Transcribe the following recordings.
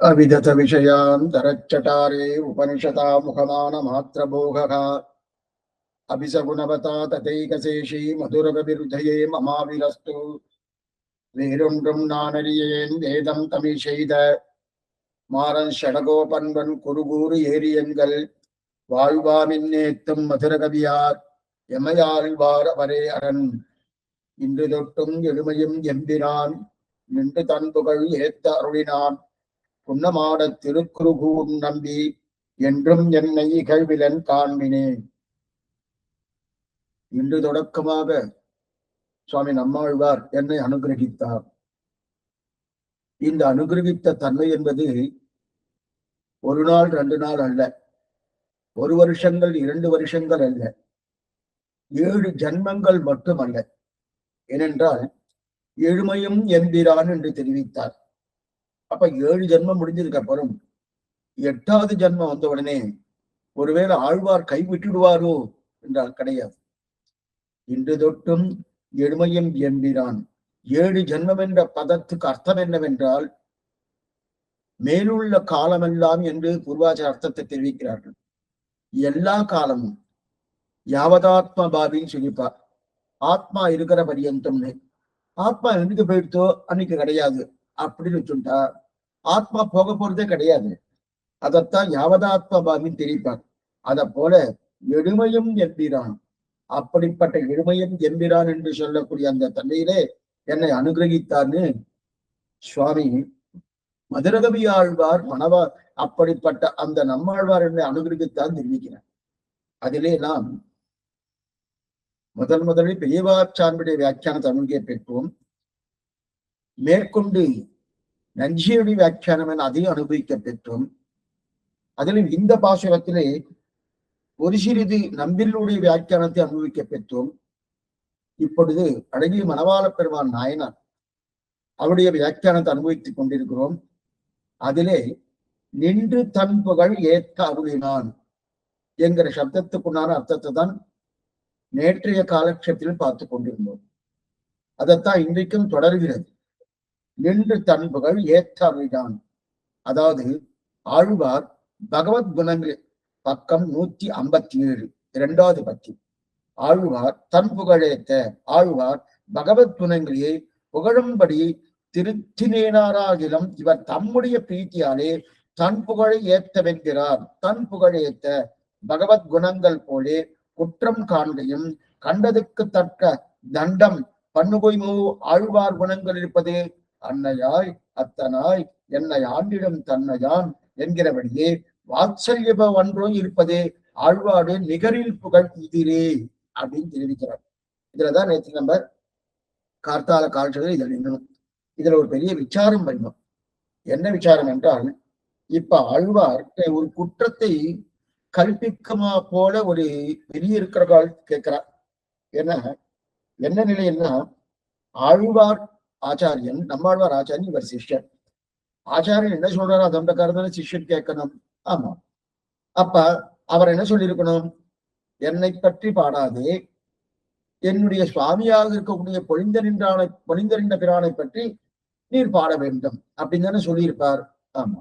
अविदत विषयान्तरच्चटारे उपनिषता मुखमान मात्रभोगः अभिसगुणवता तथैकशेषी मधुरविरुधये ममाविरस्तु வேறொன்றும் நானறியேன் வேதம் தமிழ் செய்த மாறன் ஷடகோபன்வன் குருகூறு ஏரியங்கள் வாழ்வாமின்னேத்தும் மதுரகவியார் எமையாழ்வார் அவரே அரண் இன்று தொட்டும் எழுமையும் எம்பினான் நின்று தன்புகள் ஏத்த அருளினான் புன்னமாட திருக்குறுகூர் நம்பி என்றும் என்னை இகழ்விலன் காண்பினேன். இன்று தொடக்கமாக சுவாமி நம்மாழ்வார் என்னை அனுகிரகித்தார். இந்த அனுகிரகித்த தன்மை என்பது ஒரு நாள் 2 நாள் அல்ல, 1 வருஷங்கள் 2 வருஷங்கள் அல்ல, 7 ஜன்மங்கள் மட்டுமல்ல. ஏனென்றால் எழுமையும் எம்பிரான் என்று தெரிவித்தார். அப்ப 7 ஜன்மம் முடிஞ்சதுக்கு அப்புறம் 8வது ஜன்மம் வந்த உடனே ஒருவேளை ஆழ்வார் கைவிட்டுடுவாரோ என்றால் கிடையாது. இன்று தொட்டும் எழுமையும் எம்பிரான். 7 ஜன்மம் என்ற பதத்துக்கு அர்த்தம் என்னவென்றால் மேலுள்ள காலமெல்லாம் என்று பூர்வாச்சார அர்த்தத்தை தெரிவிக்கிறார்கள். எல்லா காலமும் யாவதாத்மா பாபின்னு சொல்லிப்பார். ஆத்மா இருக்கிற பரியந்தம்னு. ஆத்மா என்னைக்கு போயிடுத்தோ அன்னைக்கு கிடையாது அப்படின்னு சொல்லிட்டா ஆத்மா போக போறதே கிடையாது. அதைத்தான் யாவதாத்மா பாபின்னு தெரிவிப்பார். அத போல எழுமையும் எம்பிரான். அப்படிப்பட்ட எழுமையும் எம்பிரான் என்று சொல்லக்கூடிய அந்த தன்மையிலே என்னை அனுகிரகித்தார்னு சுவாமி மதுரகவி ஆழ்வார் மணவார் அப்படிப்பட்ட அந்த நம்மாழ்வார் என்னை அனுகிரகித்தான் தெரிவிக்கிறார். அதிலே நாம் முதலில் பெரியவாச்சானுடைய வியாக்கியானத்தை அனுகிய பெற்றோம். மேற்கொண்டு நஞ்சியுடைய வியாக்கியானம் என அதையும் அனுபவிக்க பெற்றோம். அதிலும் இந்த பாசுரத்திலே ஒரு சிறிது நம்பிலுடைய வியாக்கியானத்தை அனுபவிக்க பெற்றோம். இப்பொழுது அழகிய மணவாள பெருமான் நாயனார் அவருடைய வியாக்கியானத்தை அனுபவித்துக் கொண்டிருக்கிறோம். அதிலே நின்று தன் புகழ் ஏற்க அருளினான் என்கிற சப்தத்துக்குண்டான அர்த்தத்தை தான் நேற்றைய காலக்ஷத்தில் பார்த்து கொண்டிருந்தோம். அதைத்தான் இன்றைக்கும் தொடர்கிறது. நின்று தன் புகழ் ஏற்க அருளினான். அதாவது ஆழ்வார் பகவத் குணங்கள் பக்கம் 157 2வது பத்தி. ஆழ்வார் தன் புகழேத்த ஆழ்வார் பகவத் குணங்களையே புகழும்படி திருத்தினேனாராகிலும் இவர் தம்முடைய பிரீத்தியாலே தன் புகழை ஏத்தவென்கிறார். தன் புகழேத்த பகவத் குணங்கள் போலே குற்றம் காண்கையும் கண்டதுக்கு தக்க தண்டம் பண்ணுபொய்மோ ஆழ்வார் குணங்கள் இருப்பது அன்னையாய் அத்தனாய் என்னை ஆண்டிடும் தன்னையான் என்கிறபடியே வாத்சல்யப ஒன்றோ இருப்பதே ஆழ்வாடு நிகரில் புகழ் இதிரே அப்படின்னு தெரிவிக்கிறார். இதுலதான் நேற்று நம்ம கார்த்தால கால்ச்சது இதில் நின்றணும். இதுல ஒரு பெரிய விசாரம் பண்ணணும். என்ன விசாரம் என்றால், இப்ப ஆழ்வார் ஒரு குற்றத்தை கல்பிக்கமா போல ஒரு பெரிய இருக்கிறாள் கேட்கிறார். என்ன நிலைன்னா, ஆழ்வார் ஆச்சாரியன், நம்மாழ்வார் ஆச்சாரியன், இவர் சிஷ்யன். ஆச்சாரியன் என்ன சொல்றாரு அதோட காரணம் சிஷ்யன் கேட்கணும். ஆமா. அப்ப அவர் என்ன சொல்லியிருக்கணும்? என்னை பற்றி பாடாதே, என்னுடைய சுவாமியாக இருக்கக்கூடிய பொழிந்த பிரானை பற்றி நீர் பாட வேண்டும் அப்படின்னு தானே சொல்லியிருப்பார். ஆமா.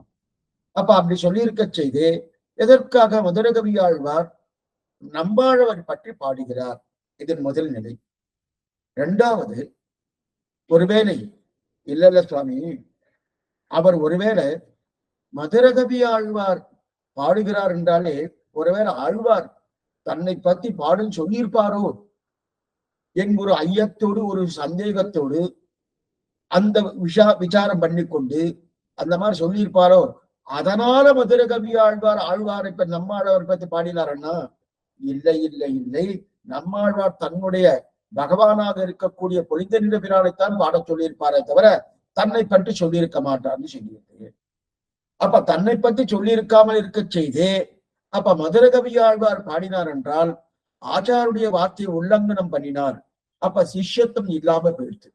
அப்ப அப்படி சொல்லியிருக்க செய்து எதற்காக மதுரகவி ஆழ்வார் நம்மாழ்வார் பற்றி பாடுகிறார்? இதன் முதல் நிலை. 2வது, ஒருவேளை இல்ல சுவாமி, அவர் ஒருவேளை மதுரகவி ஆழ்வார் பாடுகிறார் என்றாலே ஒருவேளை ஆழ்வார் தன்னை பத்தி பாடும் சொல்லியிருப்பாரோ என்கிற ஐயத்தோடு ஒரு சந்தேகத்தோடு அந்த விசாரம் பண்ணிக்கொண்டு அந்த மாதிரி சொல்லியிருப்பாரோ, அதனால மதுரகவி ஆழ்வாரை இப்ப நம்மாழ்வார் பத்தி பாடினாருன்னா இல்லை. நம்மாழ்வார் தன்னுடைய பகவானாக இருக்கக்கூடிய பொழிந்த பிரானைத்தான் பாட சொல்லியிருப்பாரே தவிர தன்னை பற்றி சொல்லியிருக்க மாட்டார்னு சொல்லியிருக்கு. அப்ப தன்னை பற்றி சொல்லியிருக்காமல் இருக்க செய்தே அப்ப மதுரகவி ஆழ்வார் பாடினார் என்றால் ஆச்சாருடைய வார்த்தையை உல்லங்கனம் பண்ணினார். அப்ப சிஷ்யத்துவம் இல்லாம போயிடுத்து.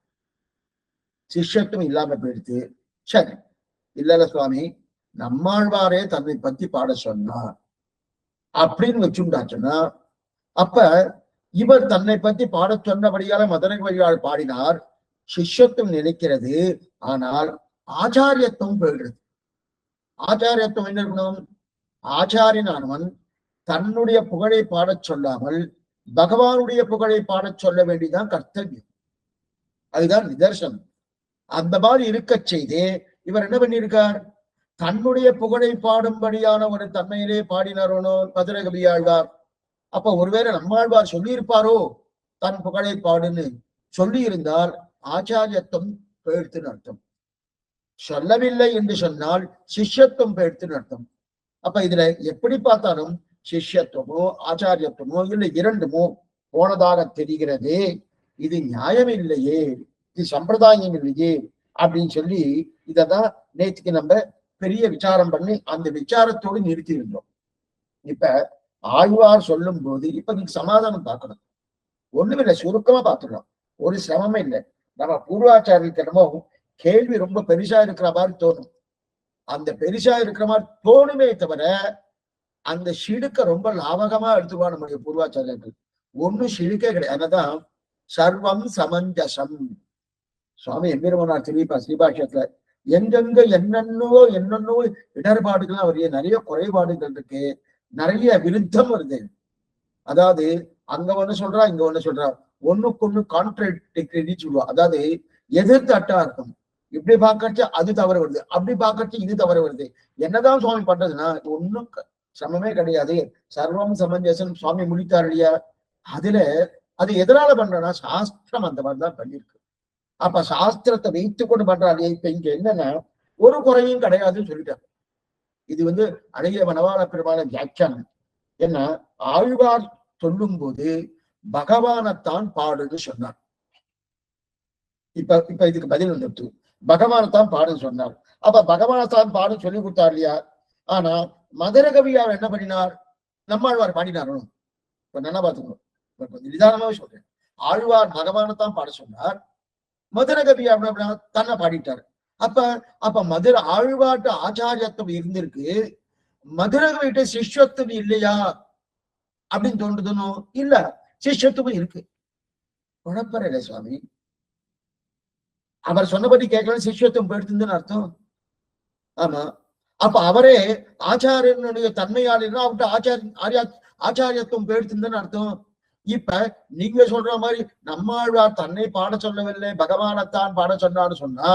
சரி, இல்ல சுவாமி, நம்மாழ்வாரே தன்னை பத்தி பாட சொன்னார் அப்படின்னு வச்சுட்டாச்சுன்னா, அப்ப இவர் தன்னை பத்தி பாட சொன்னபடியால மதுரகவியால் பாடினார், சிஷ்யத்துவம் நினைக்கிறது. ஆனால் ஆச்சாரியத்துவம் போயிடுறது. ஆச்சாரியத்துவம் என்ன இருக்கணும்? ஆச்சாரியனானவன் தன்னுடைய புகழை பாடச் சொல்லாமல் பகவானுடைய புகழை பாடச் சொல்ல வேண்டியதான் கர்த்தவியம். அதுதான் நிதர்சனம். அந்த மாதிரி இருக்க செய்தே இவர் என்ன பண்ணியிருக்கார்? தன்னுடைய புகழை பாடும்படியான ஒரு தன்மையிலே பாடினாரோனோ மதுரகவி ஆழ்வார். அப்ப ஒருவேளை நம்மாழ்வார் சொல்லியிருப்பாரோ தன் புகழை பாடுன்னு சொல்லி இருந்தால் ஆச்சாரியத்துவம் பெயர்த்துன்னு அர்த்தம். சொல்லவில்லை என்று சொன்னால் சிஷ்யத்துவம் பெயர்த்துன்னு அர்த்தம். அப்ப இதுல எப்படி பார்த்தாலும் சிஷ்யத்துவமோ ஆச்சாரியத்துவமோ இல்லை இரண்டுமோ போனதாக தெரிகிறது. இது நியாயம் இல்லையே, இது சம்பிரதாயம் இல்லையே அப்படின்னு சொல்லி இததான் நேற்றுக்கு நம்ம பெரிய விசாரம் பண்ணி அந்த விசாரத்தோடு நிறுத்தி இருந்தோம். இப்ப ஆழ்வார் சொல்லும் போது இப்ப நீங்க சமாதானம் பார்க்கணும். ஒண்ணுமில்லை, சுருக்கமா பார்த்துடலாம், ஒரு சிரமமே இல்லை. நம்ம பூர்வாச்சாரியத்திடமோ கேள்வி ரொம்ப பெருசா இருக்கிற மாதிரி தோணும். அந்த பெருசா இருக்கிற மாதிரி தோணுமே தவிர அந்த சிடுக்க ரொம்ப லாபகமா எடுத்துக்குவா நம்முடைய பூர்வாச்சாரியர்கள். ஒண்ணும் சிடுக்கே கிடையாது. அதனாதான் சர்வம் சமஞ்சசம். சுவாமி எம்பெருமானார் தெரிவிப்பா ஸ்ரீபாஷ்யத்துல எங்கெங்க என்னென்னவோ இடர்பாடுகள்லாம் வருது, நிறைய குறைபாடுகள் இருக்கு, நிறைய விருத்தம் வருது. அதாவது அங்க ஒண்ணு சொல்றா, இங்க ஒண்ணு சொல்றா, ஒண்ணுக்கு ஒண்ணு கான்ட்ராடிக்டரி சொல்லுவா. அதாவது எதிர்த்து அட்டா இருக்கும். இப்படி பார்க்கறது அது தவறு வருது, அப்படி பார்க்கறது இது தவறு வருது. என்னதான் சுவாமி பண்றதுன்னா ஒண்ணும் சமமே கிடையாது. சர்வம் சமஞ்சசம் சுவாமி முடித்தார் இல்லையா? அதுல அது எதனால பண்றனா சாஸ்திரம் அந்த மாதிரிதான் பண்ணிருக்கு. அப்ப சாஸ்திரத்தை வைத்து கொண்டு பண்றாரு. இப்ப இங்க என்னன்னா ஒரு குறையும் கிடையாதுன்னு சொல்லிட்டாங்க. இது அழகிய மணவாள பெருமான வியாக்கியானம். என்ன ஆழ்வார் சொல்லும் போது பகவானத்தான் பாடுன்னு சொன்னார். இப்ப இதுக்கு பதில் வந்துட்டு பகவானத்தான் பாடுன்னு சொன்னார். அப்ப பகவானத்தான் பாடுன்னு சொல்லி கொடுத்தார் இல்லையா? ஆனா மதுரகவியார் என்ன பண்ணினார்? நம்மாழ்வார் பாடினாரும். இப்ப நல்லா பார்த்துக்கணும், நிதானமாவே சொல்றேன். ஆழ்வார் பகவானத்தான் பாட சொன்னார், மதுரகவி அப்படின்னா தன்னை பாடிட்டாரு. அப்ப மதுரை ஆழ்வாட்டு ஆச்சாரியத்துவம் இருந்திருக்கு, மதுரகவிட்ட சிஷ்யத்துவம் இல்லையா அப்படின்னு தோன்றுதுனோ? இல்ல, சிஷ்யத்துவம் இருக்கு. குழப்பற சுவாமி, அவர் சொன்னபடி கேட்கலாம் சிஷ்யத்துவம் போயிடுதுன்னு அர்த்தம். ஆமா, அப்ப அவரே ஆச்சாரியனுடைய தன்மையாளர் அவர்கிட்ட ஆச்சாரியத்துவம் போயிடுதுன்னு அர்த்தம். இப்ப நீங்க சொல்ற மாதிரி நம்மாழ்வார் தன்னை பாட சொல்லவில்லை, பகவானத்தான் பாட சொன்னான்னு சொன்னா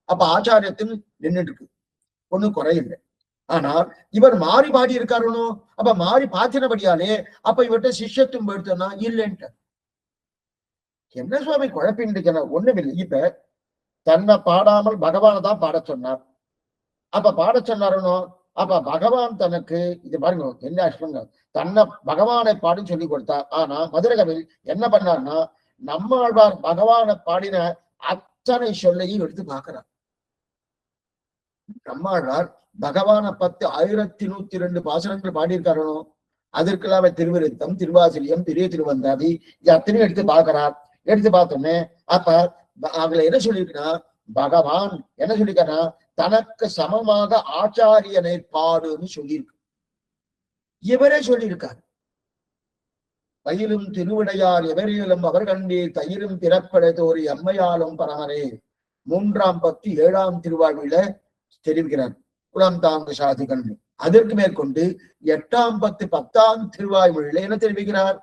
அப்ப ஆச்சாரியத்தில் நின்றுட்டு இருக்கு, ஒண்ணும் குறையில்லை. ஆனால் இவர் மாறி பாடி இருக்காருனோ? அப்ப மாறி பாத்தினபடியாலே அப்ப இவர்கிட்ட சிஷ்யத்துவம் போயிடுத்தோம்னா இல்லைன்ட்டு. என்ன சுவாமி குழப்பின்னு ஒண்ணுமில்லை. இப்ப தன்னை பாடாமல் பகவானை தான் பாட சொன்னார். அப்ப பாட சொன்னாருனோ? அப்ப பகவான் தனக்கு இது பாருங்க என்ன அஷ்டங்க, தன்னை பகவானை பாடி சொல்லி கொடுத்தார். ஆனா மதுரகவில் என்ன பண்ணார்னா நம்மாழ்வார் பகவானை பாடின அத்தனை சொல்லையும் எடுத்து பார்க்கிறார். நம்மாழ்வார் பகவானை 1102 பாசனங்கள் பாடியிருக்காரனோ? அதற்கெல்லாம் திருவிருத்தம், திருவாசிரியம், பெரிய திருவந்தாதி இது அத்தனையும் எடுத்து பார்க்கிறார். எடுத்து பார்த்தோன்னே அப்ப அதுல என்ன சொல்லியிருக்குன்னா பகவான் என்ன சொல்லியிருக்காருன்னா தனக்கு சமமாக ஆச்சாரியனை பாடுன்னு சொல்லியிருக்கு. இவரே சொல்லியிருக்கார். பயிலும் திருவிடையார் எவரையிலும் அவர் கண்டீர் தயிரும் பிறப்படைத்தோரி அம்மையாலும் பரமரே 3ஆம் பத்து 7ஆம் திருவாழ்வில தெரிவிக்கிறார் குலம் தாங்க சாதிகள். அதற்கு மேற்கொண்டு 8ஆம் பத்து 10ஆம் திருவாய்மொழியில என்ன தெரிவிக்கிறார்?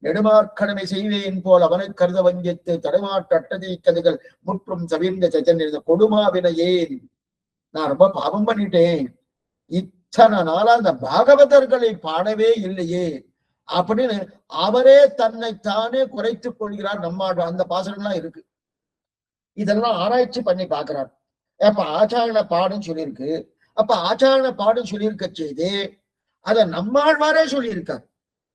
நெடுமார்க்கடமை செய்வேன் போல் அவனை கருத வஞ்சித்து தடுமாற்றட்டதை கதைகள் முற்றும் தவிர்ந்த சச்சன் கொடுமாவினையேன், நான் ரொம்ப பாவம் பண்ணிட்டேன், இத்தனை நாளா அந்த பாகவதர்களை பாடவே இல்லையே அப்படின்னு அவரே தன்னை தானே குறைத்துக் கொள்கிறார். நம்மாழ்வார் அந்த பாசனம்லாம் இருக்கு. இதெல்லாம் ஆராய்ச்சி பண்ணி பார்க்கிறார். அப்ப ஆச்சாரண பாடுன்னு சொல்லியிருக்கு. அப்ப ஆச்சாரண பாடுன்னு சொல்லியிருக்க செய்து அத நம்மாழ்வாரே சொல்லியிருக்கார்.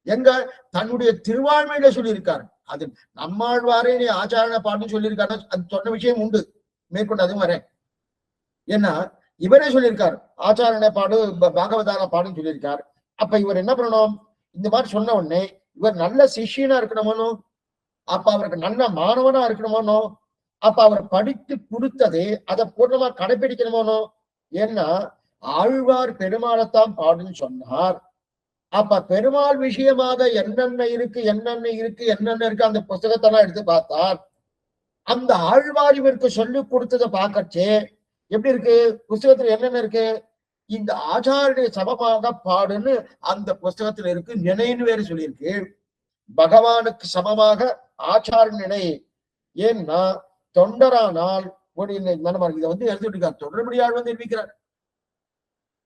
எங்க தன்னுடைய திருவாழ்மையில சொல்லியிருக்காரு. அது நம்மாழ்வாரே நீ ஆச்சாரண பாடுன்னு சொல்லியிருக்காரு. அது சொன்ன விஷயம் உண்டு, மேற்கொண்டு அதுவும் வரேன். ஏன்னா இவரே சொல்லியிருக்காரு ஆச்சாரண பாடு பாகவதான பாடுன்னு சொல்லியிருக்காரு. அப்ப இவர் என்ன பண்ணணும்? இந்த மாதிரி சொன்ன உடனே இவர் நல்ல சிஷியனா இருக்கணுமோ, அப்ப அவருக்கு நல்ல மாணவனா இருக்கணுமோ, அப்ப அவர் படித்து கொடுத்ததே அதை பூர்ணமா கடைபிடிக்கணுமோ. ஏன்னா ஆழ்வார் பெருமாளைத்தான் பாடுன்னு சொன்னார். அப்ப பெருமாள் விஷயமாக என்னென்ன இருக்கு அந்த புஸ்தகத்தெல்லாம் எடுத்து பார்த்தார். அந்த ஆழ்வார் இவருக்கு சொல்லி கொடுத்ததை பார்க்கச்சே எப்படி இருக்கு? புஸ்தகத்துல என்னென்ன இருக்கு? இந்த ஆச்சாரிய சமமாக பாடுன்னு அந்த புஸ்தகத்துல இருக்கு. நினைன்னு வேற சொல்லியிருக்கு. பகவானுக்கு சமமாக ஆச்சார நினை. ஏன்னா தொண்டரானால் இதை வந்து எழுதிட்டு தொண்டர்படியாள் வந்து தெரிவிக்கிறார்.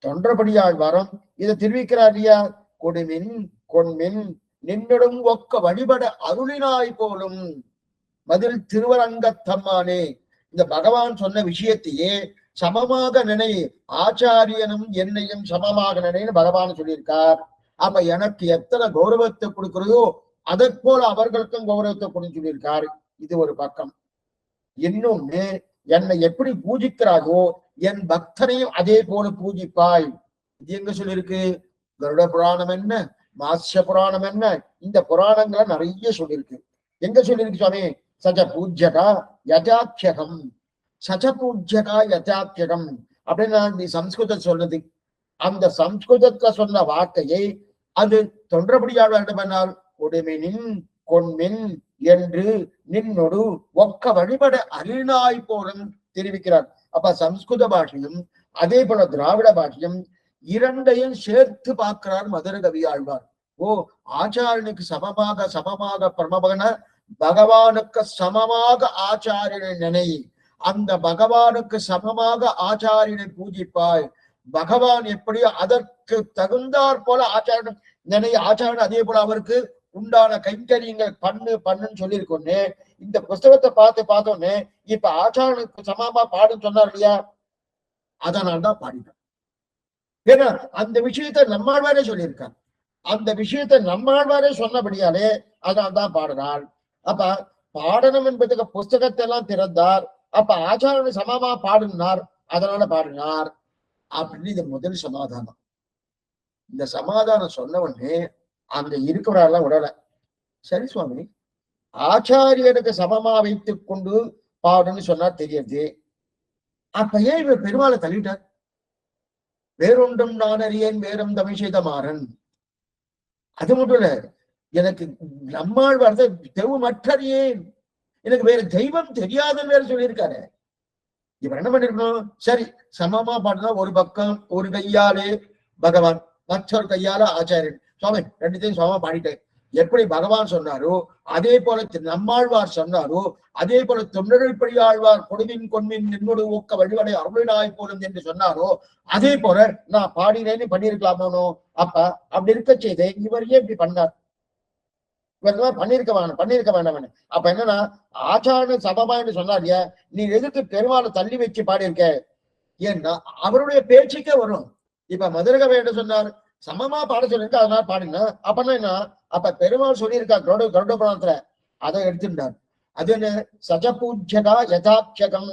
தொண்டர்படியாள் வரம் இதை தெரிவிக்கிறார் இல்லையா? கொடுமின் கொன்மின் நின்னிடும் ஒக்க வழிபட அருளினாய் போலும் மதில் திருவரங்கத்தம்மானே. இந்த பகவான் சொன்ன விஷயத்தையே சமமாக நினை, ஆச்சாரியனும் என்னையும் சமமாக நினைன்னு பகவான் சொல்லியிருக்கார். அப்ப எனக்கு எத்தனை கௌரவத்தை கொடுக்கிறதோ அதை போல அவர்களுக்கும் கௌரவத்தை கொடுன்னு சொல்லியிருக்காரு. இது ஒரு பக்கம். இன்னொன்னு, என்னை எப்படி பூஜிக்கிறாயோ என் பக்தனையும் அதே போல பூஜிப்பாய். இது எங்க சொல்லியிருக்கு? கருட புராணம் என்ன, மாஸ்ய புராணம் என்ன, இந்த புராணங்களை நிறைய சொல்லியிருக்கு. எங்க சொல்லியிருக்கு சுவாமி? சஜ பூஜ்யகா யஜாட்சகம், சஜ பூஜ்யகா யஜாட்சகம் அப்படின்னு நீ சம்ஸ்கிருதம் சொல்றது. அந்த சம்ஸ்கிருதத்துல சொன்ன வார்த்தையை அது தொன்றபடியால் வேண்டும் என்னால் கொடுமினின் கொன்மின் என்று நின்னொடு ஒக்க வழிபட அருளினாய் போலும் தெரிவிக்கிறார். அப்ப சம்ஸ்கிருத பாஷையும் அதே போல திராவிட பாஷையும் இரண்டையும் சேர்த்து பார்க்கிறார் மதுர கவி ஆழ்வார். ஓ, ஆச்சாரியனுக்கு சமமாக பிரமபகன பகவானுக்கு சமமாக ஆச்சாரியனை நினை, அந்த பகவானுக்கு சமமாக ஆச்சாரியனை பூஜிப்பாய். பகவான் எப்படியோ அதற்கு தகுந்தாற் போல ஆச்சாரியன் நினை. ஆச்சாரியன் அதே போல அவருக்கு உண்டான கைங்கரியங்கள் பண்ணுன்னு சொல்லியிருக்கோன்னு இந்த புஸ்தகத்தை பார்த்தோன்னே இப்ப ஆச்சாரனுக்கு சமமா பாடுன்னு சொன்னார் இல்லையா? அதனால்தான் பாடினார். ஏன்னா அந்த விஷயத்த நம்மாழ்வாரே சொல்லியிருக்கார். அந்த விஷயத்த நம்மாழ்வாரே சொன்னபடியாலே அதனால்தான் பாடினார். அப்ப பாடணும் என்பதுக்கு புஸ்தகத்தை எல்லாம் திறந்தார். அப்ப ஆச்சாரனை சமமா பாடினார், அதனால பாடினார் அப்படின்னு இது முதல் சமாதானம். இந்த சமாதானம் சொன்ன உடனே அங்க இருக்கிறவரெல்லாம் விடல. சரி சுவாமி, ஆச்சாரியனுக்கு சமமா வைத்துக் கொண்டு பாடுன்னு சொன்னா தெரியுது. அப்ப ஏன் இவர் பெருமாளை தள்ளிட்டார்? வேறொன்றும் நான் அறியேன் வேறும் தமிழ் செய்த மாறன். அது மட்டும் இல்ல, எனக்கு நம்மால் வரத தெய்வம் மற்றறியேன், எனக்கு வேற தெய்வம் தெரியாதுன்னு வேற சொல்லியிருக்காரு. இவர் என்ன பண்ணிருக்கணும்? சரி, சமமா பாடுனா ஒரு பக்கம் ஒரு கையாலே பகவான், மற்றொரு கையால ஆச்சாரியன். சுவாமி ரெண்டுத்தையும் சமமா பாடிட்டேன். எப்படி பகவான் சொன்னாரோ அதே போல நம்மாழ்வார் சொன்னாரோ அதே போல தொண்டர்படி ஆழ்வார் கொடுமின் கொன்மின் நின்னோடு ஊக்க வழிவடை அருளினாய் போலும் என்று சொன்னாரோ அதே போல நான் பாடினேன்னு பண்ணிருக்கலாமோ? அப்ப அப்படி இருக்க செய்தே இவர் ஏன் இப்படி பண்ணார்? இவர் பண்ணிருக்க வேண்டாம். அப்ப என்னன்னா, ஆச்சாரன் சமமா என்று சொன்னார். நீ எதுக்கு பெருமாளை தள்ளி வச்சு பாடியிருக்க? ஏன்னா அவருடைய பேச்சுக்கே வரும். இப்ப மதுரகவை என்ன சொன்னார்? சமமா பாட சொல்லியிருக்கா, அதனால பாடினா. அப்பன்னா என்ன? அப்ப பெருமாள் சொல்லியிருக்கா கருட புராணத்துல, அதை எடுத்துட்டார். அது என்ன? சஜபூஜ்யகா யதாட்சகம்,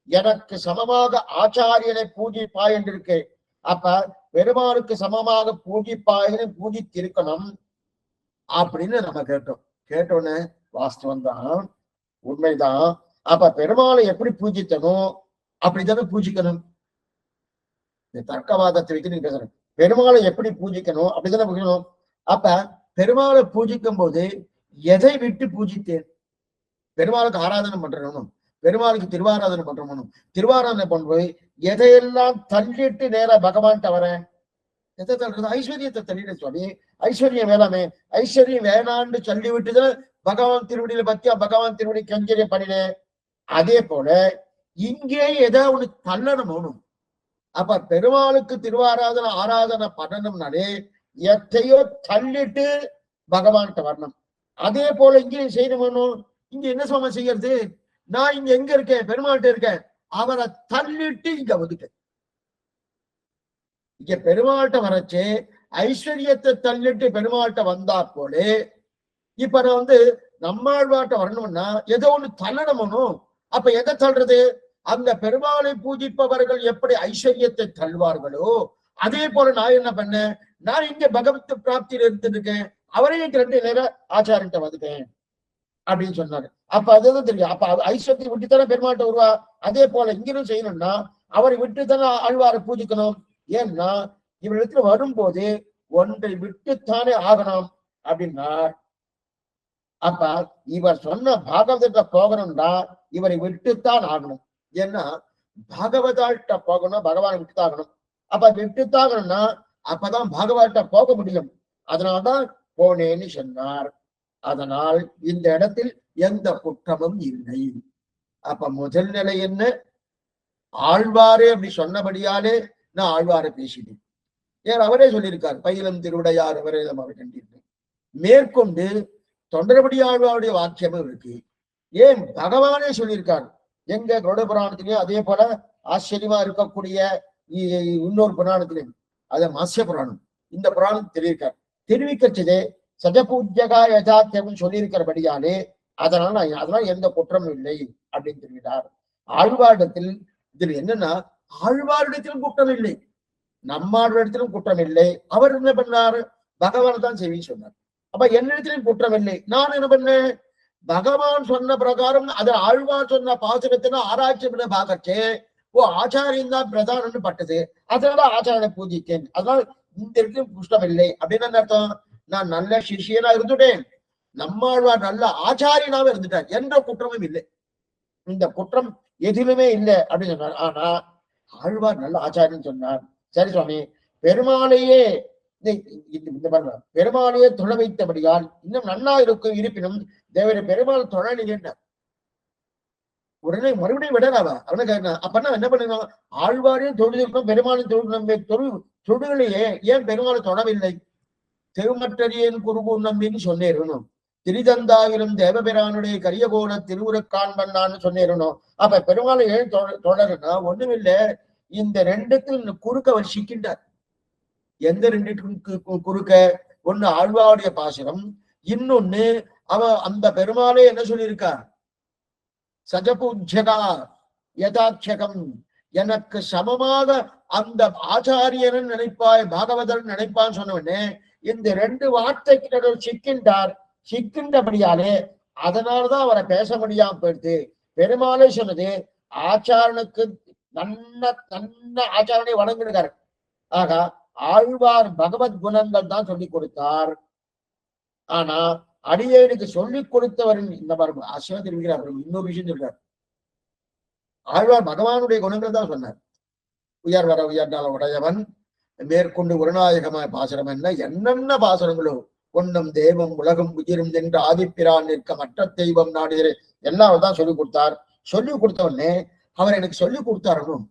எனக்கு சமமாக ஆச்சாரியனை பூஜிப்பாய் என்று இருக்கு. அப்ப பெருமாளுக்கு சமமாக பூஜிப்பாயின்னு பூஜித்திருக்கணும் அப்படின்னு நம்ம கேட்டோன்னு வாஸ்தவம் தான், உண்மைதான். அப்ப பெருமாளை எப்படி பூஜித்தனும் அப்படித்தானே பூஜிக்கணும். இந்த தர்க்கவாதத்தை வைத்து நீங்க பேசுறேன். பெருமாளை எப்படி பூஜிக்கணும் அப்படித்தானே பூஜிக்கணும். அப்ப பெருமாளை பூஜிக்கும் போது எதை விட்டு பூஜித்தேன்? பெருமாளுக்கு ஆராதனை பண்றணும், பெருமாளுக்கு திருவாராதனை பண்றணும். திருவாராதனை பண்ணும்போது எதையெல்லாம் தள்ளிட்டு நேரா பகவான் வரேன்? எதை தள்ளுறது? ஐஸ்வர்யத்தை தள்ளிட சுவாமி. ஐஸ்வர்யம் வேணாமே, ஐஸ்வர்யம் வேணான்னு சொல்லி விட்டுதான் பகவான் திருவடியில பத்தியா பகவான் திருவடி கஞ்சரியம் பண்ணினேன். அதே போல இங்கே ஏதாவது ஒண்ணு தள்ளணும். அப்ப பெருமாளுக்கு திருவாராதனை ஆராதனை பண்ணணும்னாலே எத்தையோ தள்ளிட்டு பகவான்கிட்ட வரணும். அதே போல இங்கேயும் செய்யணும். இங்க என்ன சுவாமி செய்யறது? நான் இங்க எங்க இருக்கேன்? பெருமாள்கிட்ட இருக்கேன். அவரை தள்ளிட்டு இங்க வந்துட்டேன். இங்க பெருமாள்கிட்ட வரச்சு ஐஸ்வர்யத்தை தள்ளிட்டு பெருமாள்கிட்ட வந்தா போலே இப்ப நான் நம்மாழ்வார்ட்ட வரணும்னா ஏதோ ஒண்ணு தள்ளணும். அப்ப எதை தள்ளுறது? அந்த பெருமாளை பூஜிப்பவர்கள் எப்படி ஐஸ்வர்யத்தை தள்ளுவார்களோ அதே போல நான் என்ன பண்ணேன்? நான் இங்க பகவத் பிராப்தியில இருந்துருக்கேன், அவரையும் 2 நேரம் ஆச்சாரிட்ட வந்துட்டேன் அப்படின்னு சொன்னாரு. அப்ப அதுதான் தெரியும். அப்ப ஐஸ்வர்யத்தை விட்டுத்தானே பெருமாள்கிட்ட வருவா. அதே போல இங்கிலும் செய்யணும்னா அவரை விட்டுத்தானே ஆழ்வாரை பூஜிக்கணும். ஏன்னா இவரிடத்துல வரும்போது ஒன்றை விட்டுத்தானே ஆகணும் அப்படின்னார். அப்ப இவர் சொன்ன பாகவதத்தை போகணும்னா இவரை விட்டுத்தான் ஆகணும். ஏன்னா பாகவதாள்கிட்ட போகணும், பகவானை விட்டுத்தாகணும். அப்ப விட்டுத்தாகணும்னா அப்பதான் பாகவத போக முடியும். அதனால்தான் போனேன்னு சொன்னார். அதனால் இந்த இடத்தில் எந்த குற்றமும் இல்லை. அப்ப முதல் நிலை என்ன? ஆழ்வாரே அப்படி சொன்னபடியாலே நான் ஆழ்வாரை பேசினேன். ஏன் அவரே சொல்லியிருக்கார், பயிலும் திருவிடையார் அவரே அவர் கண்டிருக்கேன். மேற்கொண்டு தொண்டரபடி ஆழ்வாருடைய வாக்கியமும் இருக்கு. ஏன் பகவானே சொல்லியிருக்கார் எங்க கருட புராணத்திலேயும், அதே போல ஆச்சரியமா இருக்கக்கூடிய இன்னொரு புராணத்திலையும், அது மாசிய புராணம், இந்த புராணம் தெரிவிக்கார். தெரிவிக்கச்சதே சஜபூஜ்யகா யதார்த்தம் சொல்லியிருக்கிறபடியாலே அதனால எந்த குற்றமும் இல்லை அப்படின்னு தெரிவித்தார். ஆழ்வாரிடத்தில் இதில் என்னன்னா, ஆழ்வாரிடத்திலும் குற்றம் இல்லை, நம்மாழ்வாரிடத்திலும் குற்றம் இல்லை. அவர் என்ன பண்ணார்? பகவான் தான் செய்வி சொன்னார். அப்ப என்னிடத்திலும் குற்றம் இல்லை. நான் என்ன பண்ணேன்? பகவான் சொன்ன பிரகாரம் அது ஆழ்வார் சொன்ன பாசுரத்தின ஆராய்ச்சி பண்ண பார்க்கச்சே, ஆச்சாரியம் தான் பிரதானம்னு பட்டது. அதனால ஆச்சாரனை பூஜித்தேன். அதனால இந்த இடத்துல குற்றம் இல்லை அப்படின்னு என்ன அர்த்தம்? நான் நல்ல சிஷியனா இருந்துட்டேன், நம்மாழ்வார் நல்ல ஆச்சாரியனாவே இருந்துட்டார், என்ற குற்றமும் இல்லை. இந்த குற்றம் எதிலுமே இல்லை அப்படின்னு சொன்னார். ஆனா ஆழ்வார் நல்ல ஆச்சாரியன்னு சொன்னார். சரி சுவாமி, பெருமாளையே பெருமாளையே தொழ வைத்தபடியால் இன்னும் நன்னா இருக்கும், இருப்பினும் தேவரை பெருமாள் தொழலினார். உடனே மறுபடியும் விடலாவா? அவனை கேட்கணும். அப்பன்னா என்ன பண்ணணும்? ஆழ்வாரையும் தொழுதிருக்கணும், பெருமாளையும் தொழுகணும். தொழுகலையே ஏன் பெருமாளை தொடவில்லை? திருமற்றறியேன் குருகூர் நம்பின்னு சொன்னேறணும். திரிதந்தாவிலும் தேவபிரானுடைய கரியகோல திருவுருக்காண்பண்ணான்னு சொன்னேறணும். அப்ப பெருமாளை ஏன் தொடருன்னா ஒண்ணுமில்லை, இந்த ரெண்டுக்கும் குறுக்க அவர் சிக்கின்றார். எந்த ரெண்டுக்கும் குறுக்க? ஒண்ணு ஆழ்வாருடைய பாசுரம், இன்னொன்னு அந்த பெருமாளே என்ன சொல்லியிருக்கார்? சஜபூஜ்யகா யதாட்சகம், எனக்கு சமமாக அந்த ஆச்சாரியன் நினைப்பாய், பாகவதன் நினைப்பான்னு சொன்னவனே, இந்த ரெண்டு வார்த்தைக்கு சிக்கின்றார். சிக்கின்றபடியாலே அதனாலதான் அவரை பேச முடியாம போயிடுது. பெருமாளே சொன்னது ஆச்சாரனுக்கு நல்ல ஆச்சாரனை வழங்கினார். ஆக ஆழ்வார் பகவத் குணங்கள் தான் சொல்லிக் கொடுத்தார். ஆனா அடியேனுக்கு சொல்லிக் கொடுத்தவரின் இந்த மாதிரி ஆசிரியர் தெரிவிக்கிறார். இன்னொரு விஷயம் சொல்றார், ஆழ்வார் பகவானுடைய குணங்கள் தான் சொன்னார். உயர் வர உயர்ந்தால உடையவன், மேற்கொண்டு குருநாயகமாய பாசுரம் என்னென்ன பாசுரங்களோ, ஒன்னும் தெய்வம் உலகம் உயிரும் என்று ஆதிப்பிரான் நிற்க மற்ற தெய்வம் நாடுகிறே எல்லாம் தான் சொல்லிக் கொடுத்தார். சொல்லிக் கொடுத்தவொடனே அவர் எனக்கு சொல்லிக் கொடுத்தாரணும்.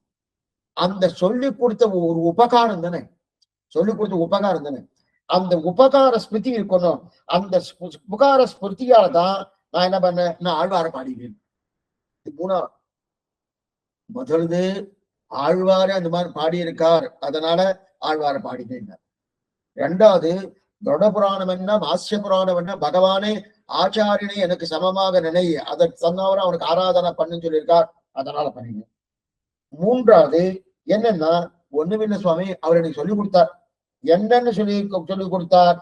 அந்த சொல்லிக் கொடுத்த ஒரு உபகாரம் தானே, சொல்லிக் கொடுத்த உபகாரம் தானே, அந்த உபகார ஸ்மிருதி இருக்கணும். அந்த உபகார ஸ்மிருதியால தான் நான் என்ன பண்ணேன்? நான் ஆழ்வாரை பாடினேன். மூணாவது, முதல்து ஆழ்வாரே அந்த மாதிரி பாடியிருக்கார், அதனால ஆழ்வாரை பாடினேன். ரெண்டாவது, கருட புராணம் என்ன, மாசிய புராணம் என்ன, பகவானே ஆச்சாரியனை எனக்கு சமமாக நினை, அதற்கு சொன்னவரை அவனுக்கு ஆராதனை பண்ணுன்னு சொல்லியிருக்கார், அதனால பண்ணினேன். மூன்றாவது என்னன்னா, ஒண்ணுமில்லை சுவாமி, அவர் எனக்கு சொல்லிக் கொடுத்தார். என்னன்னு சொல்லிக் கொடுத்தார்?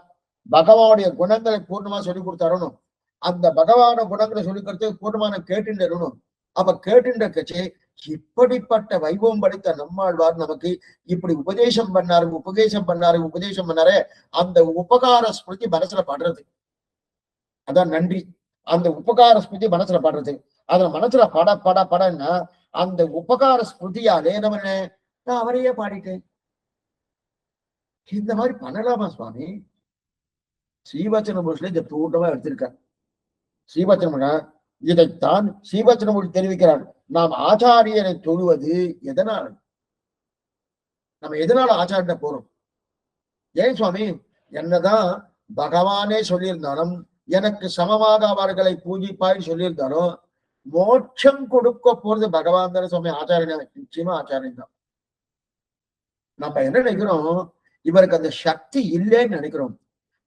பகவானுடைய குணங்களை பூர்ணமா சொல்லிக் கொடுத்தாரணும். அந்த பகவான குணங்களை சொல்லிக் கொடுத்து பூர்ணமான கேட்டுன்னு இருக்கணும். அப்ப கேட்டுன்ற கட்சி இப்படிப்பட்ட வைபவம் படித்த நம்மாழ்வார் நமக்கு இப்படி உபதேசம் பண்ணாரு. அந்த உபகார ஸ்மிருதி மனசுல படுறது, அதான் நன்றி. அந்த உபகார ஸ்மிருதி மனசுல படுறது, அதுல மனசுல படன்னா அந்த உபகார ஸ்மிருதியாலே நம்ம நான் அவரையே பாடிட்டேன். இந்த மாதிரி பண்ணலாமா சுவாமி? ஸ்ரீவச்சன புருஷன் இதை பூர்ணமா எடுத்திருக்கார். ஸ்ரீவச்சன இதைத்தான் ஸ்ரீவச்சனமூர்த்தி தெரிவிக்கிறார். நாம் ஆச்சாரியனை தொழுவது எதனால்? நம்ம எதனால ஆச்சாரிய போறோம்? ஏன் சுவாமி, என்னதான் பகவானே சொல்லியிருந்தாலும், எனக்கு சமமாக அவர்களை பூஜிப்பாய் சொல்லியிருந்தாலும், மோட்சம் கொடுக்க போறது பகவான் தானே சுவாமி. ஆச்சாரியன் நிச்சயமா ஆச்சாரியன் தான். நம்ம என்ன நினைக்கிறோம்? இவருக்கு அந்த சக்தி இல்லைன்னு நினைக்கிறோம்.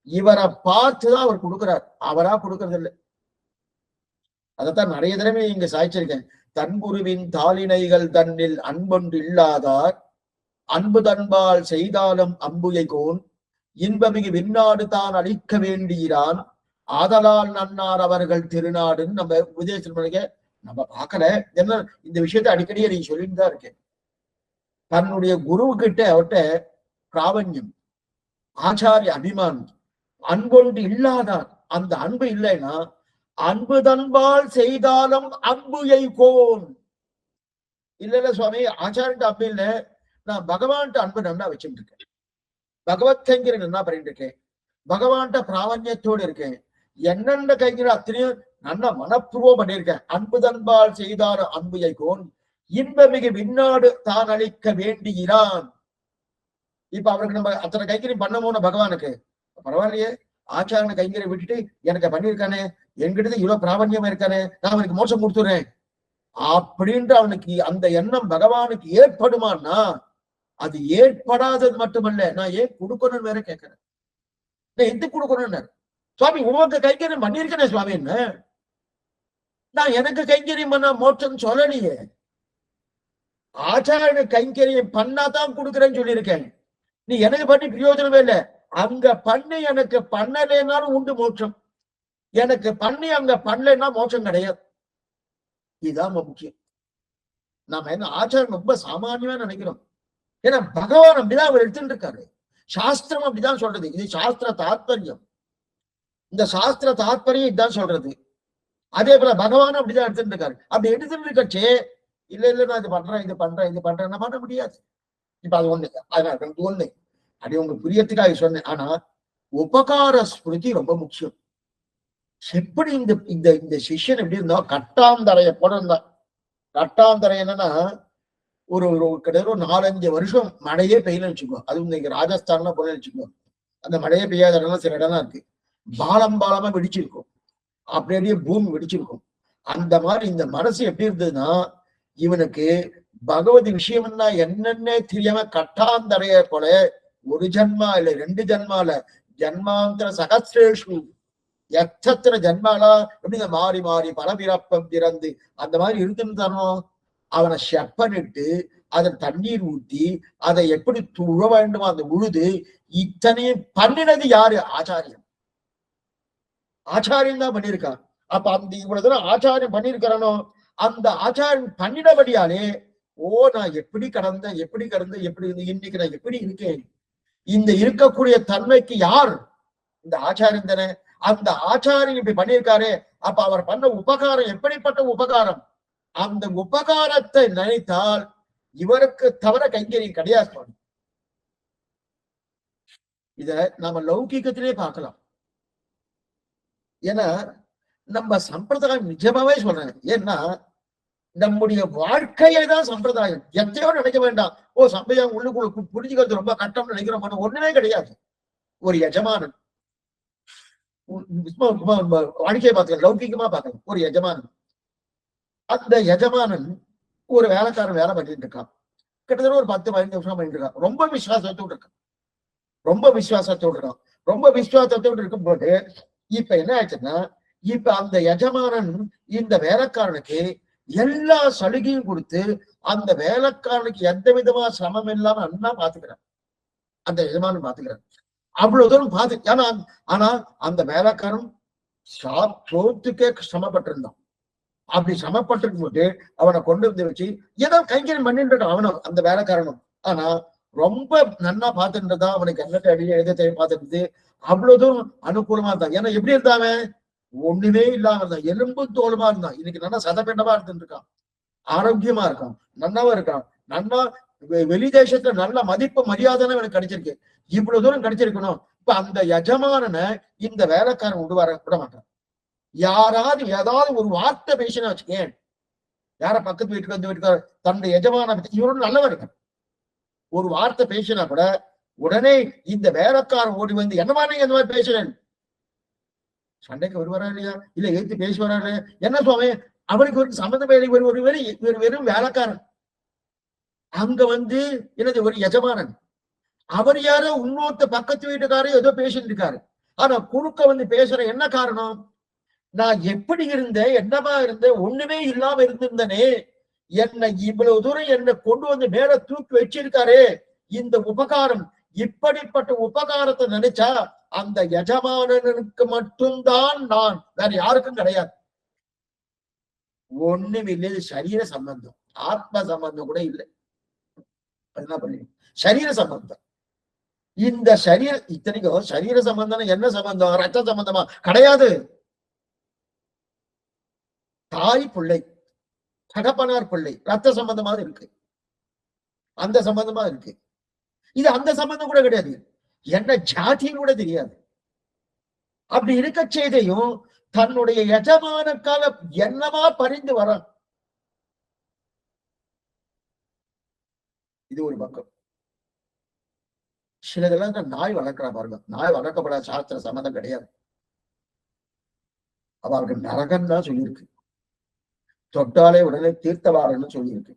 இவரை பார்த்துதான் அவர் கொடுக்கிறார், அவரா கொடுக்கறது இல்லை. அதைத்தான் நிறைய தடவை இங்க சாய்ச்சிருக்கேன். தன்புருவின் தாளினைகள் தன்னில் அன்பொன்று இல்லாதார், அன்பு தன்பால் செய்தாலும் அம்புயைகோன், இன்பமிகு விண்ணாடு தான் அளிக்க வேண்டியிரான், ஆதலால் நன்னார் அவர்கள் திருநாடுன்னு நம்ம உபதேசம் நம்ம பார்க்கல. என்ன இந்த விஷயத்த அடிக்கடி நீங்க சொல்லிட்டு தான் இருக்கேன். தன்னுடைய குரு கிட்ட அவர்கிட்ட பிராவண்யம், ஆச்சாரிய அபிமானம், அன்பொன்று இல்லாதார். அந்த அன்பு இல்லைன்னா, அன்பு தன்பால் செய்தாலும் அம்புயை கோன் இல்ல சுவாமி, ஆச்சாரிட்ட அன்பு இல்லை, நான் பகவான்கிட்ட அன்பு நன்னா வச்சுட்டு இருக்கேன், பகவத் கைங்கரி நன்னா பண்ணிட்டு இருக்கேன், பகவான்கிட்ட பிராவண்யத்தோடு இருக்கேன், என்னென்ன கைங்கரி அத்தனையும் நல்லா மனப்பூர்வம் பண்ணியிருக்கேன். அன்பு தன்பால் செய்தார் அன்புயை கோன் இன்பமிகு விண்ணாடு தான் அளிக்க வேண்டியிறான். இப்ப அவருக்கு நம்ம அத்தனை கைங்கரி பண்ணமோன பகவானுக்கு பரவாயில்லையே, ஆச்சாரன கைங்கரை விட்டுட்டு எனக்கு பண்ணியிருக்கானே, என்கிட்ட இவ்வளவு பிராவண்யம் இருக்கானே, நான் அவனுக்கு மோசம் கொடுத்துறேன் அப்படின்ற அவனுக்கு அந்த எண்ணம் பகவானுக்கு ஏற்படுமான்னா, அது ஏற்படாதது மட்டுமல்ல, நான் ஏன் கொடுக்கணும்னு வேற கேட்கிறேன். நான் எது கொடுக்கணும்னு, சுவாமி உங்க கைங்கரியம் பண்ணியிருக்கேனே சுவாமி, என்ன நான் எனக்கு கைங்கரியம் பண்ண மோட்சம் சொல்லலையே, ஆச்சார கைங்கரியம் பண்ணாதான் கொடுக்குறேன்னு சொல்லியிருக்கேன். நீ எனக்கு பண்ணி பிரயோஜனமே இல்லை, அங்க பண்ணி எனக்கு பண்ணலைன்னாலும் உண்டு மோட்சம், எனக்கு பண்ணி அங்க பண்ணலைன்னா மோட்சம் கிடையாது. இதுதான் முக்கியம். நாம என்ன ஆச்சாரம் ரொம்ப சாமானியமா நினைக்கிறோம். ஏன்னா பகவான் அப்படிதான் அவர் எடுத்துட்டு இருக்காரு, சாஸ்திரம் அப்படிதான் சொல்றது. இது சாஸ்திர தாத்பரியம், இந்த சாஸ்திர தாத்பரியம் இதுதான் சொல்றது. அதே போல பகவான் அப்படிதான் எடுத்துட்டு இருக்காரு. அப்படி எடுத்துட்டு இருக்கச்சே இல்ல இல்ல நான் இது பண்றேன் இது பண்றேன் இது பண்றேன் பண்ண முடியாது. இப்ப அது ஒண்ணு, அதனால ஒண்ணு அப்படி உங்களுக்கு புரியத்துக்காக சொன்னேன். ஆனா உபகார ஸ்மிருதி ரொம்ப முக்கியம். எப்படி இந்த இந்த இந்த சிஷ்யன் எப்படி இருந்தா கட்டாந்தரைய போட இருந்தான். கட்டாந்தரை என்னன்னா ஒரு கிட்டத்தட்ட ஒரு 4-5 வருஷம் மழையே பெய்யலன்னு வச்சுக்கோ. அது இன்னைக்கு ராஜஸ்தான்லாம் போல வச்சுக்கோ, அந்த மழையே பெய்யாத இடம்லாம் சில இடம்லாம் இருக்கு, பாலம் பாலமா வெடிச்சிருக்கும், அப்படியே பூமி வெடிச்சிருக்கும். அந்த மாதிரி இந்த மனசு எப்படி இருந்ததுன்னா, இவனுக்கு பகவதி விஷயம்னா என்னன்னே தெரியாம கட்டாந்தரைய போல ஒரு ஜன்மா இல்ல 2 ஜன்மால ஜன்மாந்திர சகசிரேஷு எத்தனை ஜன்மாலா எப்படி மாறி மாறி பலபிறப்பம் பிறந்து அந்த மாதிரி இருந்துன்னு அவனை செப்பனிட்டு அதன் தண்ணீர் ஊத்தி அதை எப்படி உழ வேண்டுமோ அந்த உழுது இத்தனையும் பண்ணினது யாரு? ஆச்சாரியன். ஆச்சாரியன் தான் பண்ணியிருக்கான். அப்ப அந்த இவ்வளவு தூரம் ஆச்சாரியம் பண்ணியிருக்கிறனோ, அந்த ஆச்சாரியன் பண்ணினபடியாலே நான் எப்படி கடந்தேன் எப்படி இன்னைக்கு நான் எப்படி இருக்கேன், இந்த இருக்கக்கூடிய தன்மைக்கு யார்? இந்த ஆச்சாரியன் தானே. அந்த ஆச்சாரியன் இப்படி பண்ணியிருக்காரு. அப்ப அவர் பண்ண உபகாரம் எப்படிப்பட்ட உபகாரம்? அந்த உபகாரத்தை நினைத்தால் இவருக்கு தவிர கைங்கரியம் கிடையாது. இத நம்ம லௌகிகத்திலே பார்க்கலாம். ஏன்னா நம்ம சம்பிரதாயம் நிஜமாவே சொல்றேன், ஏன்னா நம்முடைய வாழ்க்கையை தான் சம்பிரதாயம். எத்தையோ நினைக்க வேண்டாம், சம்பிரதாயம் உள்ளுக்குள்ள புரிஞ்சுக்கிறது ரொம்ப கஷ்டம் நினைக்கிறோம், ஒண்ணுமே கிடையாது. ஒரு எஜமானன் வாழ்க்கையை பார்த்துக்க, லௌகிகமா பார்க்கலாம். ஒரு எஜமானன், அந்த எஜமானன் ஒரு வேலைக்காரன் வேலை பண்ணிட்டு இருக்கான். கிட்டத்தட்ட ஒரு 10-15 வருஷம் பண்ணிட்டு இருக்கான். ரொம்ப விசுவாசத்தோடு இருக்கான், ரொம்ப விசுவாசத்தோடு இருக்கும்போது இப்ப என்ன ஆச்சுன்னா, இப்ப அந்த எஜமானன் இந்த வேலைக்காரனுக்கு எல்லா சலுகையும் கொடுத்து அந்த வேலைக்காரனுக்கு எந்த விதமா சிரமம் இல்லாம அண்ணா பாத்துக்கிறான். அந்த எஜமானன் பாத்துக்கிறான். அவ்வளவு தூரம் பாத்து, ஆனா அந்த வேலைக்காரன் சோத்துக்கே சிரமப்பட்டிருந்தான். அப்படி சிரமப்பட்டிருக்கும் போது அவனை கொண்டு வந்து வச்சு ஏதோ கைங்கரியம் பண்ணிட்டு அவனும் அந்த வேலைக்காரனும். ஆனா ரொம்ப நன்னா பார்த்துட்டுதான், அவனுக்கு என்ன அடியே எதை தேவை பார்த்துட்டு அவ்வளவு தூரம் அனுகூலமா இருந்தான். ஏன்னா எப்படி இருந்தாங்க, ஒண்ணுமே இல்லாம இருந்தான், எலும்பு தோலுமா இருந்தான். இன்னைக்கு நல்லா சதப்பெண்டமா இருந்துட்டு இருக்கான், ஆரோக்கியமா இருக்கான், நன்னாவா இருக்கான். நன்னா வெளி தேசத்துல நல்ல மதிப்பு மரியாதை எனக்கு கிடைச்சிருக்கு. இவ்வளவு தூரம் கிடைச்சிருக்கணும். இப்ப அந்த எஜமானனை இந்த வேலைக்காரன் விட மாட்டான். யாராவது ஏதாவது ஒரு வார்த்தை பேசினா வச்சுக்கேன், யார பக்கத்து வீட்டுக்கு வந்து வீட்டுக்கார தன்னுடைய எஜமான இவரும் நல்லவா இருக்கான், ஒரு வார்த்தை பேசினா கூட உடனே இந்த வேலைக்காரன் ஓடி வந்து என்னமா நீங்க இந்த மாதிரி பேசுறேன், சண்டைக்கு வருவாரா இல்லையா, இல்ல ஏத்து பேசுவாரா இல்லையா, என்ன சுவாமி அவனுக்கு ஒரு சம்மந்தமே ஒரு வெறும் வேலைக்காரன். அங்க வந்து என்னது ஒரு எஜமானன், அவர் யாரோ இன்னொருத்த பக்கத்து வீட்டுக்காரர் ஏதோ பேசிட்டு இருக்காரு. ஆனா குறுக்க வந்து பேசுற என்ன காரணம், நான் எப்படி இருந்தேன், என்னவா இருந்தேன், ஒண்ணுமே இல்லாம இருந்திருந்தனே, என்னை இவ்வளவு தூரம் என்னை கொண்டு வந்து மேல தூக்கி வச்சிருக்காரு, இந்த உபகாரம், இப்படிப்பட்ட உபகாரத்தை நினைச்சா அந்த எஜமானனுக்கு மட்டும்தான், நான் வேற யாருக்கும் கிடையாது. ஒண்ணும் இல்லை, சரீர சம்பந்தம், ஆத்ம சம்பந்தம் கூட இல்லை. என்ன பண்ணி சரீர சம்பந்தம், இந்த சரீர இத்தனைக்கும் சரீர சம்பந்தம் என்ன சம்பந்தம், ரத்த சம்பந்தமா கிடையாது. தாய் பிள்ளை, தகப்பனார் பிள்ளை, ரத்த சம்பந்தமாக இருக்கு. அந்த சம்பந்தமா இருக்கு. இது அந்த சம்பந்தம் கூட கிடையாது, என்ன ஜாதின்னு கூட தெரியாது. அப்படி இருக்க செய்தையும் தன்னுடைய எஜமானுக்கால என்னமா பரிந்து வர, இது ஒரு பக்கம். சிலதெல்லாம் நாய் வளர்க்கிறா பாருங்க, நாய் வளர்க்கப்படாத சாஸ்திர சம்மந்தம் கிடையாது. அவருக்கு நரகம் தான் சொல்லியிருக்கு, தொட்டாலே உடனே தீர்த்தவாரன்னு சொல்லியிருக்கு.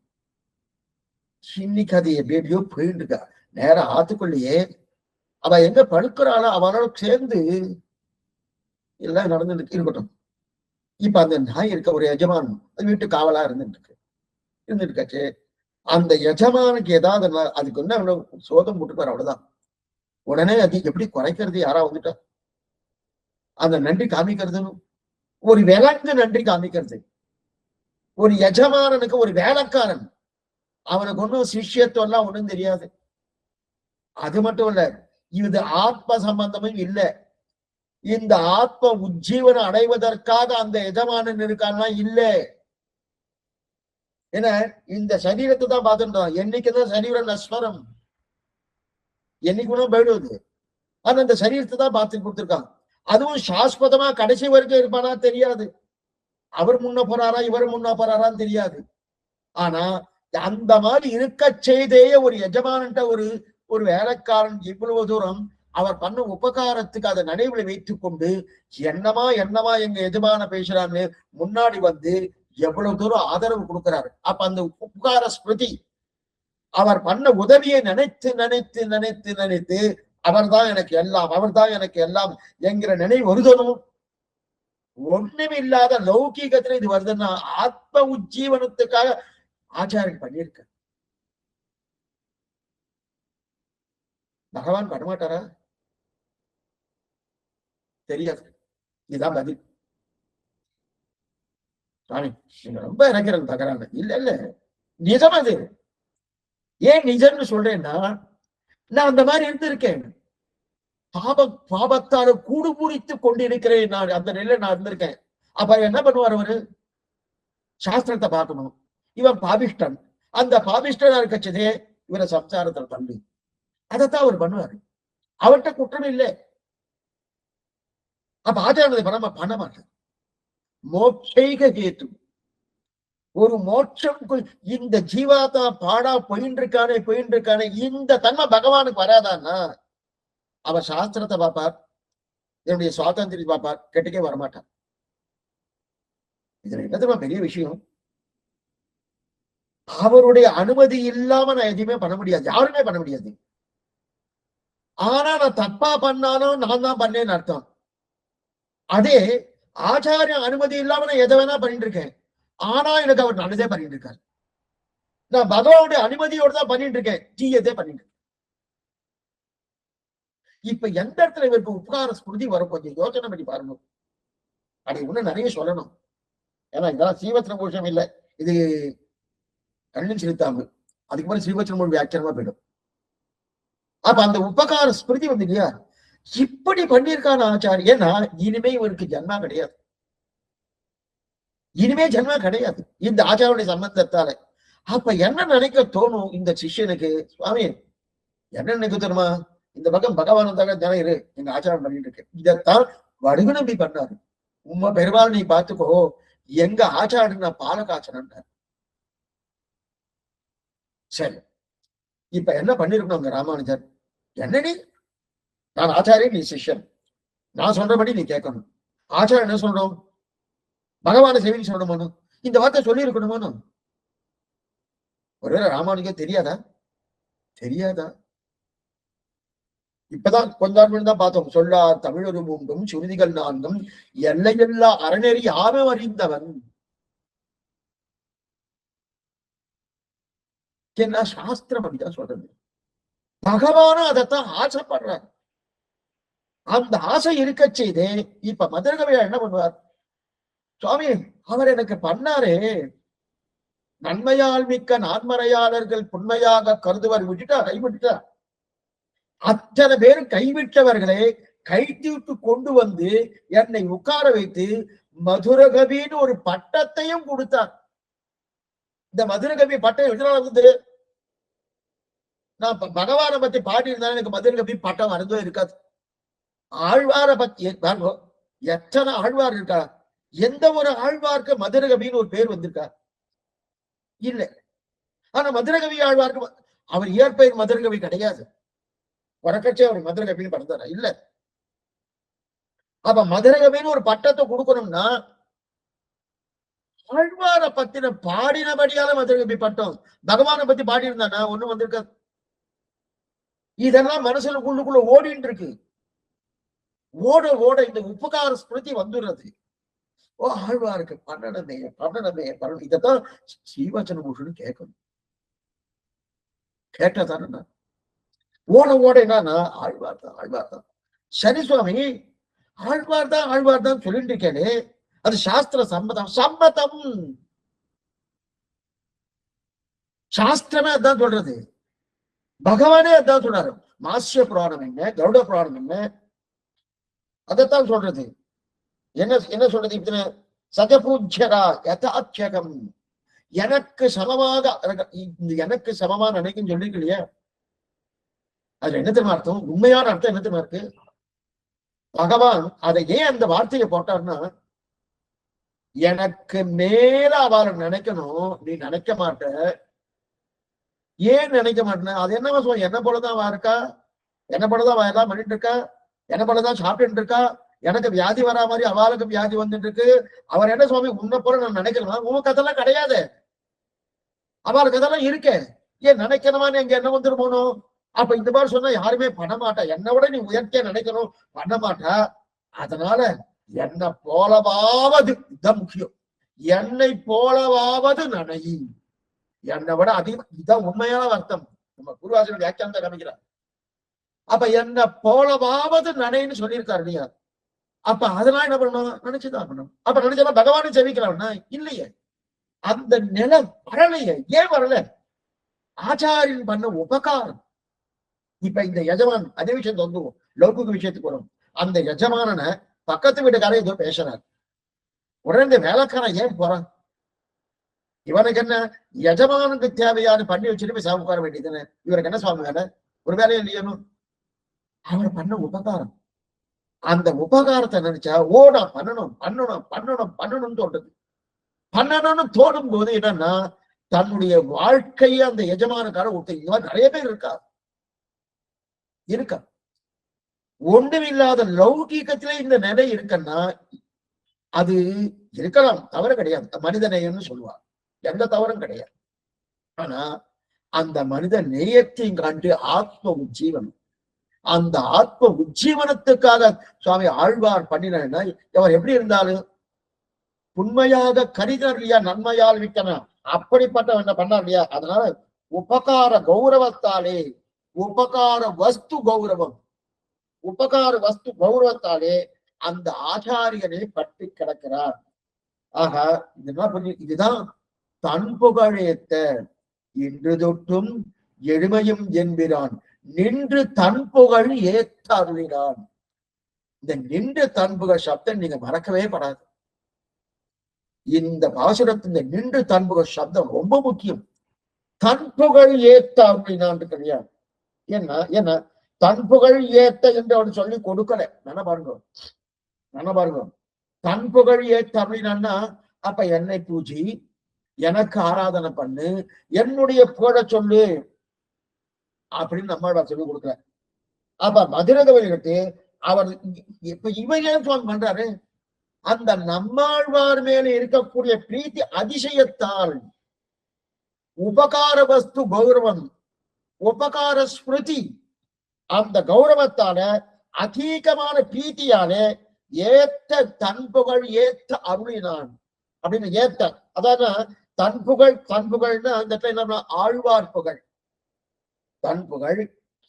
இன்னைக்கு அது எப்படியோ போயிட்டு இருக்கா. நேரம் ஆத்துக்குள்ளேயே அவ எங்க படுக்கிறாளோ அவனோட சேர்ந்து எல்லாம் நடந்துட்டு இருக்கட்டும். இப்ப அந்த நாய் இருக்க ஒரு எஜமான் வீட்டு காவலா இருந்துட்டு இருக்காச்சு. அந்த எஜமானுக்கு ஏதாவது அதுக்கு என்ன சோதம் போட்டுப்பாரு, அவ்வளவுதான். உடனே அது எப்படி குறைக்கிறது, யாரா வந்துட்டா அந்த நன்றி காமிக்கிறதுன்னு ஒரு விலங்கு நன்றி காமிக்கிறது. ஒரு எஜமானனுக்கு ஒரு வேலைக்காரன், அவனுக்கு ஒன்றும் சிஷ்யத்துவம் எல்லாம் ஒண்ணும் தெரியாது. அது மட்டும் இல்ல, இது ஆத்ம சம்பந்தமும் இல்லை. இந்த ஆத்ம உஜ்ஜீவனம் அடைவதற்காக அந்த எஜமானன் இருக்கான்னா இல்லை. ஏன்னா இந்த சரீரத்தை தான் பார்த்துட்டோம், என்னைக்குதான் சரீரம் நஸ்வரம், என்னைக்குன்னா போயிடுவது. ஆனா அந்த சரீரத்தை தான் பார்த்து கொடுத்துருக்காங்க. அதுவும் சாஸ்வதமா கடைசி வரைக்கும் இருப்பானா தெரியாது. அவர் முன்ன போறாரா இவர் முன்ன போறாரான்னு தெரியாது. ஆனா அந்த மாதிரி இருக்க செய்தே ஒரு எஜமானன்ட்ட ஒரு வேலைக்காரன் இவ்வளவு தூரம் அவர் பண்ண உபகாரத்துக்கு அதை நினைவுல வைத்துக் கொண்டு என்னமா எங்க எஜமான பேசுறான்னு முன்னாடி வந்து எவ்வளவு தூரம் ஆதரவு கொடுக்கிறாரு. அப்ப அந்த உபகார ஸ்மிருதி, அவர் பண்ண உதவியை நினைத்து நினைத்து நினைத்து நினைத்து அவர்தான் எனக்கு எல்லாம், அவர்தான் எனக்கு எல்லாம் என்கிற நினைவு வருதனும். ஒண்ணுமில்லாத லௌகீகத்துல இது வருதுன்னா ஆத்ம உஜ்ஜீவனத்துக்காக ஆச்சாரியன் பண்ணியிருக்க. பகவான் பண்ணமாட்டாரா? தெரியாது. இதுதான் பதில். சாமி நீங்க ரொம்ப இறக்கிறது தகராறு. இல்ல நிஜம் அது. ஏன் நிஜம்னு சொல்றேன்னா, நான் அந்த மாதிரி இருந்திருக்கேன். பாபத்தால கூடு பூரித்து கொண்டிருக்கிறேன். நான் அந்த நிலையில நான் இருந்திருக்கேன். அப்ப என்ன பண்ணுவார் அவரு? சாஸ்திரத்தை பார்க்கணும். இவன் பாபிஷ்டன், அந்த பாபிஷ்டனா இருக்கச்சதே இவரை சம்சாரத்தில் தள்ளி, அதைத்தான் அவர் பண்ணுவாரு. அவர்கிட்ட குற்றம் இல்லை. அப்ப ஆச்சாரத்தை பண்ண மாட்டார். மோட்சைக கேத்து, ஒரு மோட்சம் இந்த ஜீவாத்தா பாடா போயின்னு இருக்கானே இந்த தன்மை பகவானுக்கு வராதான்னா அவர் சாஸ்திரத்தை பார்ப்பார், என்னுடைய சுவாதந்திரத்தை பார்ப்பார், கெட்டுக்கே வரமாட்டார். இதுல என்னதுமா பெரிய விஷயம்? அவருடைய அனுமதி இல்லாம நான் எதுவுமே பண்ண முடியாது, யாருமே பண்ண முடியாது. ஆனா நான் தப்பா பண்ணாலும் நான் தான் பண்ணேன்னு அர்த்தம். அதே ஆச்சாரிய அனுமதி இல்லாம நான் எதை வேணா பண்ணிட்டு இருக்கேன், ஆனா எனக்கு அவர் நல்லதே பண்ணிட்டு இருக்காரு. நான் பகவானுடைய அனுமதியோடு தான் பண்ணிட்டு இருக்கேன், தீயதே பண்ணிட்டு இருக்கேன். இப்ப எந்த இடத்துல இவருக்கு உபகார ஸ்மிருதி வரும், கொஞ்சம் யோசனை பண்ணி பாருங்க. அதை இன்னும் நிறைய சொல்லணும். ஏன்னா இதெல்லாம் ஸ்ரீவத்சன கோஷம் இல்லை, இது கண்ணன் செலுத்தாம அதுக்கு மேலே ஸ்ரீவத்சன மொழி வியாக்கியமா போயிடும். அப்ப அந்த உபகார ஸ்மிருதி வந்து இல்லையா, இப்படி பண்ணியிருக்கான ஆச்சாரி. ஏன்னா இனிமே இவருக்கு ஜன்மா கிடையாது, இனிமே ஜன்மா கிடையாது இந்த ஆச்சாரியுடைய சம்பந்தத்தால. அப்ப என்ன நினைக்க தோணும் இந்த சிஷ்யனுக்கு? சுவாமி என்ன நினைக்க தோணுமா, இந்த பக்கம் பகவான் தானே இரு, எங்க ஆச்சாரம் பண்ணிட்டு இருக்கு. இதைத்தான் வடுகு நம்பி பண்ணாரு. உண்மை பெருமாள் நீ பார்த்துக்கோ, எங்க ஆச்சாரன் நான் பால காய்ச்சனன்றார். சரி, இப்ப என்ன பண்ணிருக்கணும் அங்க ராமானுஜர்? என்னடி, நான் ஆச்சாரியன், நீ சிஷ்யன், நான் சொல்றபடி நீ கேட்கணும். ஆச்சாரம் என்ன சொல்றோம்? பகவான சேவின்னு சொல்லணுமோ, இந்த வார்த்தை சொல்லி இருக்கணுமோ? ஒருவேளை ராமானுஜர் தெரியாதா? தெரியாதா? இப்பதான் கொஞ்சம் தான் பார்த்தோம். சொல்லா தமிழொரு மூன்றும் சுருதிகள் நான்கும் எல்லையெல்லா அறநெறி யாரும் அறிந்தவன். என்ன சாஸ்திரம் அப்படிதான் சொல்றது. பகவானும் அதைத்தான் ஆசைப்படுறார். அந்த ஆசை இருக்க செய்தே இப்ப மதுரகவியா என்ன பண்ணுவார்? சுவாமி அவர் எனக்கு பண்ணாரே, நன்மையால் மிக்க நான்மறையாளர்கள் புண்மையாக கருதுவர், கைவிட்டார். அத்தனை பேர் கைவிட்டவர்களை கைத்தீட்டு கொண்டு வந்து என்னை உட்கார வைத்து மதுரகவின்னு ஒரு பட்டத்தையும் கொடுத்தார். இந்த மதுரகவி பட்டம் எதனால வந்தது? நான் பகவானை பத்தி பாடி இருந்தாலும் எனக்கு மதுரை கவி பட்டம் வரதோ இருக்காது. ஆழ்வாரை பத்தி எத்தனை ஆழ்வார் இருக்கா? எந்த ஒரு ஆழ்வாருக்கு மதுரை கவின்னு ஒரு பேர் வந்திருக்கா? இல்ல. ஆனா மதுரை கவி ஆழ்வாருக்கு அவர் இயற்பெயர் மதுரை கவி கிடையாது. உறக்கச்சே அவர் மதுரை கவின்னு பறந்தாரா? இல்ல. அப்ப மதுரை கவின்னு ஒரு பட்டத்தை கொடுக்கணும்னா ஆழ்வாரை பத்தின பாடினபடியால மதுரை கவி பட்டம். பகவானை பத்தி பாடி இருந்தானா ஒண்ணும் வந்திருக்காது. இதெல்லாம் மனசுல உள்ளுக்குள்ள ஓடிட்டு இருக்கு. ஓட ஓட இந்த உபகார ஸ்மிருதி வந்துடுறது. ஓ ஆழ்வாருக்கு பண்ணணுமே பண்ணணும். இதைத்தான் ஸ்ரீவச்சன பூஷன் கேட்கணும். கேட்டதான ஓட ஓட என்னன்னா ஆழ்வார் தான். சரி சுவாமி, ஆழ்வார் தான் சொல்லிட்டு இருக்கேனே, அது சாஸ்திர சம்மதம். சாஸ்திரமே அதான் சொல்றது. பகவானே அதான் சொல்றாரு. மாசிய புராணம் என்ன, கருட புராணம் என்ன, அதைத்தான் சொல்றது. என்ன சொல்றது? இத்தனை சகபூஜ்யரா யதாட்சகம், எனக்கு சமமாக எனக்கு சமமா நினைக்கும் சொல்லிருக்கு இல்லையா? அதுல என்ன தெரியுமா அர்த்தம்? உண்மையான அர்த்தம் என்ன தெரியுமா இருக்கு? பகவான் அதை ஏன் அந்த வார்த்தையை போட்டார்னா, எனக்கு மேல அவளை நினைக்கணும், நீ நினைக்க மாட்ட. ஏன் நினைக்க மாட்டேன்? அது என்னவா சொல்ல, என்ன போலதான் அவ இருக்கா, என்ன போலதான் அவ எல்லாம் பண்ணிட்டு இருக்கா, என்ன போலதான் சாப்பிட்டு இருக்கா, எனக்கு வியாதி வரா மாதிரி அவளுக்கு வியாதி வந்துட்டு இருக்கு. அவர் என்ன சுவாமி உன்னை போல நான் நினைக்கலாம்? உனக்கு அதெல்லாம் கிடையாது, அவளுக்கு அதெல்லாம் இருக்கே. ஏன் நினைக்கணுமான்னு எங்க என்ன வந்துட்டு போகணும்? அப்ப இந்த மாதிரி சொன்னா யாருமே பண்ண மாட்டா. என்னை விட நீ உயர்த்தியா நினைக்கணும், பண்ண மாட்டா. அதனால என்னை போலவாவது, இதுதான் முக்கியம், என்னை போலவாவது நனை. என்னை விட அதிகம், இதுதான் உண்மையான அர்த்தம். நம்ம குருவாசன் வியாக்கியானத்தை காமிக்கிறார். அப்ப என்னை போலவாவது நனைன்னு சொல்லியிருக்காரு இல்லையா? அப்ப அதெல்லாம் என்ன பண்ணணும்? நினைச்சுதான் பண்ணணும். அப்ப நினைச்சா பகவானும் ஜெபிக்கலாம்னா இல்லையே, அந்த நிலை வரலையே. ஏன் வரல? ஆச்சாரியன் பண்ண உபகாரம். இப்ப இந்த எஜமான் அதே விஷயம் வந்துவோம், லௌகிக விஷயத்துக்கு வரும். அந்த எஜமானனை பக்கத்து வீட்டுக்காரன் ஏதோ பேசுறாரு, உடனே இந்த வேலைக்காரன் ஏன் போறான்? இவனுக்கு என்ன, எஜமானுக்கு தேவையான பண்ணி வச்சுட்டு போய் சாப்பிட வேண்டியதுன்னு. இவருக்கு என்ன சுவாமி வேலை? ஒரு வேலையை இல்லையனும். அவர் பண்ண உபகாரம், அந்த உபகாரத்தை நினைச்சா ஓ நான் பண்ணணும்னு தோன்றது. பண்ணணும்னு தோணும் போது என்னன்னா, தன்னுடைய வாழ்க்கையை அந்த எஜமானுக்கார ஒருத்தர் நிறைய பேர் இருக்கா. ஒன்றுமில்லாத லௌகீகத்திலே இந்த நிலை இருக்குன்னா அது இருக்கலாம், தவறு கிடையாது. மனிதநேயம்னு சொல்லுவார், எந்த தவறும் கிடையாது. ஆனா அந்த மனித நேயத்தையும் காண்டி ஆத்ம உஜ்ஜீவனம், அந்த ஆத்ம உஜ்ஜீவனத்துக்காக சுவாமி ஆழ்வார் பண்ணினா, அவர் எப்படி இருந்தாலும் உண்மையாக கரிதர் இல்லையா, நன்மையால் விற்கணும், அப்படிப்பட்ட என்ன பண்ணார் இல்லையா? அதனால உபகார கௌரவத்தாலே, உபகார வஸ்து கௌரவத்தாலே அந்த ஆச்சாரியனை பற்றி கிடக்கிறார். ஆக இதுதான் தன் புகழேத்த இன்று தொட்டும் எழுமையும் என்பிரான் நின்று தன் புகழ் ஏத்த அருளினான். இந்த நின்று தன் புகழ் சப்தம் நீங்க மறக்கவே படாது. இந்த பாசுரத்தின் நின்று தன் புகழ் சப்தம் ரொம்ப முக்கியம். தன் புகழ் ஏத்த அருளினான் கிடையாது. ஏன்னா தன் புகழ் ஏத்த என்று அவர் சொல்லி கொடுக்கல. பாருங்க தன் புகழ் ஏத்த அப்படின்னா, அப்ப என்னை பூஜி, எனக்கு ஆராதனை பண்ணு, என்னுடைய புகழ சொல்லு அப்படின்னு நம்மாழ்வார் சொல்லி கொடுக்குற. அப்ப மதுரகவலிட்டு அவர் இப்ப இவன் ஏன் சுவாமி பண்றாரு? அந்த நம்மாழ்வார் மேல இருக்கக்கூடிய பிரீத்தி அதிசயத்தால், உபகார வஸ்து கௌரவம், உபகார ஸ்மிருதி, அந்த கௌரவத்தால அதிகமான பிரீத்தியால ஏத்த தன் புகழ் ஏத்த அருளினான் அப்படின்னு ஏத்த. அதாவது தன் புகழ்னா அந்த இடத்துல என்ன, ஆழ்வார் புகழ். தன் புகழ்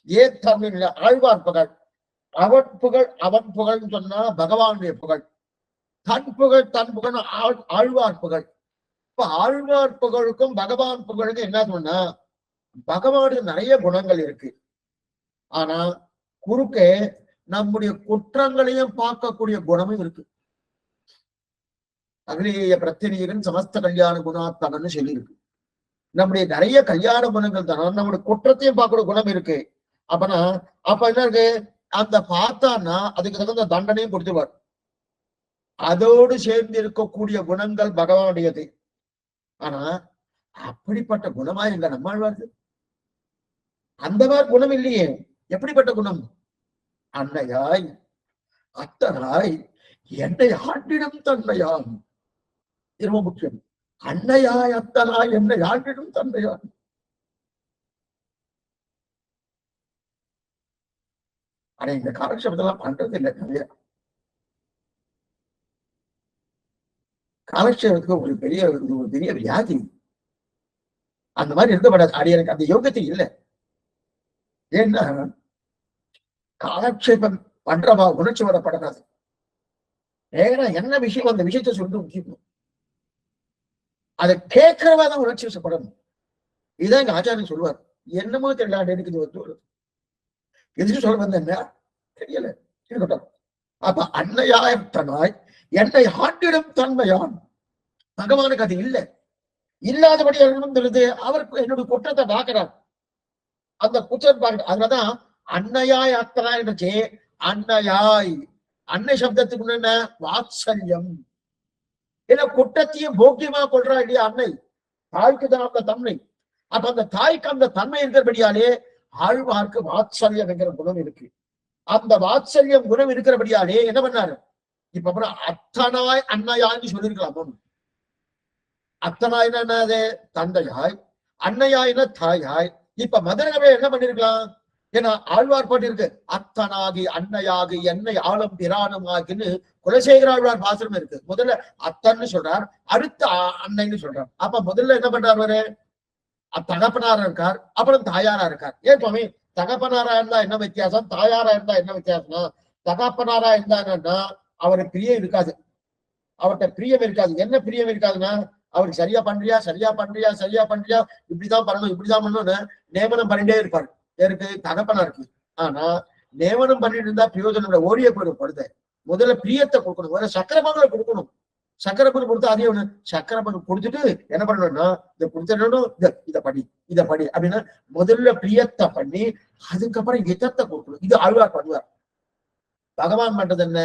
ஏத்த அப்படின்னு ஆழ்வார் புகழ். அவன் புகழ்ன்னு சொன்னா பகவானுடைய புகழ். தன் புகழ் ஆழ்வார் புகழ். இப்ப ஆழ்வார் புகழுக்கும் பகவான் புகழுக்கும் என்ன சொன்னா, பகவானுக்கு நிறைய குணங்கள் இருக்கு. ஆனா குறுக்கே நம்முடைய குற்றங்களையும் பார்க்கக்கூடிய குணமும் இருக்கு. அகிலேய பிரத்தினீகன் சமஸ்த கல்யாண குணாத்தனன்னு சொல்லியிருக்கு. நம்முடைய நிறைய கல்யாண குணங்கள் தானே, நம்முடைய குற்றத்தையும் பார்க்கிற குணம் இருக்கு. அப்பனா அப்ப என்ன இருக்கு, அந்த பார்த்தான்னா அதுக்கு தகுந்த தண்டனையும் கொடுத்துவார். அதோடு சேர்ந்து இருக்கக்கூடிய குணங்கள் பகவானுடையது. ஆனா அப்படிப்பட்ட குணமா எங்க நம்மாழ்வார்கள்? அந்த மாதிரி குணம் இல்லையே. எப்படிப்பட்ட குணம்? அன்னையாய் அத்தனாய் என்னை ஆண்டிடும் தன்மையான். ரொம்ப முக்கியம். அன்னையாய் அத்தனாய் என்னை ஆண்டிடும் தன்மையான். ஆனா இந்த காலக்ஷேபத்தெல்லாம் பண்றது இல்லை நிறைய. காலக்ஷேபத்துக்கு ஒரு பெரிய வியாதி. அந்த மாதிரி இருக்கப்படாது. அது எனக்கு அந்த யோகத்தை இல்லை. ஏன்னா காலக்ஷேபம் பண்றவா உணர்ச்சி வரப்படாது. ஏன்னா என்ன விஷயம் அந்த விஷயத்தை சொல்லிட்டு முக்கியம். அதை கேட்கிறவா தான் உணர்ச்சி வசப்படணும். இதான் எங்க ஆச்சாரியன் சொல்லுவார். என்னமோ தெரியல எனக்கு இது வருது. எதுக்கு சொல்ல வந்த என்ன தெரியல, இருக்கட்டும். அப்ப அன்னையாய் என்னை ஆண்டிடும் தன்மையான். பகவானுக்கு அது இல்லை. இல்லாதபடி எழுதுறது அவருக்கு என்னுடைய குற்றத்தை பார்க்கிறார். அந்த குற்றம் பார்க்க அதுலதான் அன்னையாய் அத்தனாய் இருந்துச்சு. அன்னையாய் அன்னை சப்தத்துக்கு என்ன வாத்சல்யம். இல்ல குற்றத்தையும் போக்கியமா கொள்றா இல்லையா அன்னை. தாய்க்கு தான் அந்த தன்மை. அப்ப அந்த தாய்க்கு அந்த தன்மை இருக்கிறபடியாலே ஆழ்வார்க்கு வாத்சல்யம் என்கிற குணம் இருக்கு. அந்த வாத்சல்யம் குணம் இருக்கிறபடியாலே என்ன பண்ணாரு, இப்ப அப்புறம் அத்தனாய் அன்னையாய்னு சொல்லிருக்கலாம். அத்தனாய்னா என்னது, தந்தையாய். அன்னையாய்னா தாயாய். இப்ப மதுரகவே என்ன பண்ணிருக்கலாம், ஏன்னா ஆழ்வார் பாட்டு இருக்கு, அத்தனாகி அன்னையாகி என்னை ஆளும் பிரானும் ஆகின்னு குலசேகர ஆழ்வார் பாசனம் இருக்கு. முதல்ல அத்தன்னு சொல்றார், அடுத்த அன்னைன்னு சொல்றார். அப்ப முதல்ல என்ன பண்றாரு, தகப்பனாரா இருக்கார், அப்புறம் தாயாரா இருக்கார். ஏன் சுவாமி தகப்பனாரா இருந்தா என்ன வித்தியாசம், தாயாரா இருந்தா என்ன வித்தியாசம்னா, தகப்பனாரா இருந்தா என்னன்னா அவருக்கு பிரியம் இருக்காது, அவர்கிட்ட பிரியம் இருக்காது. என்ன பிரியம் இருக்காதுன்னா, அவருக்கு சரியா பண்றியா சரியா பண்றியா சரியா பண்றியா, இப்படிதான் பண்ணணும் இப்படிதான் பண்ணணும்னு நியமனம் பண்ணிட்டே இருப்பாரு. யாருக்கு, தகப்பனா இருக்கு. ஆனா நியமனம் பண்ணிட்டு இருந்தா பிரயோஜனம் ஓடிய போயிடும். முதல்ல பிரியத்தை கொடுக்கணும், முதல்ல சக்கரமங்களை கொடுக்கணும். சக்கரப்பணம் கொடுத்தா அதே ஒண்ணு, சக்கரப்பணம் கொடுத்துட்டு என்ன பண்ணணும்னா, இதை கொடுத்துடணும், இதை படி அப்படின்னா முதல்ல பிரியத்தை பண்ணி அதுக்கப்புறம் இதத்தை கொடுக்கணும். இது ஆழ்வார் பண்ணுவார். பகவான் பண்றது என்ன,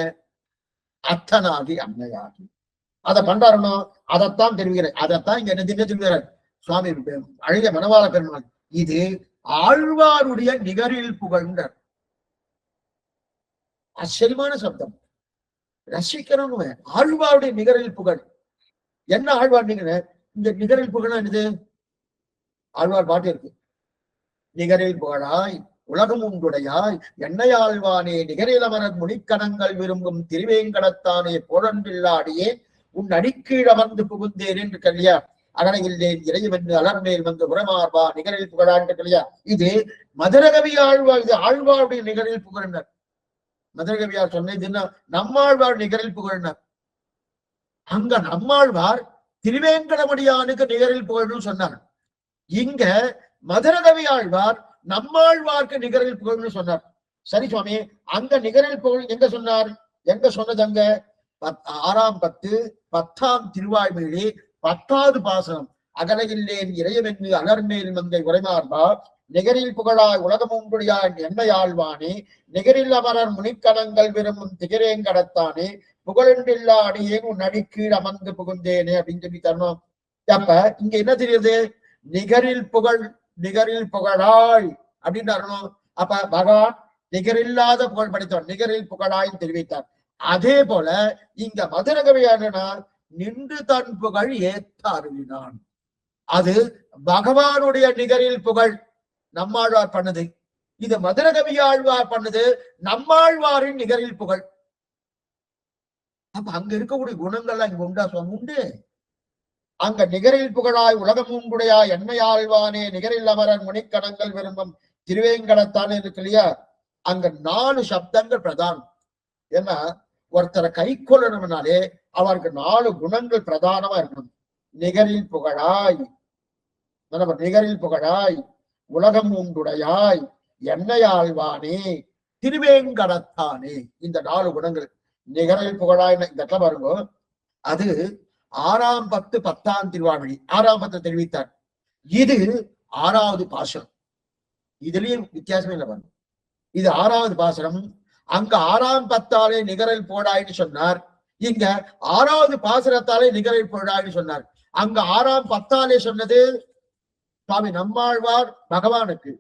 அத்தனாகி அன்னையாகி அதை பண்றாருனோ அதைத்தான் தெரிவிக்கிறேன். அதைத்தான் இங்க என்ன தெரிவிக்கிறார் சுவாமி அழகிய மணவாள பெருமாள். இது ஆழ்வாருடைய நிகரில் புகழ்ந்தார். ஆச்சரியமான சப்தம், ரசிக்கணும். ஆழ்வாருடைய நிகரில் புகழ். என்ன ஆழ்வார் நீங்க இந்த நிகரில் புகழா என்னது, ஆழ்வார் பாட்டு இருக்கு, நிகரில் புகழாய் உலகம் உண்டுடையாய் என்னையாழ்வானே நிகரில் அமரர் முனிக்கணங்கள் விரும்பும் திருவேங்கடத்தானே போரன்றில்லாடியே உன் அடிக்கீழ் அமர்ந்து புகுந்தேன் என்று கல்யா அகனையில்லேன் இறைவென்று அலர்மேல் வந்து உரமார்பா நிகரில் புகழான் கல்யா. இது மதுரகவி ஆழ்வார். இது ஆழ்வாருடைய நிகரில் புகழ்னர். மதுரகவியார் சொன்னதுன்னா நம்மாழ்வார் நிகரில் புகழ்னர். அங்க நம்மாழ்வார் திருவேங்கடமடியானுக்கு நிகரில் புகழ்னு சொன்னார். இங்க மதுரகவி ஆழ்வார் நம்மாழ்வார்க்கு நிகரில் புகழ்னு சொன்னார். சரி சுவாமி, அங்க நிகரில் புகழ் எங்க சொன்னார், எங்க சொன்னது, அங்க 6ஆம் 10 10ஆம் திருவாய்மொழி 10வது பாசனம். அகலையில்லேன் இறையவென்று அலர்மேல் மங்கை உரைமார்பா நிகரில் புகழாய் உலகமும்படியாய் எண்மையாழ்வானே நிகரில் அமரர் முனிக்கணங்கள் விரும்பும் திகரேங்கடத்தானே புகழென்றில்லா அடியே உன் அடிக்கீழ் அமர்ந்து புகுந்தேனே அப்படின்னு சொல்லி தரணும். அப்ப இங்க என்ன தெரியுது, நிகரில் புகழ் நிகரில் புகழாய் அப்படின்னு தரணும். அப்ப பகவான் நிகரில்லாத புகழ் படைத்தவன், நிகரில் புகழாய் தெரிவித்தார். அதே போல இங்க மதுரகவியானா நின்று தன் புகழ் ஏத்த அருளினான். அது பகவானுடைய நிகரில் புகழ் நம்மாழ்வார் பண்ணது. இது மதுரகவி ஆழ்வார் பண்ணது நம்மாழ்வாரின் நிகரில் புகழ். அப்ப அங்க இருக்கக்கூடிய குணங்கள்லாம் இங்க உண்டா சுவாமி, உண்டு. அங்க நிகரில் புகழாய் உலகம் உண்டுடையா எண்மையாழ்வானே நிகரில் அமரன் முனிக்கணங்கள் விரும்பும் திருவேங்கடத்தான் இருக்கு இல்லையா, அங்க 4 சப்தங்கள் பிரதானம். ஏன்னா ஒருத்தரை கை கொள்ளணும்னாலே அவருக்கு 4 குணங்கள் பிரதானமா இருக்கணும். நிகரில் புகழாய், நிகரில் புகழாய் உலகம் உண்டுடையாய் எண்ணையாழ்வானே திருவேங்கடத்தானே, இந்த 4 குணங்கள். நிகரில் புகழாய் இந்த இடத்துல பாருங்க, அது 6ஆம் 10 10ஆம் திருவாய்மொழி 6ஆம் 10 தெரிவித்தார். இது 6வது பாசுரம். இதுலயும் வித்தியாசமே இல்லை பாருங்க. இது 6வது பாசுரம். அங்க 6ஆம் பத்தாலே நிகரில் போடாய்ன்னு சொன்னார். இங்க 6வது பாசுரத்தாலே நிகரில் போடாய்ன்னு சொன்னார். அங்க 6ஆம் பத்தாலே சொன்னது சுவாமி நம்மாழ்வார் பகவானுக்கு.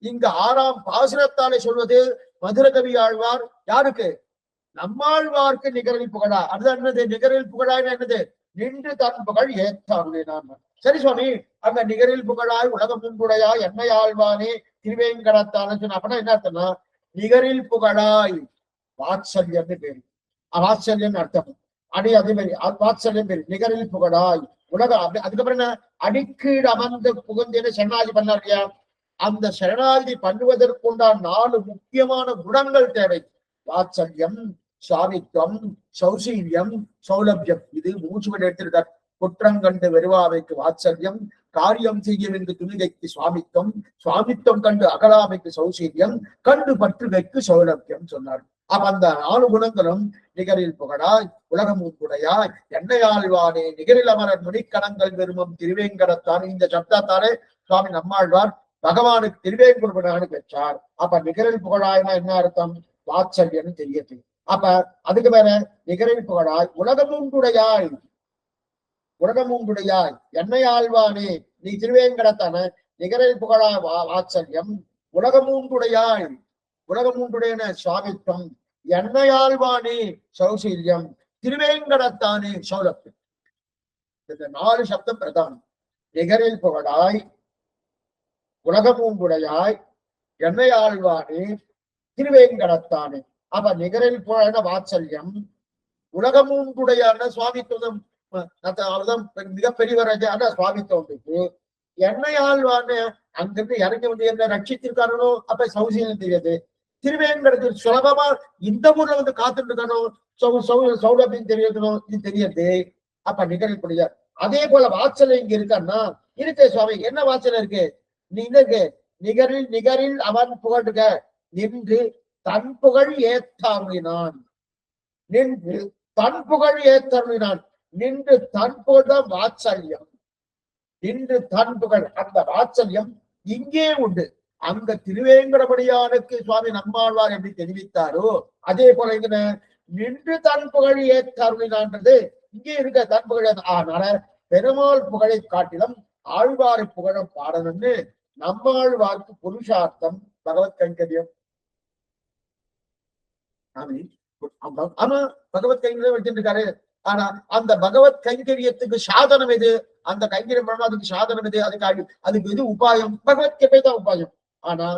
இங்க 6ஆம் பாசுரத்தாலே சொல்வது மதுரகவி ஆழ்வார் யாருக்கு? நம்மாழ்வார்க்கு நிகரில் புகழா. அது என்னது? நிகரில் புகழான்னு என்னது? நின்று தன் புகழ் ஏற்றாருடைய நான். சரி சுவாமி, அங்க நிகரில் புகழாய் உலகம் முன்புடையாய் என்னை ஆழ்வானே திருவேங்கடத்தான சொன்ன. அப்படின்னா என்ன அர்த்தம்னா, நிகரில் புகழாய் வாத்சல்யம்னு பேரு. வாத்சல்யம் அர்த்தம். அதே மாதிரி வாத்சல்யம் பேரு நிகரில் புகழாய் உலக. அதுக்கப்புறம் என்ன? அடிக்கீடு அமர்ந்து புகுந்தேன்னு சரணாதி பண்ணார் இல்லையா? அந்த சரணாதி பண்ணுவதற்குண்டான 4 முக்கியமான குணங்கள் தேவை. வாத்சல்யம், சாமித்வம், சௌசீல்யம், சௌலபியம். இது மூச்சுவன் எடுத்திருக்கார். குற்றங்கண்டு வெறுவாவைக்கு வாத்சல்யம், காரியம் செய்யும் என்று துணிகைக்கு சுவாமித்வம், சுவாமித்வம் கண்டு அகலாமைக்கு சௌசீல்யம், கண்டு பற்றுகைக்கு சௌலபியம் சொன்னார். அப்ப அந்த 4 குணங்களும் நிகரில் புகழாய் உலகம் உட்புடையாய் என்னை ஆழ்வானே நிகரில் அமரர் முனிக்கணங்கள் விரும்பும் திருவேங்கடத்தான். இந்த சப்தத்தாலே சுவாமி நம்மாழ்வார் பகவானுக்கு திருவேங்குருபனானு பெற்றார். அப்ப நிகரில் புகழாய்னா என்ன அர்த்தம்? வாத்சல்யம்னு தெரியுது. அப்ப அதுக்கு வேற நிகரில் புகழாய் உலகமுண்டுடையாய், உலகமுண்டுடையாய் என்னை ஆழ்வானே நீ திருவேங்கடத்தான நிகரில் புகழாய் வாத்சல்யம், உலகமுண்டுடையாய் உலகமுண்டுடையன சுவாமித்வம், என்னை ஆழ்வானே சௌசீல்யம், திருவேங்கடத்தானே சௌலபியம். இந்த 4 சப்தம் பிரதானம். நிகரில் புகழாய் உலகமுண்டுடையாய் என்னை ஆழ்வானே திருவேங்கடத்தானே. அப்ப நிகரில் புகழான வாத்சல்யம், உலகமுண்டுடையான சுவாமித்துவம். மிகப்பெரியவரான சுவாமித்துவம் இருக்கு. என்னை ஆழ்வான்னு அங்கிருந்து இறங்கி வந்து என்ன ரட்சித்திருக்கானோ அப்ப சௌசீல்யம் தெரியாது. திருவேங்கடத்தில் சுலபமா இந்த ஊர்ல வந்து காத்துட்டு இருக்கானோ சௌலபியம் தெரியணும், இது தெரியாது. அப்ப நிகரில் புரியாது. அதே போல வாத்சல்யம் இங்க இருக்கான்னா இருக்கு சுவாமி. என்ன வாத்சல்யம் இருக்கு? நீ இருக்கு நிகரில் நிகரில் அவன் புகழ்க நின்று தன் புகழ் ஏத்தாருளினான். நின்று தன் புகழ் ஏத்தருளினான். நின்று தன் புகழ் தான் வாத்சல்யம். நின்று தன் புகழ், அந்த வாத்சல்யம் இங்கே உண்டு. அங்க திருவேங்கடபடியானுக்கு சுவாமி நம்மாழ்வார் எப்படி தெரிவித்தாரோ அதே போல இங்க நின்று தன் புகழ் ஏத்தருளினான்றது இங்கே இருக்க தன் புகழ். அதனால பெருமாள் புகழை காட்டிலும் ஆழ்வாரை புகழும் பாடணும்னு நம்மாழ்வார்க்கு புருஷார்த்தம் பகவத் கைங்கரியம். ஆமா, பகவத் கைங்கரியம் வச்சிருக்காரு. ஆனா அந்த பகவத் கைங்கரியத்துக்கு சாதனம் எது? அந்த கைங்கரியம் பண்ணணும், அதுக்கு சாதனம் எது? அதுக்கு எது உபாயம்? பகவத் கிருபை தான் உபாயம். ஆனா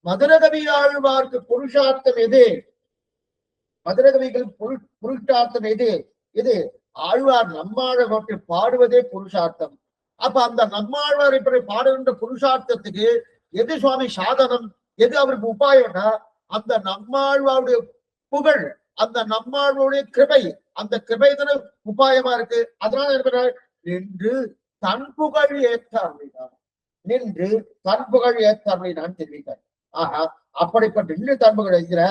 மதுரகவி ஆழ்வார்க்கு புருஷார்த்தம் எது? மதுரகவிகள் புருஷார்த்தம் எது? எது? ஆழ்வார் நம்மாழ்வாரை பாடுவதே புருஷார்த்தம். அப்ப அந்த நம்மாழ்வாரை பாடுகின்ற புருஷார்த்தத்துக்கு எது சுவாமி சாதனம்? எது அவருக்கு உபாயம்னா அந்த நம்மாழ்வாருடைய புகழ், அந்த நம்மாழ்வாருடைய கிருபை. அந்த கிருபை தானே உபாயமா இருக்கு. அதனால என்ன நின்று தன் புகழ் ஏற்றார், நின்று தன் புகழ் ஏற்றார் நான் தெரிவித்தார். ஆஹா, அப்படிப்பட்ட நின்று தன் புகழ் என்கிற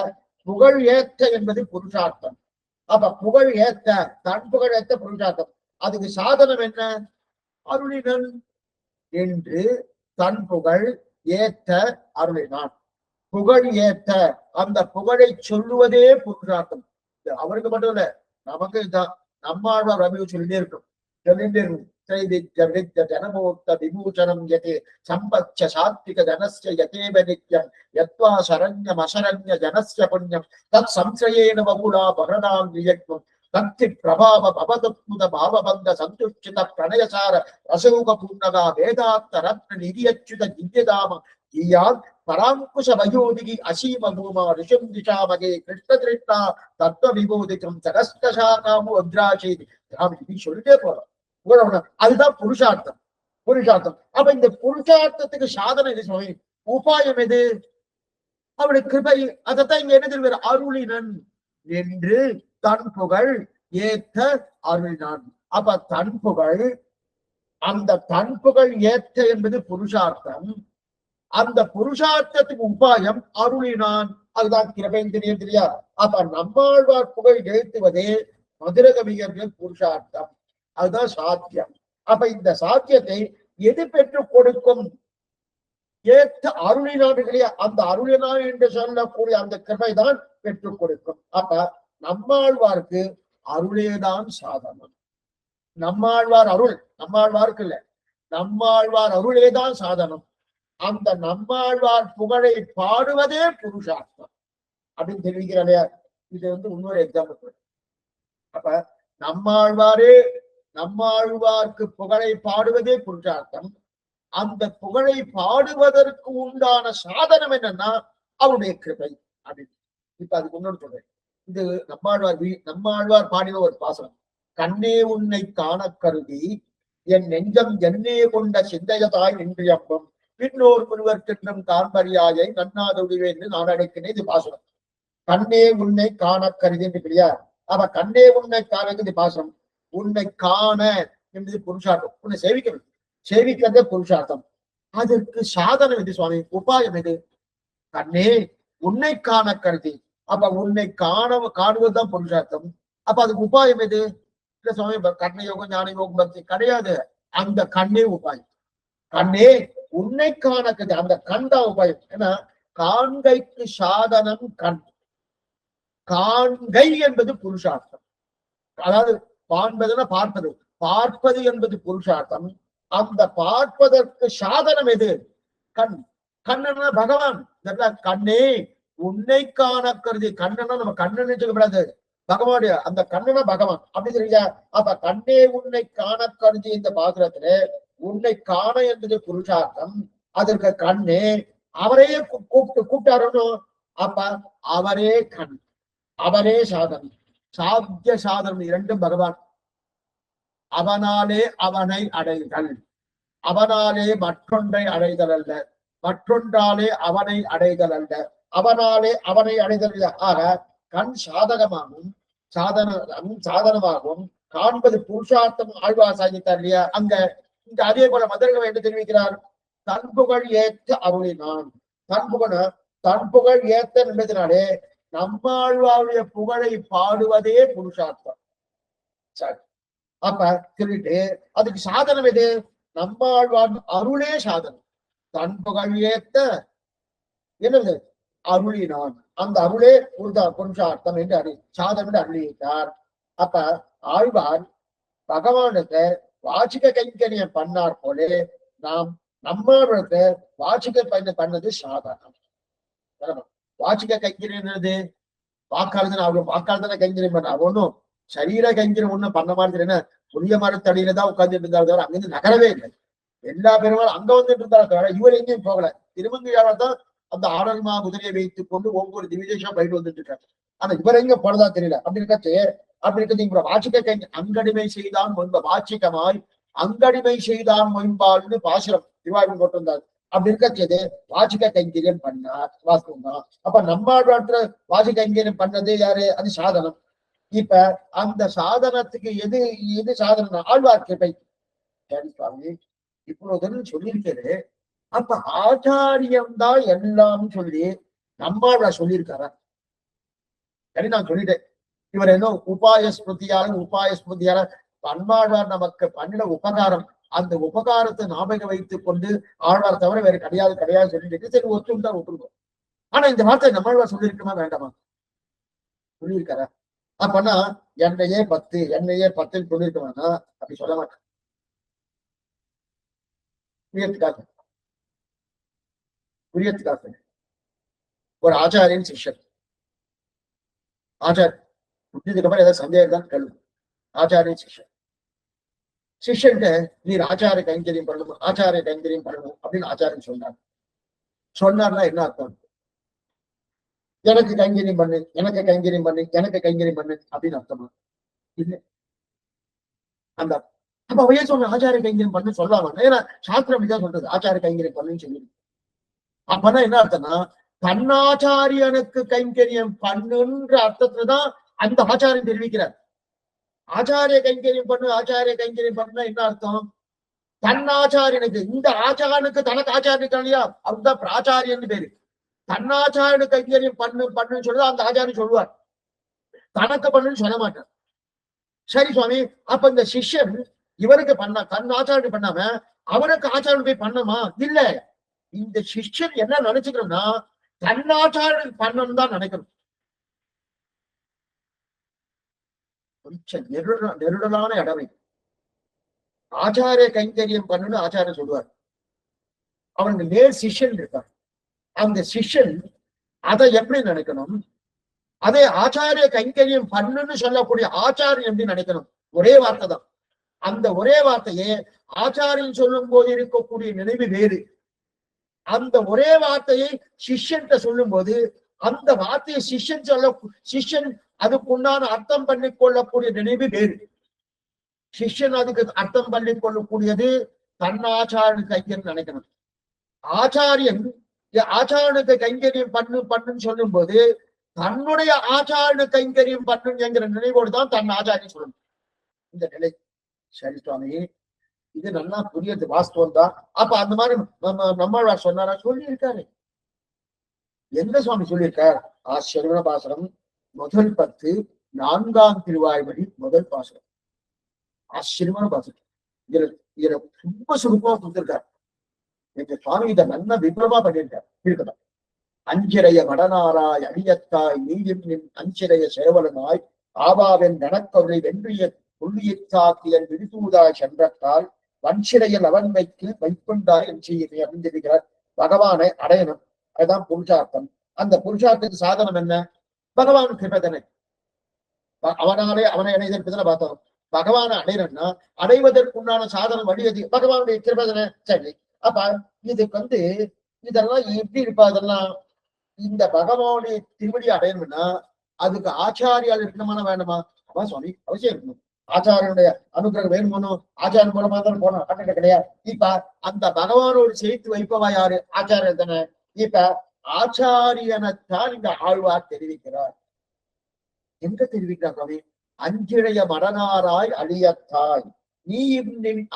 புகழ் ஏற்ற என்பது புருஷார்த்தம். அப்ப புகழ் ஏத்த, தன் புகழ் ஏத்த புருஷார்த்தம். அதுக்கு சாதனம் என்ன? அருளினன். என்று தன் புகழ் ஏத்த அருளினான். புகழ் ஏத்த, அந்த புகழை சொல்லுவதே புருஷார்த்தம். அவருக்கு மட்டும் இல்ல, நமக்கு இதுதான். நம்மாழ்வார் ரவி சொல்லிட்டே இருக்கும், சொல்லிட்டே இருக்கும். ஜனமூர்த்த விபூஷணம் யதே சம்பத்ய சாத்விக ஜனஸ்ய யதேவ நித்யம் யத்வா சரண்யம் அசரண்ய ஜனஸ்ய புண்ணியம் தத் சம்சயேன வகுலா பகனாம் நியக்மம் தத்தி பிரபாவ பவதத்முத பாவபந்த சந்துஷ்டித பிரணயசார ரசௌக பூர்ணகா வேதாந்த ரத்ன நிதியச்சுத திவ்யதாம ஈயான் பராங்குஷ வயோதிகி அசீம பூமா ரிஷம் திஷாமகே கிருஷ்ண திருஷ்ணா தத்துவ விபோதிகம் சகஸ்கசாகாமு அத்ராசேதி. சொல்லிட்டே போறோம். அதுதான் புருஷார்த்தம். புருஷார்த்தம். அப்ப இந்த புருஷார்த்தத்துக்கு சாதனை எது சுவாமி? உபாயம் எது? அவருடைய கிருபை. அதைத்தான் இங்க என்ன தெரிவிற? அருளினன் என்று தன் புகழ் ஏத்த அருளினான். அப்ப தன் புகழ், அந்த தன் புகழ் ஏத்த என்பது புருஷார்த்தம். அந்த புருஷார்த்தத்துக்கு உபாயம் அருளினான். அதுதான் கிருபைன்னு தெரியும் தெரியா? அப்ப நம்மாழ்வார் புகழ் ஏத்துவதே மதுரகவியர்கள் புருஷார்த்தம். அதுதான் சாத்தியம். அப்ப இந்த சாத்தியத்தை எது பெற்றுக் கொடுக்கும்? ஏற்ற அருளினார்களே, அந்த அருளினார் என்று சொல்லக்கூடிய அந்த கிருபைதான் பெற்றுக் கொடுக்கும். அப்ப நம்மாழ்வாருக்கு அருளேதான் சாதனம். நம்மாழ்வார் அருள், நம்மாழ்வாருக்கு இல்ல, நம்மாழ்வார் அருளேதான் சாதனம். அந்த நம்மாழ்வார் புகழை பாடுவதே புருஷார்த்தம் அப்படின்னு தெரிவிக்கிறாங்க. இது இன்னொரு எக்ஸாம்பிள். அப்ப நம்மாழ்வாரே, நம்மாழ்வார்க்கு புகழை பாடுவதே புருஷார்த்தம். அந்த புகழை பாடுவதற்கு உண்டான சாதனம் என்னன்னா அவருடைய கிருபை அப்படின்னு. இப்ப அதுக்கு முன்னோடு சொல்றேன். இது நம்மாழ்வார் பாடின ஒரு பாசனம். கண்ணே உன்னை காண கருதி என் நெஞ்சம் என்னே கொண்ட சிந்தையதாய் நின்று அம்பம் பின்னோர் முருவர் தின்றும் காண்பரியாயை நன்னாதொழிவே என்று நான் அடைக்கிறேன். இது பாசனம். கண்ணே உன்னை காண கருதி என்று கிடையாது. அவ கண்ணே உன்னை காணது பாசனம். உன்னை காண என்பது புருஷார்த்தம். உன்னை சேவிக்கணும், சேவிக்கிறதே புருஷார்த்தம். அதற்கு சாதனம் எது சுவாமி? உபாயம் எது? கண்ணே உன்னை காண கருதி. அப்ப உன்னை காணுவதுதான் புருஷார்த்தம். அப்ப அதுக்கு உபாயம் எது? இல்ல சுவாமி கண்ண யோகம், ஞான யோகம், பக்தி கிடையாது. அந்த கண்ணே உபாயம். கண்ணே உன்னை காண கருதி, அந்த கண் தான் உபாயம். ஏன்னா காண்கைக்கு சாதனம் கண். காண்கை என்பது புருஷார்த்தம். அதாவது காண்பதுன்னா பார்ப்பது, பார்ப்பது என்பது புருஷார்த்தம். அந்த பார்ப்பதற்கு சாதனம் எது? கண். கண்ணனா பகவான். கண்ணே உன்னை காண கருதி. கண்ணனா நம்ம கண்ணன்னு சொல்லக்கூடாது, பகவானுடைய அந்த கண்ணனா பகவான் அப்படின்னு சொல்றீங்க. அப்ப கண்ணே உன்னை காண கருதி இந்த பாசுரத்துல உன்னை காண என்பது புருஷார்த்தம். அதற்கு கண்ணே அவரையே கூப்பிட்டாரோ. அப்ப அவரே கண், அவரே சாதனம். சாத்திய சாதனம் இரண்டும் பகவான். அவனாலே அவனை அடைதல், அவனாலே மற்றொன்றை அடைதல் அல்ல, மற்றொன்றாலே அவனை அடைதல் அல்ல, அவனாலே அவனை அடைதல். ஆக கண் சாதகமாகவும் சாதனமாகவும் காண்பது புருஷார்த்தம். ஆழ்வார் சாதித்தார் இல்லையா அங்க. இங்க அதே போல மதுரை என்று தெரிவிக்கிறார். தன்புகழ் ஏத்த அருளினான். தன்புகழ் ஏத்த என்பதனாலே நம்மாழ்வாருடைய புகழை பாடுவதே புருஷார்த்தம். சரி, அப்ப சொல்லிட்டு அதுக்கு சாதனம் எது? நம்மாழ்வார் அருளே சாதனம். தன் புகழ் ஏத்த என்னது? அருளினான். அந்த அருளே புருஷார்த்தம் என்று சாதனம் என்று அருளிட்டார். அப்ப ஆழ்வார் பகவானுக்கு வாச்சிக கைங்கரியம் பண்ணார் போலே நாம் நம்மளுக்கு வாச்சிக பண்ணது சாதனம். வாச்சிக கைங்கரியம் என்னது? வாக்காளர் அவரு வாக்காளர் கைங்கரியம் பண்ண ஒன்னும் சரீர கைங்கரியம் ஒண்ணும் பண்ண மாதிரி தெரியல. புதிய மரத்தடியில தான் உட்கார்ந்துட்டு இருந்தாரு தவிர அங்கிருந்து நகரவே இல்லை. எல்லா பெருமாளும் அங்க வந்துட்டு இருந்தாரு தவிர இவர் எங்கேயும் போகல. திருமங்கையாளர் தான் அந்த ஆடல்மா குதிரையை வைத்துக் கொண்டு ஒவ்வொரு திவிதேசம் போயிட்டு வந்துட்டு இருக்காரு. ஆனா இவர் எங்க போனதா தெரியல. அப்படி இருக்கிறது வாச்சிக்க கைங்க அங்கடிமை செய்தான் முன்ப வாச்சிக்கமாய் அங்கடிமை செய்தான் முன்பால்னு பாசுரம் திருவாரூர் போட்டிருந்தார். அப்படி இருக்கது வாச்சிக்க கைங்கரியம் பண்ணார், வாஸ்தவம் தான். அப்ப நம்மாழ்வாற்ற வாசிக்க கைங்கரியம் பண்ணது யாரு? அது சாதனம். இப்ப அந்த சாதனத்துக்கு எது சாதனம்? ஆழ்வார் கிருபை. சரி சுவாமி, இப்பொழுது சொல்லியிருக்கிறது. அப்ப ஆச்சாரியம் தான் எல்லாம் சொல்லி நம்மாழ்வார் சொல்லியிருக்காரா? சரி, நான் சொல்லிட்டேன். இவர் என்ன உபாய ஸ்மிருதியால நம்மாழ்வார் நமக்கு பண்ணின உபகாரம், அந்த உபகாரத்தை ஞாபகம் வைத்துக் கொண்டு ஆழ்வார் தவிர வேற கிடையாது சொல்லிட்டு சரி ஒத்துதான் ஒத்துருக்கோம். ஆனா இந்த வார்த்தை நம்மாழ்வார் சொல்லியிருக்குமா வேண்டாமா? சொல்லியிருக்காரா? அப்பனா என்னையே 10 சொல்லியிருக்கோம்னா அப்படி சொல்ல மாட்டேன். புரியத்துக்காக ஒரு ஆச்சாரியன் சிஷ்யன். ஆச்சார் புரிஞ்சதுக்கு அப்புறம் ஏதாவது சந்தேகம் தான் கேள்வி. ஆச்சாரியன் சிஷ்யன் நீர் ஆச்சார கைங்கரியம் பண்ணணும் அப்படின்னு ஆச்சாரியன் சொன்னார்னா என்ன அர்த்தம்? எனக்கு கைங்கரியம் பண்ணு அப்படின்னு அர்த்தமா? இல்லை. அந்த அப்ப அவையே சொன்ன ஆச்சார கைங்கரியம் பண்ணு சொல்லாம, ஏன்னா சாஸ்திரம் அப்படிதான் சொல்றது ஆச்சார கைங்கரியம் பண்ணுன்னு சொல்லி. அப்பனா என்ன அர்த்தம்னா தன்னாச்சாரியனுக்கு கைங்கரியம் பண்ணுன்ற அர்த்தத்துலதான் அந்த ஆச்சாரியன் தெரிவிக்கிறார். ஆச்சாரிய கைங்கரியம் பண்ணா என்ன அர்த்தம்? தன்னாச்சாரியனுக்கு, இந்த ஆச்சாரனுக்கு தனக்கு ஆச்சாரியனுக்கு இல்லையா, அதுதான் பிராச்சாரியன்னு பேரு. தன்னாச்சாரியனுக்கு கைங்கரியம் பண்ணுன்னு சொல்றது அந்த ஆச்சாரியன் சொல்லுவார், தனக்கு பண்ணுன்னு சொல்ல மாட்டார். சரி சுவாமி, அப்ப இந்த சிஷ்யன் இவருக்கு தன் ஆச்சாரியன் பண்ணாம அவனுக்கு ஆச்சாரம் போய் பண்ணமா இல்ல. இந்த சிஷ்யன் என்ன நினைச்சுக்கணும்னா தன்னாச்சாரம் பண்ணணும் தான் நினைக்கணும். கொஞ்சம் நெருடலான இடமை. ஆச்சாரிய கைங்கரியம் பண்ணுன்னு ஆச்சாரம் சொல்லுவார். அவனுக்கு நேர் சிஷ்யன் இருக்கார். அந்த சிஷ்யன் அதை எப்படி நினைக்கணும், அதே ஆச்சாரிய கைங்கரியம் பண்ணுன்னு சொல்லக்கூடிய ஆச்சாரியம் எப்படி நினைக்கணும், ஒரே வார்த்தை தான். அந்த ஒரே வார்த்தையே ஆச்சாரியம் சொல்லும் போது இருக்கக்கூடிய நினைவு வேறு. அந்த ஒரே வார்த்தையை சிஷ்யன் சொல்லும் போது அந்த வார்த்தையை சிஷ்யன் அதுக்குண்டான அர்த்தம் பண்ணி கொள்ளக்கூடிய நினைவு வேறு. சிஷ்யன் அதுக்கு அர்த்தம் பண்ணி கொள்ளக்கூடியது தன்னாச்சாரிய கைங்கரியம் நினைக்கணும். ஆச்சாரியன் ஆச்சாரனுக்கு கைங்கரியம் பண்ணுன்னு சொல்லும் போது தன்னுடைய ஆச்சாரனு கைங்கரியம் பண்ணும் என்கிற நினைவோடு தான் தன் ஆச்சாரியம் சொல்லணும். இந்த நிலை. சரி சுவாமி, இது நல்லா புரியுது, வாஸ்தவம் தான். அப்ப அந்த மாதிரி நம்மாழ்வார் சொன்னாரா? சொல்லி இருக்காரு. எந்த சுவாமி சொல்லியிருக்கார்? ஆசிரியமான பாசனம் முதல் 10 4ஆம் திருவாய்மொழி முதல் பாசனம். ஆச்சரியமான பாசனம். இதுல ரொம்ப சுருக்கமா கொடுத்திருக்காரு. எங்க சுவாமி இதை நல்லா விபரமா பண்ணியிருக்கார். இருக்கட்டும். அஞ்சிறைய மடனாராய் அடியத்தாய் நீயும் நின் அஞ்சிறைய சேவலனாய் ஆவாவென் கணக்கொருளை வென்றிய புள்ளியத்தாக்கியன் விடுதூதாய் சென்றத்தால் வன்சிறையில் அவன் வைக்குண்டாய் என் செய்யுமே அப்படின்னு சொல்லிக்கிறார். பகவானை அடையணும், அதுதான் புருஷார்த்தம். அந்த புருஷார்த்தத்துக்கு சாதனம் என்ன? பகவான் கிருபை. அவனாலே அவனை அடைவதற்கு பார்த்தோம். பகவானை அடையணும்னா அடைவதற்குண்டான சாதனம் வழியது பகவானுடைய கிருபை. சரி, அப்ப இதுக்கு இதெல்லாம் எப்படி இருப்பா? அதெல்லாம் இந்த பகவானுடைய திருவடி அடையணும்னா அதுக்கு ஆச்சாரியால் இருக்கணுமான வேணுமா? அதான் சுவாமி அவசியம் இருக்கணும். ஆச்சாரியனுடைய அனுகிரகம் வேணுமோ? ஆச்சாரம் மூலமா தான் போனோம், கண்ணு கிடையாது. இப்ப அந்த பகவானோடு சேர்த்து வைப்பவா யாரு? ஆச்சாரியன் தானே. இப்ப ஆச்சாரியனைத்தான் இந்த ஆழ்வார் தெரிவிக்கிறார். எங்க தெரிவிக்கிறார் சுவாமி? அஞ்சிழைய மடனாராய் அழியத்தாய் நீ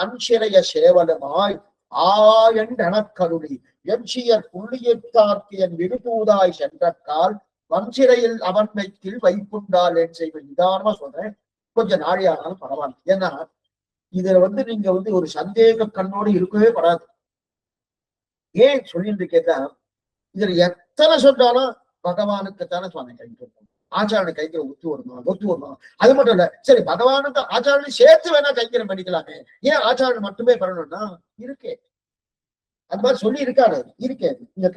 அஞ்சிறைய சேவலமாய் ஆயன் எனக்கருளி எம்சியர் புள்ளியத்தார்த்தியன் விடுதூதாய் சென்றக்கால் வஞ்சிறையில் அவன் வைக்கில் வைப்புண்டால் என் செய்வது. நிதானமா சொல்றேன், கொஞ்சம் நாழியானாலும் பரவாயில்ல. ஏன்னா இதுல நீங்க ஒரு சந்தேக கண்ணோடு இருக்கவே படாது. ஏன் சொல்லிட்டு கேட்டா, இதுல எத்தனை சொன்னாலும் பகவானுக்குத்தானே சுவாமி கைக்கு, ஆச்சாரனை கைக்கிற ஒத்து வரணும். அது மட்டும் இல்ல, சரி பகவானுக்கு ஆச்சாரனை சேர்த்து வேணா கைக்கிறம் பண்ணிக்கலாமே, ஏன் ஆச்சாரன் மட்டுமே பண்ணணும்னா இருக்கே. அது மாதிரி சொல்லி இருக்காரு. இருக்கே இந்த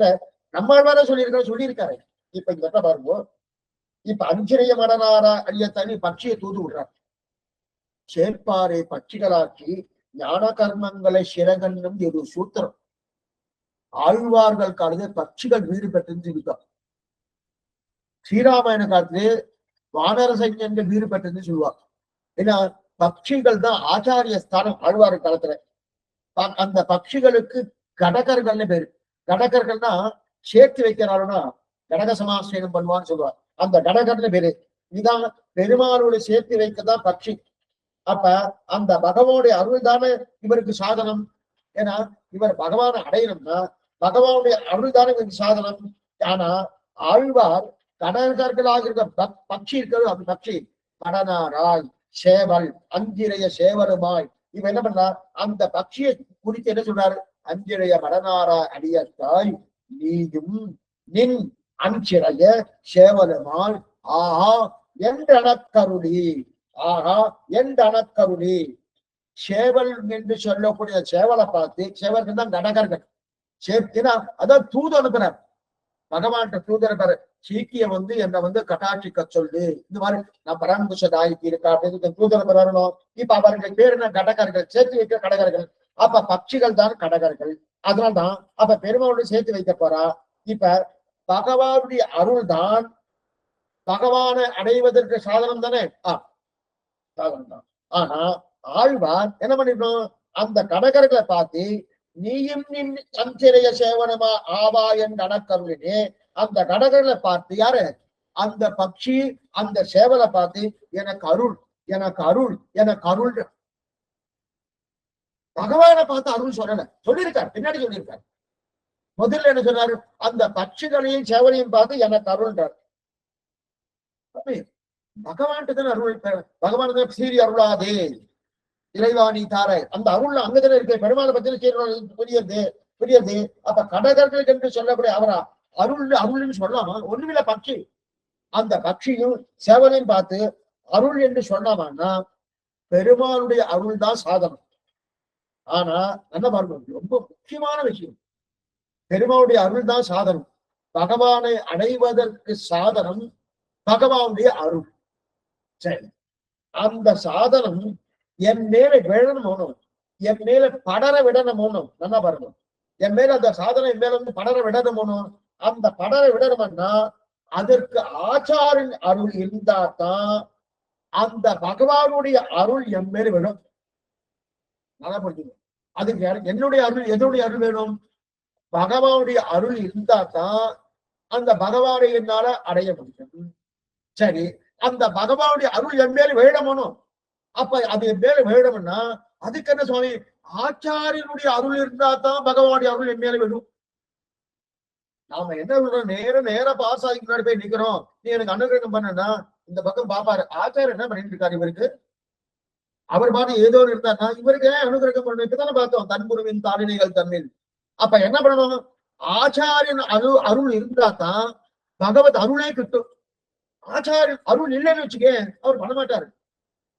நம்மாழ்வார சொல்லியிருக்காரு. இப்ப இங்க பாருங்க, இப்ப அஞ்சிறைய மடனாரா அழியத்தானி பட்சியை தூது விடுறார். சேர்ப்பாரை பட்சிகளாக்கி ஞான கர்மங்களை சிறகன்னும் ஒரு சூத்திரம். ஆழ்வார்கள் காலத்திலே பட்சிகள் வீடு பெற்று இருக்கா. ஸ்ரீராமாயண காலத்திலே வானர சைன்யங்கள் வீடு பெற்று சொல்லுவார். ஏன்னா பட்சிகள் தான் ஆச்சாரிய ஸ்தானம் ஆழ்வார் காலத்துல. அந்த பட்சிகளுக்கு கடகர்கள்னு பேரு. கடகர்கள்னா சேர்த்து வைக்கிறாருன்னா கடக சமாசேனம் பண்ணுவான்னு சொல்லுவார். அந்த கடகர்னு பேரு. இதான் பெருமானோட சேர்த்து வைக்கதான் பட்சி. அப்ப அந்த பகவானுடைய அருள் தானே இவருக்கு சாதனம். ஏன்னா இவர் பகவானை அடையணும்னா பகவானுடைய அருள் தானே இவருக்கு சாதனம். ஆனா ஆழ்வார் கடகர்களாக இருக்க பட்சி இருக்கிறது. அந்த பட்சி கடனாராய் சேவல் அஞ்சிறைய சேவலுமாய் இவ என்ன பண்ணார்? அந்த பட்சியை குறித்து என்ன சொல்றாரு? அஞ்சிறைய மடனாராய் அடியத்தாய் நீயும் நின் அஞ்சிறைய சேவலுமாய் ஆஹா என்றனக்கருளி. ஆஹா என்றனக்கருளி. சேவல் என்று சொல்லக்கூடிய சேவலை பார்த்து, சேவலுக்கு தான் கடகர்கள் சேர்த்தினா அதான் தூது அனுப்புறார். பகவான் தூது அனுப்புறாரு. சீக்கிய என்னை கட்டாட்சிக்க சொல்லு, இந்த மாதிரி நான் பராமரிச்சதாய்க்கு இருக்கா அப்படின்னு தூது அனுப்புறாருனோ. இப்ப அவர்கள் பேர் என்ன? கடகர்கள், சேர்த்து வைக்கிற கடகர்கள். அப்ப பட்சிகள் தான் கடகர்கள். அதனால்தான் அப்ப பெருமாளோடு சேர்த்து வைக்க போறா. இப்ப பகவானுடைய அருள் தான் பகவானை அடைவதற்கு சாதனம் தானே. சாதனம் தான். ஆனா ஆழ்வார் என்ன பண்ணிடணும்? அந்த கடகர்களை பார்த்து நீயும் நின் அஞ்சிறைய சேவனமா ஆவா என் அணக்கருளினே. அந்த கடகர்களை பார்த்து யாரு? அந்த பட்சி அந்த சேவலை பார்த்து எனக்கு அருள், எனக்கு அருள், எனக்கு அருள். பகவானை பார்த்து அருள் சொல்லல, சொல்லியிருக்காரு, பின்னாடி சொல்லியிருக்காரு. முதல்ல என்ன சொன்னாரு? அந்த பட்சிகளையும் சேவலையும் பார்த்து எனக்கு அருள்ன்றார். பகவான்கிட்ட தானே அருள். பகவான் சீரி அருளாதே. இறைவா நீ தாராய் அந்த அருள் அங்கதானே இருக்கு. பெருமாளை பத்தின புரியுது புரியுது. அப்ப கடகர்கள் என்று சொல்லக்கூடிய அவரா அருள் அருள்னு சொல்லலாமா? ஒண்ணுமில்ல பட்சி. அந்த பட்சியும் சேவலையும் பார்த்து அருள் என்று சொன்னாமான்னா பெருமாளுடைய அருள் தான் சாதனம். ஆனா என்ன பாருங்க, ரொம்ப முக்கியமான விஷயம், பெருமாளுடைய அருள் தான் சாதனம். பகவானை அடைவதற்கு சாதனம் பகவானுடைய அருள். சரி, அந்த சாதனம் என் மேல விழணும், என் மேல படர விடணும். நல்லா பாருங்க, என் மேல அந்த சாதனை என் மேல வந்து படர விடணும். அந்த படர விடணும்னா அதற்கு ஆச்சாரின் அருள் இருந்தா தான் அந்த பகவானுடைய அருள் என் மேல விடும். நல்லா புரிஞ்சுங்க. அதுக்கு என்னுடைய அருள், எதனுடைய அருள் வேணும்? பகவானுடைய அருள் இருந்தா தான் அந்த பகவானை என்னால அடைய முடியும். சரி, அந்த பகவானுடைய அருள் என் மேல வேடமணும். அப்ப அது என் மேல வேடம்னா அதுக்கு என்ன சுவாமி? ஆச்சாரியனுடைய அருள் இருந்தா தான் பகவானுடைய அருள் என் மேல விடும். நாம என்ன சொல்றோம்? நேர பாஸ் ஆகி முன்னாடி போய் நிக்கிறோம், நீ எனக்கு அனுகிரகம் பண்ணா இந்த பக்கம் பாப்பாரு ஆச்சாரியர் என்ன பண்ணிட்டு இருக்காரு இவருக்கு. அவர் மாதிரி ஏதோ இருந்தாருன்னா இவருக்கு ஏன் அனுகிரகம் பண்ணணும்? இப்பதானே பார்த்தோம் தன்முருவின் தாளினைகள் தன்னில். அப்ப என்ன பண்ணணும்? ஆச்சாரியன் அருள் இருந்தா தான் பகவத் அருளே கிட்டும். ஆச்சாரியன் அருள் இல்லைன்னு வச்சுக்க அவர் பண்ண மாட்டாரு.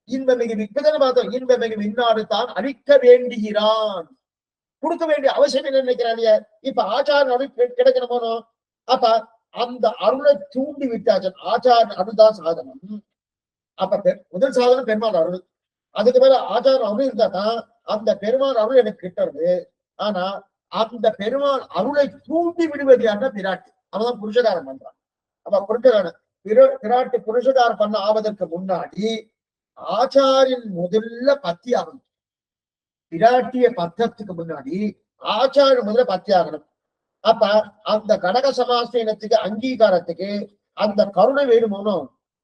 இன்பமிகு இப்பதானே பார்த்தோம், இன்பமிகு இன்னாடு தான் அளிக்க வேண்டுகிறான், கொடுக்க வேண்டிய அவசியம் என்ன நினைக்கிறாங்க. இப்ப ஆச்சார அருள் கிடைக்கணும் போனோம். அப்ப அந்த அருளை தூண்டி விட்டாச்சு. ஆச்சார அருள் தான் சாதனம். அப்ப முதல் சாதனம் பெருமாள் அருள். அதுக்கு மேல ஆச்சார அருள் இருந்தா தான் அந்த பெருமாள் அருள் எனக்கு கிட்டது. ஆனா அந்த பெருமாள் அருளை தூண்டி விடுவது யாருன்னா பிராட்டி. அவதான் புருஷகாரம் பண்றான். அப்ப புருஷகாரன் பிராட்டி புருஷகாரம் பண்ண ஆவதற்கு முன்னாடி ஆச்சாரியன் முதல்ல பத்தி ஆகணும். பிராட்டிய பத்தத்துக்கு முன்னாடி ஆச்சாரியன் முதல்ல பத்தி ஆகணும். அப்ப அந்த கடக சமாஸ்தீனத்துக்கு அங்கீகாரத்துக்கு அந்த கருணை வேணுமோ,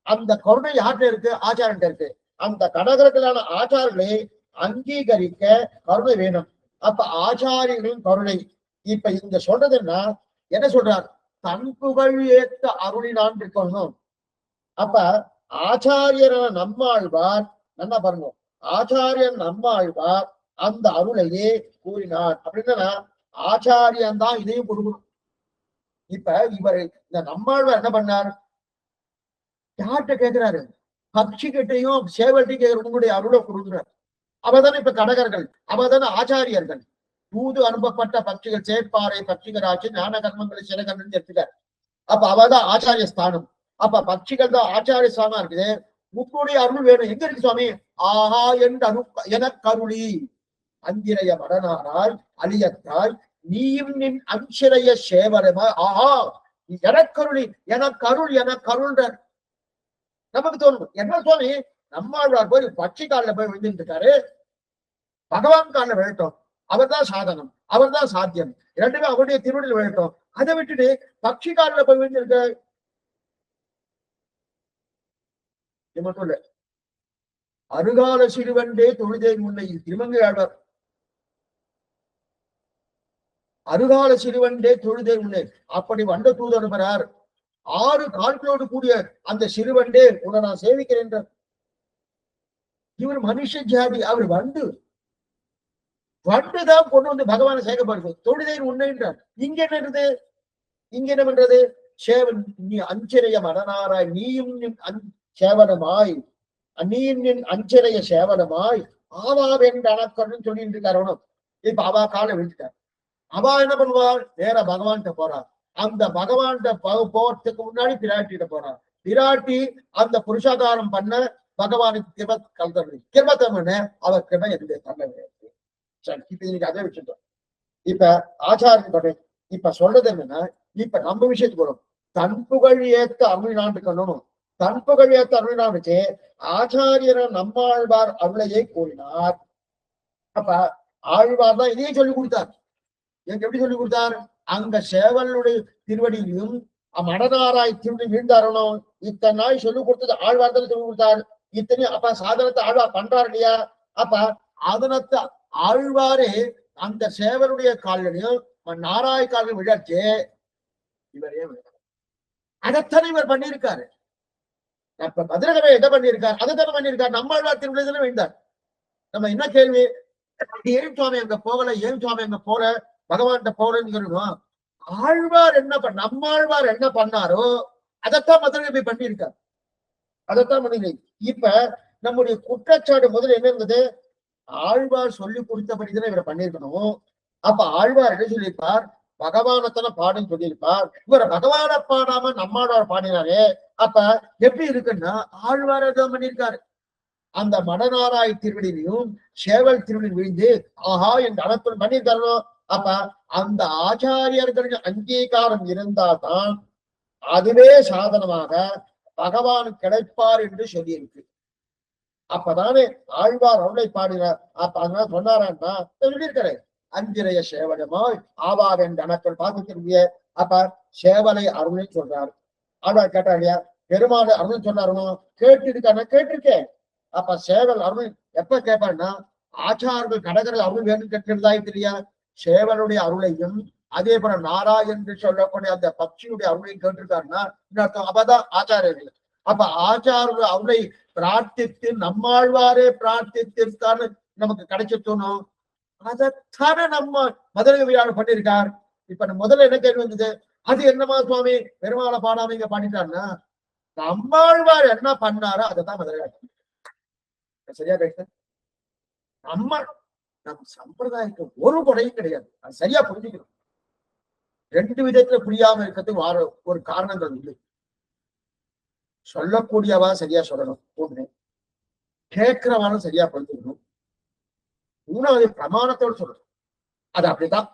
அந்த கருணை யார்கிட்ட இருக்கு? ஆச்சாரன் இருக்கு. அந்த கடகர்களான ஆச்சாரர்களை அங்கீகரிக்க கருணை வேணும். அப்ப ஆச்சாரியர்களின் கருணை. இப்ப இங்க சொல்றதுன்னா என்ன சொல்றார்? தன் புகழ் ஏத்த அருளினான் இருக்கணும். அப்ப ஆச்சாரியரான நம்மாழ்வார், நல்லா பாருங்க, ஆச்சாரியன் நம்மாழ்வார் அந்த அருளையே கூறினார். அப்படின்னா ஆச்சாரியன் தான் இதையும் கொடுக்கணும். இப்ப இவர் இந்த நம்மாழ்வார் என்ன பண்ணார்? யார்கிட்ட கேட்கிறாரு? பக்ஷி கிட்டையும் சேவல்கிட்டையும் கேட்கிற உங்களுடைய அருளை கொடுக்குறார். அவதானே இப்ப கடகர்கள், அவதானே ஆச்சாரியர்கள். தூது அனுப்பப்பட்ட பட்சிகள் சேர்ப்பாறை பட்சிகராட்சி ஞான கர்மங்களை சிறகன்னு எடுத்துட்டார். அப்ப அவதான் ஆச்சாரிய ஸ்தானம். அப்ப பட்சிகள் தான் ஆச்சாரிய ஸ்தானம் இருக்குது. உங்களுடைய அருள் வேணும். எங்க இருக்கு சுவாமி? ஆஹா என்று எனக்கருளி அஞ்சிரைய மடனாராய் அழியத்தாய் நீயும் நின் அஞ்சிரைய சேவரமாய். ஆஹா எனக்கருளி, எனக்கருள்ன்ற நமக்கு தோணும். என்ன சுவாமி, நம்மாழ்வார் போய் பட்சி காலில் போய் விழுந்துட்டு இருக்காரு, பகவான் காலில் விழட்டும், அவர் தான் சாதனம், அவர் தான் சாத்தியம், இரண்டுமே அவருடைய திருவடியில் விழட்டும். அதை விட்டுட்டு பட்சி காலில் போய் விழுந்திருக்க மட்டும் இல்ல. அருகால சிறுவண்டே தொழுதே முன்னை திருமங்கை ஆழ்வார். அருகால சிறுவண்டே தொழுதே முன்னே அப்படி வண்ட தூது அனுப்புறார். 6 கால்களோடு கூடிய அந்த சிறுவண்டே உன்னை நான் சேவிக்கிறேன். இவர் மனுஷ ஜாதி, அவர் வண்டுதான் கொண்டு வந்து பகவானை சேகப்படுது. தொழுதே உன்னைன்றார். இங்க என்ன இருக்குது? இங்க என்ன பண்றது? சேவன் நீ அஞ்சிரைய மடனாராய் நீயும் சேவனமாய், நீயின் அஞ்சரைய சேவனமாய் ஆவாவென்று அணக்கன்னு சொல்லிட்டு இருக்காரு. இப்ப அவா காலை விழுந்துட்டார். அவா என்ன பண்ணுவாள்? நேர பகவான்கிட்ட போறார். அந்த பகவான்கிட்ட போறதுக்கு முன்னாடி பிராட்டிகிட்ட போறார். பிராட்டி அந்த புருஷாதாரம் பண்ண பகவானுக்கு கிருப கலந்து கிருபத்தம்மன அவர் கிருபை என்னுடைய தன்மை. சரி, இப்ப இன்னைக்கு அதே வச்சுட்டோம். இப்ப ஆச்சாரியன் கதை இப்ப சொல்றது என்னன்னா, இப்ப நம்ம விஷயத்துக்கு வரும். தன் புகழ் ஏத்த அருளினாண்டு கண்ணணும். தன் புகழ் ஏத்த அருளினாண்டுச்சு ஆச்சாரியர் நம்மாழ்வார் அருளையே கூறினார். அப்ப ஆழ்வார் தான் இதையே சொல்லிக் கொடுத்தார். எனக்கு எப்படி சொல்லிக் கொடுத்தார்? அங்க சேவலுடைய திருவடியிலும் மடனாராய் திருடி வீழ்ந்தாரணும். இத்தனை நாள் சொல்லிக் கொடுத்தது ஆழ்வார் தான் சொல்லிக் கொடுத்தார். இத்தனையும் அப்ப சாதனத்தை ஆழ்வார் பண்றாரு இல்லையா? அப்ப அதனத்தை ஆழ்வாரே அந்த சேவலுடைய காலிலையும் நாராய காலில் விழாச்சு இவரே அதைத்தானே இவர் பண்ணியிருக்காரு. அப்ப மதுரகவே என்ன பண்ணியிருக்காரு? அதைத்தானே பண்ணியிருக்காரு. நம்மாழ்வார் திருவிழா வீழ்ந்தார். நம்ம என்ன கேள்வி, ஏன் சுவாமி அங்க போகல, ஏன் சுவாமி அங்க போற, பகவான்கிட்ட போறேன்னு சொல்லணும். ஆழ்வார் என்ன நம்மாழ்வார் என்ன பண்ணாரோ அதைத்தான் மதுரை பண்ணியிருக்கார். அதைத்தான் பண்ணி இப்ப நம்முடைய குற்றச்சாட்டு முதல்ல என்ன இருந்தது, ஆழ்வார் சொல்லி கொடுத்தபடிதான் இவரை பண்ணிருக்கணும். அப்ப ஆழ்வார் என்ன சொல்லியிருப்பார், பகவானத்தான பாடுன்னு சொல்லியிருப்பார். இவரை பகவான பாடாம நம்மாழ்வார் பாடினாரே, அப்ப எப்படி இருக்குன்னா ஆழ்வார் தான் பண்ணியிருக்காரு. அந்த மடநாராய் திருவிழிலையும் சேவல் திருவிழி விழுந்து ஆஹா என்று அனத்துடன் பண்ணியிருக்காரோ, அப்ப அந்த ஆச்சாரியர்களின் அங்கீகாரம் இருந்தால்தான் அதுவே சாதனமாக பகவான் கிடைப்பார் என்று சொல்லியிருக்கு. அப்பதானே ஆழ்வார் அருளை பாடினார். அப்ப அதனால சொன்னாரான்னா சொல்லியிருக்கிறேன், அஞ்சிரைய சேவலமாய் ஆவாவென்று அனக்கள் பார்த்து திரும்பிய. அப்ப சேவலை அருள்னு சொல்றாரு. ஆழ்வார் கேட்டா இல்லையா, பெருமாள் அருள்னு சொன்னாருனோ, கேட்டிருக்கான கேட்டிருக்கேன். அப்ப சேவல் அருள் எப்ப கேட்பாருன்னா ஆச்சார்கள் கடகர்கள் அருள் வேணும் கேட்கிறதா இல்லையா, சேவலுடைய அருளையும் அதே போல நாரா என்று சொல்லக்கூடிய அந்த பக்ஷியுடைய அருளையும் கேட்டிருக்காருன்னா அப்பதான் ஆச்சாரியர்கள். அப்ப ஆச்சாரர்கள் அருளை பிரார்த்தித்து நம்மாழ்வாரே பிரார்த்தித்திருக்கான்னு நமக்கு கிடைச்சிட்டோம். அதைத்தானே நம்ம மதுரை விழாவில் பண்ணியிருக்கார். இப்ப முதல்ல என்ன கேள்வி வந்தது, அது என்னமா சுவாமி பெருமாளை பாடாம இங்க பாடிட்டாருன்னா நம்மாழ்வார் என்ன பண்ணாரோ அதைத்தான் மதுரை. சரியா பேச, நம்ம நம் சம்பிரதாயத்துக்கு ஒரு குறையும் கிடையாது. அது சரியா புரிஞ்சுக்கணும். ரெண்டு விதத்துல புரியாம இருக்கிறதுக்கு ஒரு காரணங்கள் உண்டு. சொல்லக்கூடியவா சரியா சொல்லணும் ஒண்ணு, கேட்கிறவாலும் சரியா புரிஞ்சுக்கணும். மூணாவது பிரமாணத்தோடு சொல்லணும். அது அப்படிதான்.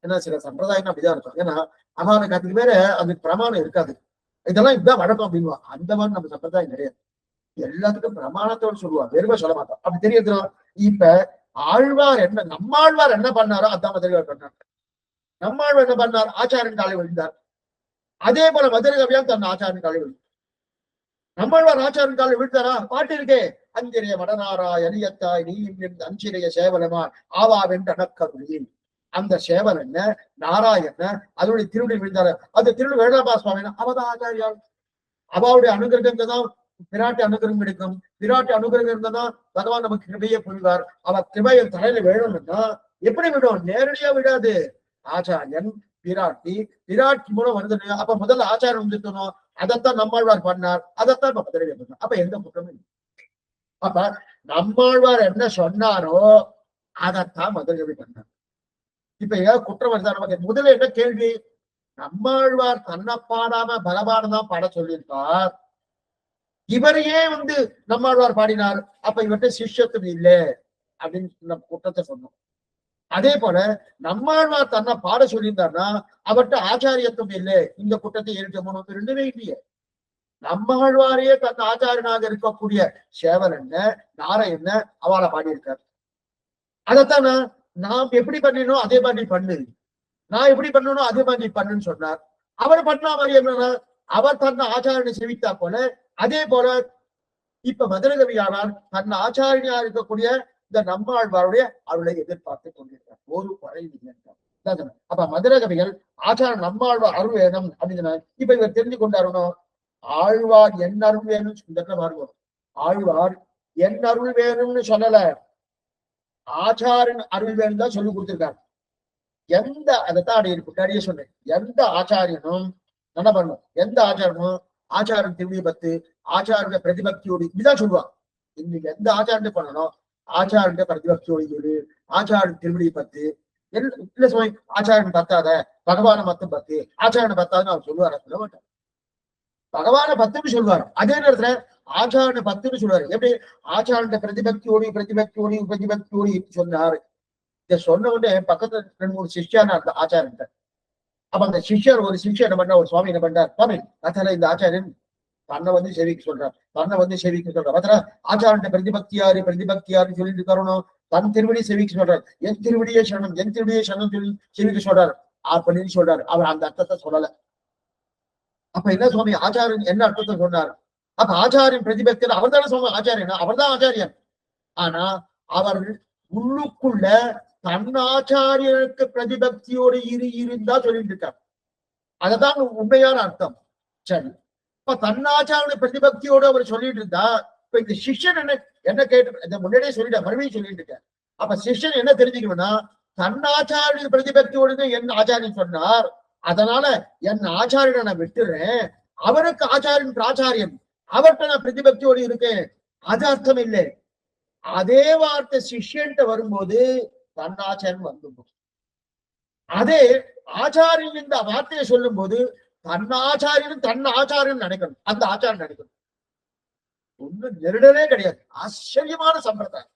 ஏன்னா சில சம்பிரதாயம் அப்படிதான் இருக்கும். ஏன்னா அவனுக்கு அதுக்கு மேல அதுக்கு பிரமாணம் இருக்காது. இதெல்லாம் இதுதான் வழக்கம் அப்படின்னு அந்த மாதிரி நம்ம சம்பிரதாயம் கிடையாது. எல்லாத்துக்கும் பிரமாணத்தோடு சொல்லுவாங்க, வெறுமை சொல்ல மாட்டோம். அப்படி தெரியுது. இப்ப ஆழ்வார் என்ன நம்மாழ்வார் என்ன பண்ணாரோ அதான் மதுரை பண்ணார். நம்மாழ்வார் என்ன பண்ணார், ஆச்சாரியன் காலை விழுந்தார். அதே போல மதுரை கவியான் தன் ஆச்சாரியன் காலை விழுந்தார். நம்மாழ்வார் ஆச்சாரியன் காலை விழுந்தாரா, பாட்டு இருக்கே, அஞ்சிரைய மடனாரா எலியத்தாய் நீ அஞ்சிரைய சேவலமா ஆவாவென்று அணக்கருளின். அந்த சேவல் என்ன நாராயண அதனுடைய திருவிழி விழுந்தாரு. அந்த திருவிழி வேணாபா சுவாமி அவதான் ஆச்சாரியால். அவாவுடைய அனுகிரகம் தான் பிராட்டி அனுகிரகம் கிடைக்கும். பிராட்டி அனுகிரகம் இருந்தாதான் பகவான் நமக்கு கிருபையை புரிவார். அவர் கிருபையை தலையில விழணும்னா எப்படி விடும், நேரடியா விடாது. ஆச்சாரியன் பிராட்டி, பிராட்டி மூலம் வந்து அப்ப முதல்ல ஆச்சாரம் வந்துட்டணும். அதைத்தான் நம்மாழ்வார் பண்ணார், அதைத்தான் இப்ப மதுரை பண்ணார். அப்ப எந்த குற்றமும் இல்லை. அப்ப நம்மாழ்வார் என்ன சொன்னாரோ அதைத்தான் மதுரை பண்ணார். இப்ப ஏதாவது குற்றம் வருதா நமக்கு? முதல்ல என்ன கேள்வி, நம்மாழ்வார் தன்னை பாடாம பகவான் தான் பாட சொல்லியிருப்பார். இவரையே வந்து நம்மாழ்வார் பாடினார். அப்ப இவர்கிட்ட சிஷ்யத்துவம் இல்லை அப்படின்னு நம்ம குற்றத்தை சொன்னோம். அதே போல நம்மாழ்வார் தன்னை பாட சொல்லியிருந்தார்னா அவர்கிட்ட ஆச்சாரியத்துவம் இல்லை, இந்த குற்றத்தை ஏற்று ரெண்டுமே இல்லையே. நம்மாழ்வாரையே தன் ஆச்சாரியனாக இருக்கக்கூடிய சேவல் என்ன நாராயண அவளை பாடியிருக்கார். அதைத்தான் நாம் எப்படி பண்ணினோம் அதே மாதிரி பண்ணு, நான் எப்படி பண்ணணும் அதே மாதிரி பண்ணுன்னு சொன்னார். அவர் பண்ணா மாதிரி என்னன்னா அவர் தன்னை ஆச்சாரியனை செவித்தா போல, அதே போல இப்ப மதுரை கவியானால் தன் ஆச்சாரியா இருக்கக்கூடிய இந்த நம்மாழ்வாருடைய அருளை எதிர்பார்த்து கொண்டிருக்கார். ஒரு குறையும். அப்ப மதுரை கவிகள் ஆச்சாரம் நம்மாழ்வார் அருள் வேணும் அப்படின்னு இப்ப இவர் தெரிஞ்சு கொண்டாடணும். ஆழ்வார் என் அருள் வேணும்னு இந்த மாறுவோம். ஆழ்வார் என் அருள் வேணும்னு சொல்லல, ஆச்சாரன் அருள் வேணும் தான் சொல்லி கொடுத்திருக்காரு. எந்த அதைத்தான் முன்னாடியே சொன்னேன், எந்த ஆச்சாரியனும் என்ன பண்ணணும், எந்த ஆச்சாரனும் ஆச்சாரன் திருவிழி பத்து ஆச்சாரிய பிரதிபக்தியோடு இப்படிதான் சொல்லுவான். இன்னைக்கு எந்த ஆச்சாரத்தை பண்ணணும், ஆச்சாரன் பிரதிபக்தியோடு சொல்லு, ஆச்சாரன் திருவிழி பத்து இல்ல சுவாமி ஆச்சாரன் பத்தாத பகவான மத்தம் பத்து ஆச்சாரனை பத்தாதுன்னு அவர் சொல்லுவார். சொல்ல மாட்டார், பகவான பத்துன்னு சொல்லுவார். அதே நேரத்துல ஆச்சாரனை பத்துன்னு சொல்லுவாரு. எப்படி ஆச்சாரன் பிரதிபக்தியோடு பிரதிபக்தியோடு சொன்னாரு. இத சொன்ன உடனே பக்கத்துல 2-3 சிஷ்யானா இருந்த ஆச்சாரன். அப்ப அந்த சிஷ்யர் ஒரு சிஷ்யர் என்ன பண்ணா, ஒரு சுவாமி என்ன பண்றார், சுவாமி அத்தனை இந்த ஆச்சாரியன் தன்னை வந்து சேவிக்க சொல்றார், தன்னை வந்து சேவிக்க சொல்றார். அத்தனை ஆச்சாரன் பிரதிபக்தியாரு சொல்லிட்டு தரணும், தன் திருவடியை சேவிக்க சொல்றார். என் திருவடியே சரணம் சொல்லி சேவிக்க சொல்றாரு அப்படின்னு சொல்றாரு. அவர் அந்த அர்த்தத்தை சொல்லல. அப்ப என்ன சுவாமி ஆச்சாரியன் என்ன அர்த்தத்தை சொன்னார்? அப்ப ஆச்சாரியன் பிரதிபக்தியர் அவர் தானே சுவாமி ஆச்சாரியன், அவர் தான் ஆச்சாரியன். ஆனா அவர் உள்ளுக்குள்ள தன் ஆச்சாரியனுக்கு பிரதிபக்தியோடு இருந்தா சொல்லிட்டு இருக்கார். அததான் உண்மையான அர்த்தம். சரி, இப்ப தன் ஆச்சாரிய பிரதிபக்தியோடு அவர் சொல்லிட்டு இருந்தா இப்ப இந்த சிஷ்யன் என்ன கேட்டு இந்த முன்னாடியே சொல்லிட்டேன், மறுபடியும் சொல்லிட்டு இருக்கேன். அப்ப சிஷ்யன் என்ன தெரிஞ்சுக்கணும்னா, தன் ஆச்சாரிய பிரதிபக்தியோடு என் ஆச்சாரியன் சொன்னார், அதனால என் ஆச்சாரியனை நான் விட்டுறேன், அவருக்கு ஆச்சாரியன் பிராச்சாரியன், அவர்கிட்ட நான் பிரதிபக்தியோடு இருக்கேன், அது அர்த்தம் இல்லை. அதே வார்த்தை சிஷ்யன்ட்ட வரும்போது தன் ஆச்சாரியன் வந்து, அதே ஆச்சாரியன் இந்த வார்த்தையை சொல்லும் போது தன் ஆச்சாரியன் நினைக்கணும், அந்த ஆச்சாரியன் நினைக்கணும். ஒன்னும் நெருடலே கிடையாது. ஆச்சரியமான சம்பிரதாயம்.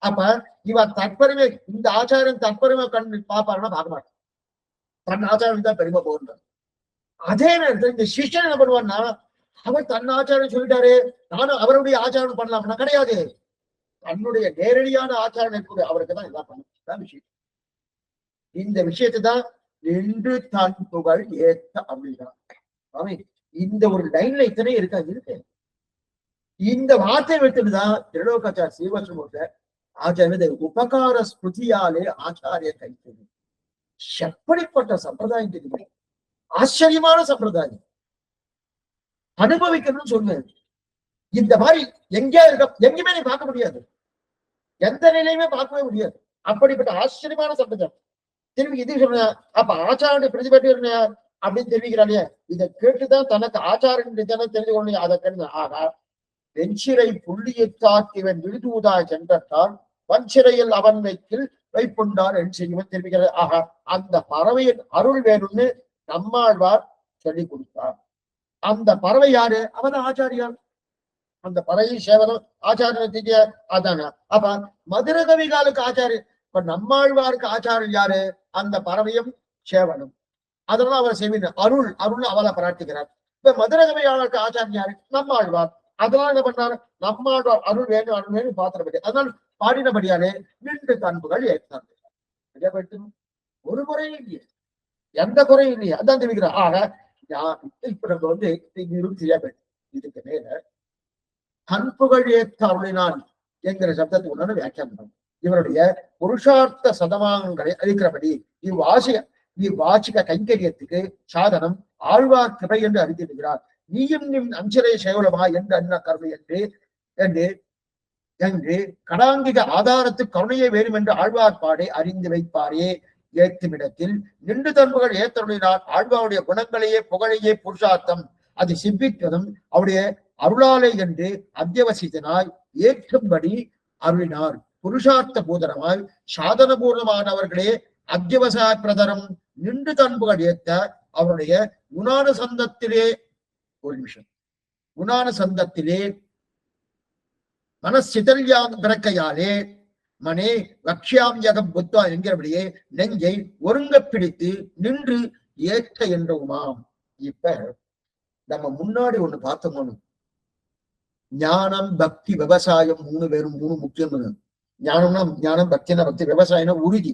அப்ப இவன் தற்பெருமை, இந்த ஆச்சாரியன் தற்பெருமை கண் பாப்பாருன்னா பார்க்க மாட்டான், தன் ஆச்சாரியன் தான் பெருமை போகின்றான். அதே நேரத்தில் இந்த சிஷ்யன் என்ன பண்ணுவான்னா, அவர் தன் ஆச்சாரம் சொல்லிட்டாரு, நானும் அவருடைய ஆச்சாரம் பண்ணலாம்னா கிடையாது. தன்னுடைய நேரடியான ஆச்சாரம் கூட அவருக்கு தான் எல்லாம் பண்ண விஷயம். இந்த விஷயத்தை தான் நின்று தன் புகழ் ஏத்த அப்படின்னா, இந்த ஒரு லைன்ல இத்தனை இருக்கு. இந்த வார்த்தை வைத்துதான் திருலோகாச்சார ஸ்ரீவத்சமூர்த்த ஆச்சாரிய உபகார ஸ்மிருதியாலே ஆச்சாரிய கைத்தது. எப்படிப்பட்ட சம்பிரதாயம் தெரியுமா, ஆச்சரியமான சம்பிரதாயம். அனுபவிக்கணும்னு சொன்னேன். இந்த மாதிரி எங்கேயா இருக்க, எங்கேயுமே நீ பார்க்க முடியாது, எந்த நிலையுமே பார்க்கவே முடியாது. அப்படிப்பட்ட ஆச்சரியமான சம்பிரதாயம். திரும்பி இது சொன்ன, அப்ப ஆச்சாரிய பிரதிபட்டி அப்படின்னு தெரிவிக்கிறானே, இதை கேட்டுதான் தனக்கு ஆச்சாரம் தெரிந்து கொள்ள. அதை கண்டு ஆகா, வெஞ்சிறை புள்ளியத்தாக்கு இவன் விழுதுவதாய் சென்றால் வஞ்சிறையில் அவன் வைக்கில் வைப்புண்டார் என்று செய்வன் தெரிவிக்கிறது. ஆகா, அந்த பறவையின் அருள் வேணும்னு நம்மாழ்வார் சொல்லி கொடுத்தார். அந்த பறவை யாரு? அவன் ஆச்சாரியார். அந்த பறவை சேவனம் ஆச்சாரிய அதான. அப்ப மதுரகவிகாலுக்கு ஆச்சாரிய, இப்ப நம்மாழ்வாருக்கு ஆச்சாரம் யாரு? அந்த பறவையும் சேவனும். அதனால அவர் செவின அருள் அவளை பிரார்த்திக்கிறார். இப்ப மதுரகவியாளருக்கு ஆச்சாரம் யாரு? நம்மாழ்வார். அதனால என்ன பண்ணாரு? நம்மாழ்வார் அருள் வேணும் பாத்திரப்படி, அதனால் பாடினபடியாலே நின்று தன்புகள் ஏற்றார்கள். ஒரு குறையும் இல்லையே, எந்த குறையும் இல்லையே, அதான் தெரிவிக்கிறார். ஆக இப்ப நம்ம இதுக்கு மேல தன்புகள் ஏற்ற அருளினான் என்கிற சப்தத்துக்கு உண்டான வியாக்கியானம். இவருடைய புருஷார்த்த சதமானங்களை அளிக்கிறபடி இவ்வாசிக கைங்கரியத்துக்கு சாதனம் ஆழ்வார் கிருபை என்று அறிந்திருக்கிறார். நீயும் நின் அஞ்சரை சேவலமா என்று அண்ணா கருணை என்று கடாங்கிக ஆதாரத்து கருணையை வேணும் என்று ஆழ்வார் பாடை அறிந்து வைப்பாரே ஏற்றுமிடத்தில் நின்று தன்புகள் ஏத்தருளினார். ஆழ்வாருடைய குணங்களையே புகழையே புருஷார்த்தம் அது சிப்பித்ததும் அவருடைய அருளாலை என்று அத்தியவசித்தனாய் ஏற்றும்படி அருளினார். புருஷார்த்த பூதனமாய் சாதன பூர்ணமானவர்களே அத்தியவசா பிரதரம் நின்று தன்புகள் ஏத்த அவருடைய குணானுசந்தத்திலே, ஒரு நிமிஷம், குணானுசந்தத்திலே மனசிதல்யாம் பிறக்கையாலே மனே லட்சியாம் யகம் புத்தா என்கிறபடியே நெஞ்சை ஒருங்க பிடித்து நின்று ஏற்ற என்றுமாம். இப்ப நம்ம முன்னாடி ஒண்ணு பார்த்தோம், ஞானம் பக்தி விவசாயம் மூணு முக்கியம். ஞானம்னா ஞானம், பக்தினா பக்தி, விவசாயம்னா உறுதி.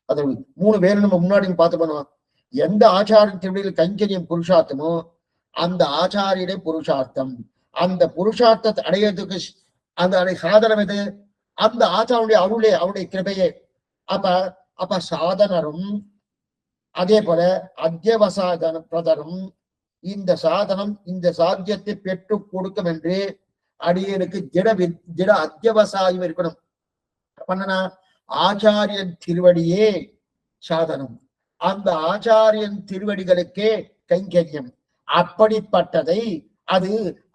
அது மூணு பேரும் நம்ம முன்னாடி பார்த்து பண்ணுவோம். எந்த ஆச்சாரத்தின் கைங்கரியம் புருஷார்த்தமோ அந்த ஆச்சாரியுடைய புருஷார்த்தம், அந்த புருஷார்த்தத்தை அடையிறதுக்கு அந்த சாதனம் எது? அந்த ஆச்சாரனுடைய அருளே, அவருடைய கிருபையே. அப்ப சாதனரும் அதே போல அத்தியவசாதன பிரதரும் இந்த சாதனம் இந்த சாத்தியத்தை பெற்று கொடுக்கும் என்று அடியனுக்கு திட அத்தியவசாயம் இருக்கணும். பண்ணனா ஆச்சாரியன் திருவடியே சாதனம், அந்த ஆச்சாரியன் திருவடிகளுக்கே கைங்கரியம். அப்படிப்பட்டதை அது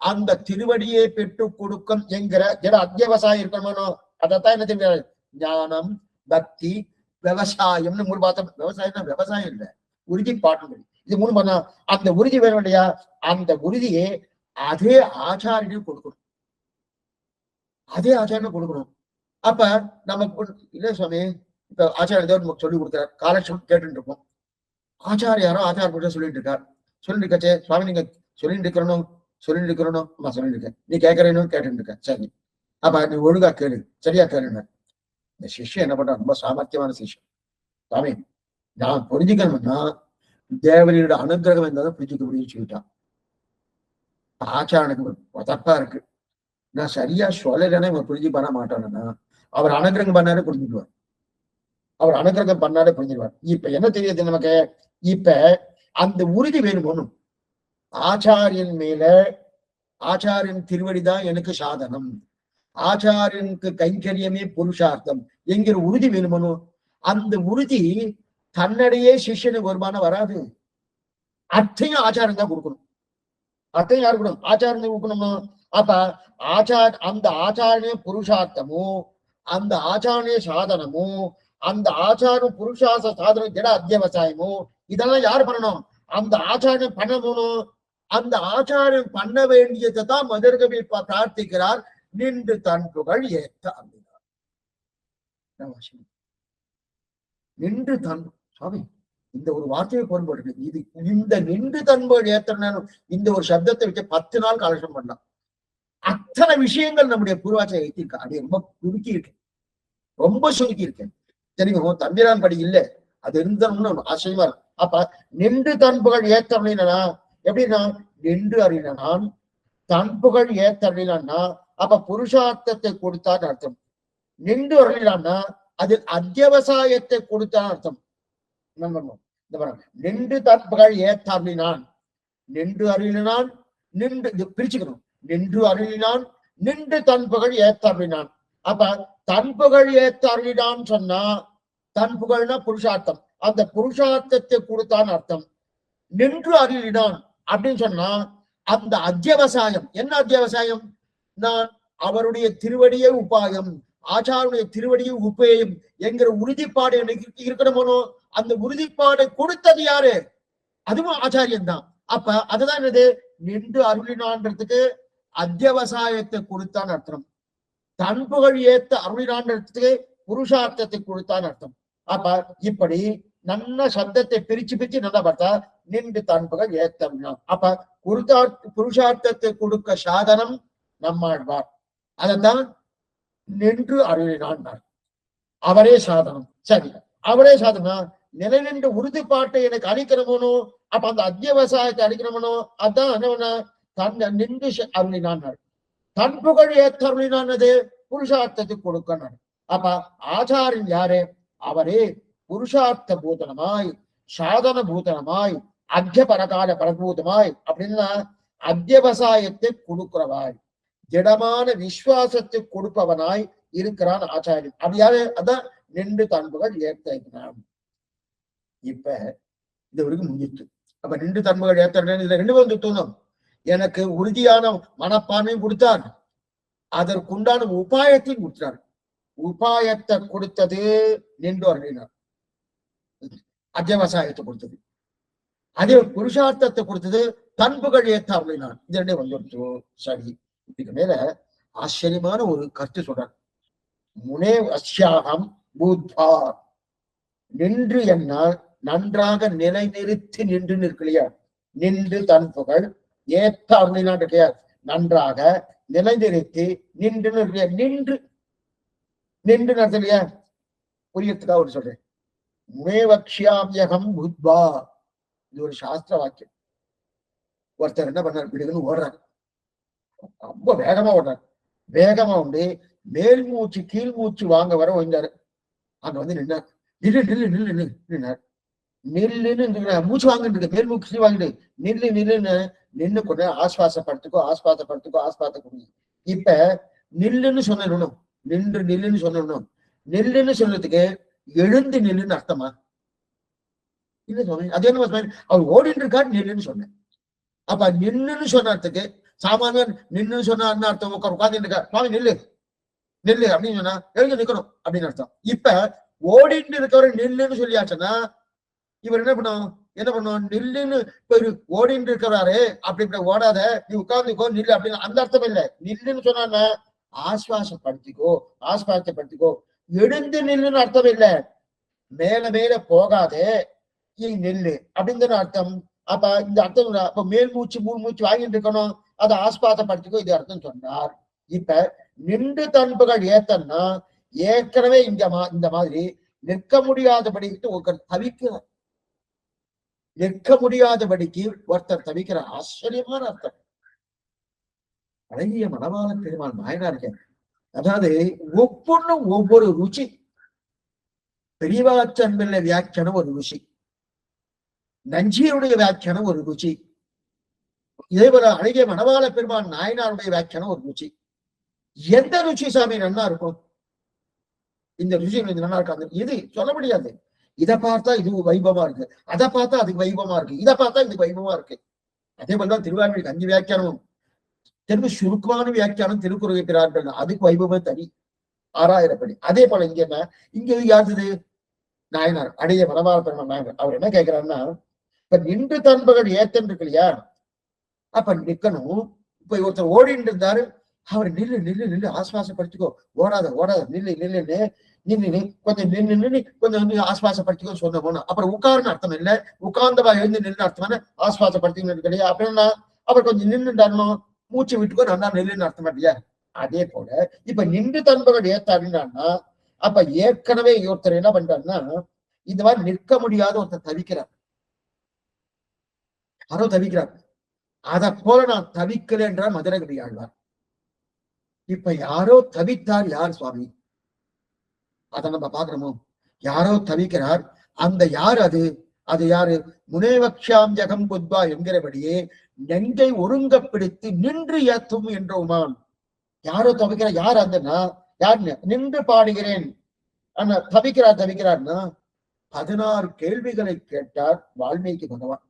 அந்த திருவடியை பெற்று கொடுக்கும் என்கிற திட அத்தியவசாயம் இருக்கணும். அதைத்தான் என்ன தெரியாது, ஞானம் பக்தி விவசாயம்னு மூணு பார்த்தோம். விவசாயம்னா விவசாயம் இல்லை, உறுதி பாட்டு. இது மூணு பண்ணா அந்த உறுதி வேணும் இல்லையா? அந்த உறுதியை அதே ஆச்சாரியனும் கொடுக்கணும், அதே ஆச்சாரியனும் கொடுக்கணும். அப்ப நமக்கு இல்ல சுவாமி, இப்ப ஆச்சாரியர் நமக்கு சொல்லி கொடுத்தார், காலட்சம் கேட்டு இருப்போம். ஆச்சாரியாரோ ஆச்சார சொல்லிட்டு இருக்கார், சொல்லிட்டு இருக்காச்சே சுவாமி நீங்க சொல்லிட்டு இருக்கிறனும் நான் சொல்லிட்டு இருக்கேன், நீ கேட்கறேன்னு கேட்டு இருக்க. சரி, அப்ப நீ ஒழுங்கா கேளு, சரியா கேளுங்க. இந்த சிஷ்யம் என்ன பண்ற, ரொம்ப சாமர்த்தியமான சிஷ்யம். சுவாமி நான் புரிஞ்சுக்கணும்னா தேவரியோட அனுகிரகம் இருந்தாலும் புரிஞ்சுக்க முடியும்னு சொல்லிட்டான். ஆச்சாரனுக்கு தப்பா இருக்கு, நான் சரியா சொல்லலைன்னா இவன் புரிஞ்சு பண்ண மாட்டானுன்னா அவர் அனுகிரகம் பண்ணாலே புரிஞ்சுக்குவார், அவர் அனுகிரகம் பண்ணாலே புரிஞ்சுக்குவார். இப்ப என்ன தெரியுது நமக்கு, இப்ப அந்த உறுதி வேணும். ஆச்சாரியன் மேல ஆச்சாரியன் திருவடிதான் எனக்கு சாதனம், ஆச்சாரியனுக்கு கைங்கரியமே புருஷார்த்தம் என்கிற உறுதி வேணுமனோ, அந்த உறுதி தன்னடையே சிஷ்யனுக்கு வருமானம் வராது. அத்தையும் ஆச்சாரம் தான் கொடுக்கணும். அத்தையும் யாரு கொடுக்கணும்? ஆச்சாரம் கொடுக்கணுமா? அப்ப அந்த ஆச்சாரிய புருஷார்த்தமோ, அந்த ஆச்சாரிய சாதனமோ, அந்த ஆச்சாரம் புருஷார்த்த சாதனம் ஜட அத்தியாவசாயமோ, இதெல்லாம் யாரு பண்ணணும்? அந்த ஆச்சாரியம் பண்ணணும். அந்த ஆச்சாரம் பண்ண வேண்டியதை தான் மதுரகவி பிரார்த்திக்கிறார். நின்று தன் புகழ் ஏற்ற அப்படின்னார். நின்று தன் சுவாமி இந்த ஒரு வார்த்தையை பொருள்பட்டு இது இந்த நின்று தன் புகழ் ஏற்ற இந்த ஒரு சப்தத்தை வச்சு 10 நாள் கலெக்ஷன் பண்ணலாம். அத்தனை விஷயங்கள் நம்முடைய பூர்வாச்சாரம் எழுத்திருக்கா. அது ரொம்ப சுருக்கி இருக்கு, ரொம்ப சுருக்கி இருக்கு. தெரியும் தம்பிரான் படி இல்லை, அது இருந்தோம்னு ஆச்சரியமா இருக்கும். அப்ப நின்று தன் புகழ் ஏத்த அப்படின்னா எப்படின்னா, நின்று அறினான் தன் புகழ் ஏத்த அப்படின்னா அப்ப புருஷார்த்தத்தை கொடுத்தான்னு அர்த்தம். நின்று அறினான்னா அது அத்தியவசாயத்தை கொடுத்தான் அர்த்தம். நின்று தன் புகழ் ஏத்த அப்படின்னான், நின்று அறினான், நின்று பிரிச்சுக்கணும். நின்று அருளினான், நின்று தன் புகழ் ஏத்த அருளினான். அப்ப தன் புகழ் ஏத்த அருளினான் சொன்னா, தன் புகழ்னா புருஷார்த்தம், அந்த புருஷார்த்தத்தை கொடுத்தான் அர்த்தம். நின்று அருளினான் அப்படின்னு சொன்னா அந்த அத்தியவசாயம் என்ன? அத்தியவசாயம் நான் அவருடைய திருவடியே உபாயம், ஆச்சாருடைய திருவடியே உபேயம் என்கிற உறுதிப்பாடு எனக்கு இருக்கணுமோ, அந்த உறுதிப்பாடை கொடுத்தது யாரு? அதுவும் ஆச்சாரியன் தான். அப்ப அதுதான் என்னது? நின்று அருளினான்றதுக்கு அத்தியவசாயத்தை கொடுத்தான் அர்த்தம், தன் புகழ் ஏத்த அருளினான்றதுக்கு புருஷார்த்தத்தை கொடுத்தான் அர்த்தம். அப்ப இப்படி நல்ல சப்தத்தை பிரிச்சு பிரிச்சு நல்லா பார்த்தா நின்று தன் புகழ் ஏத்தம். அப்ப புருஷார்த்தத்தை கொடுக்க சாதனம் நம்மாழ்வார், அதான் நின்று அருளினான், அவரே சாதனம். சரி, அவரே சாதனம். நிலை நின்று உறுதிப்பாட்டை எனக்கு அளிக்கணுமோ, அப்ப அந்த அத்தியவசாயத்தை அளிக்கணுமோ, அதான் என்ன தன் நின்று அருளினான். தன் புகழ் ஏத்த அருளினானது புருஷார்த்தத்தை கொடுக்கணும். அப்ப ஆச்சாரியன் யாரு? அவரே புருஷார்த்த பூதனமாய், சாதன பூதனமாய், அத்திய பரகால பரபூதமாய் அப்படின்னா அத்தியவசாயத்தை கொடுக்கிறவாய், திடமான விசுவாசத்தை கொடுப்பவனாய் இருக்கிறான் ஆச்சாரியன். அப்படி யாரு? அதான் நின்று தன் புகழ் ஏற்றான். இப்ப இது வரைக்கும் முடிஞ்சிட்டு. அப்ப நின்று தன் புகழ் ஏற்ற இதுல 2 வந்து தோணும். எனக்கு உறுதியான மனப்பான்மையும் கொடுத்தார், அதற்குண்டான உபாயத்தையும் கொடுத்தார். உபாயத்தை கொடுத்தது நின்று அருளினார், அத்தியவசாயத்தை கொடுத்தது. அதே புருஷார்த்தத்தை கொடுத்தது தன் புகழ் ஏத்த அருளினான். இது 2 வந்துருச்சோ. சரி, இதுக்கு மேல ஆச்சரியமான ஒரு கருத்து சொல்றார். முனே அஸ்யாகம் பூத்வா, நின்று என்னால் நன்றாக நிலை நிறுத்தி நின்று நிற்கலையா, நின்று தன் புகழ் ஏத்த அருளினான் இருக்கையா, நன்றாக நிலை நிறுத்தி நின்று நிற்க. நின்று நின்று நடத்தலையா, புரியத்துக்காக ஒரு சொல்றேன். முனேவக்ஷியாமியகம் பூத்வா, இது ஒரு சாஸ்திர வாக்கியம். ஒருத்தர் என்ன பண்ணார், விடுகன்னு ஓடுறார், ரொம்ப வேகமா ஓடுறார். வேகமா வந்து மேல் மூச்சு கீழ் மூச்சு வாங்க வர வந்தாரு. அங்க வந்து நின்னார். நில்லு நில்லு நில்லு நின்னார். நில்லுன்னு மூச்சு வாங்கிட்டு இருக்க, மேல் மூச்சு வாங்கிட்டு நில்லு நில்லுன்னு நின்று கொண்டு ஆஸ்வாசப்படுத்துக்கோ ஆஸ்வாசப்படுத்துக்கோ ஆஸ்வாசப்படுங்க. இப்ப நில்லுன்னு சொன்னணும், நின்று நில்லுன்னு சொன்னணும். நெல்லுன்னு சொல்றதுக்கு எழுந்து நில்லுன்னு அர்த்தமா? இல்ல சுவாமி, அதே மாதிரி அவர் ஓடிட்டு இருக்காரு நெல்லுன்னு சொன்னேன். அப்ப நின்னுன்னு சொன்னதுக்கு சாமானியன் நின்னு சொன்னா என்ன அர்த்தம்? உட்கார்ந்து இருக்கா, சுவாமி நில்லு நெல்லு அப்படின்னு சொன்னா எழுந்து நிக்கணும் அப்படின்னு அர்த்தம். இப்ப ஓடிட்டு இருக்கவர் நெல்லுன்னு சொல்லியாச்சுன்னா இவர் என்ன பண்ணும் நெல்லுன்னு ஓடிட்டு இருக்கிறாரு, அப்படி ஓடாத நீ உட்கார்ந்துக்கோ நில்லு அப்படின்னு அந்த அர்த்தம் இல்லை. நில்லுன்னு சொன்னா ஆஸ்வாசப்படுத்திக்கோ ஆஸ்வாசப்படுத்திக்கோ, எழுந்து நில்லுன்னு அர்த்தம் இல்லை. மேல மேல போகாதே நெல்லு அப்படின்னு அர்த்தம். அப்ப இந்த அர்த்தம் அப்ப மேல் மூச்சு மூணு மூச்சு வாங்கிட்டு இருக்கணும், அதை ஆஸ்வாசப்படுத்திக்கோ, இது அர்த்தம் சொன்னார். இப்ப நின்று தன்புகள் ஏத்தன்னா ஏற்கனவே இந்த மாதிரி நிற்க முடியாதபடிக்கு ஒருத்தர் தவிக்கிறார், நிற்க முடியாதபடிக்கு ஒருத்தர் தவிக்கிற ஆச்சரியமான அர்த்தம். அழகிய மணவாள பெருமாள் நாயனார் அதாவது ஒவ்வொன்றும் ஒவ்வொரு ருச்சி. பெரியவாச்சன்பிள்ள வியாக்கியானம் ஒரு ருச்சி, நஞ்சியருடைய வியாக்கியானம் ஒரு ருச்சி, இதே போல அழகிய மணவாள பெருமான் நாயனாருடைய வியாக்கியானம் ஒரு ருச்சி. எந்த ருச்சி சாமி நன்னா இருக்கும்? இந்த ருச்சி நல்லா இருக்காது, இது சொல்ல முடியாது. இதை பார்த்தா இது வைபவமா இருக்கு, அதை பார்த்தா அதுக்கு வைபவமா இருக்கு, இதை பார்த்தா இதுக்கு வைபவமா இருக்கு. அதே போலதான் திருவாரூர் 5 வியாக்கியானம், திரும்ப சுருக்கமான வியாக்கியானம் திருக்குறள், அதுக்கு வைபவம் தனி 6000 படி. அதே போல இங்க என்ன, இங்க யாருது நாயனார், அடைய மணவாள பெருமான் நாயனார். அவர் என்ன கேட்கிறாருன்னா, இப்ப நின்று தன்பகல் ஏத்தன் இருக்கு இல்லையா, அப்ப நிக்கணும். இப்ப ஒருத்தர் ஓடிட்டு இருந்தாரு, அவர் நில்லு நில்லு நில்லு, ஆஸ்வாசப்படுத்திக்கோ, ஓடாத ஓடாத, நில்லு நில்லுன்னு நின்று கொஞ்சம் நின்று கொஞ்சம் வந்து ஆஸ்வாசப்படுத்திக்கோ சொன்ன போனோம். அப்புறம் உட்காருன்னு அர்த்தம் இல்லை, உட்கார்ந்தவா எழுந்து நின்று அர்த்தம் ஆஸ்வாசப்படுத்திக்கணும் இல்லையா. அப்படின்னா அப்புறம் கொஞ்சம் நின்றுட்டாருனோ, மூச்சு விட்டுக்கோ, நல்லா நெல்லுன்னு அர்த்தம் இல்லையா. அதே போல இப்ப நின்று தன்பகல் ஏத்தாருன்னா, அப்ப ஏற்கனவே ஒருத்தர் என்ன பண்றாருன்னா, இந்த மாதிரி நிற்க முடியாத ஒருத்தர் தவிக்கிறார், யாரோ தவிக்கிறார். அதை போல நான் தவிக்கிறேன்ற மதுரகவி ஆழ்வார். இப்ப யாரோ தவித்தார், யார் சுவாமி? அதை நம்ம பாக்குறோமோ, யாரோ தவிக்கிறார். அந்த யார் அது? அது யாரு? முனேவக்ஷாம் ஜகம் புத்வா என்கிறபடியே நெஞ்சை ஒருங்கப்பிடித்து நின்று ஏத்தும் என்ற உமான். யாரோ தவிக்கிற, யார் அந்தன்னா யார்? நின்று பாடுகிறேன் ஆனா தவிக்கிறார்னா 16 கேள்விகளை கேட்டார் வால்மீகி பகவான்.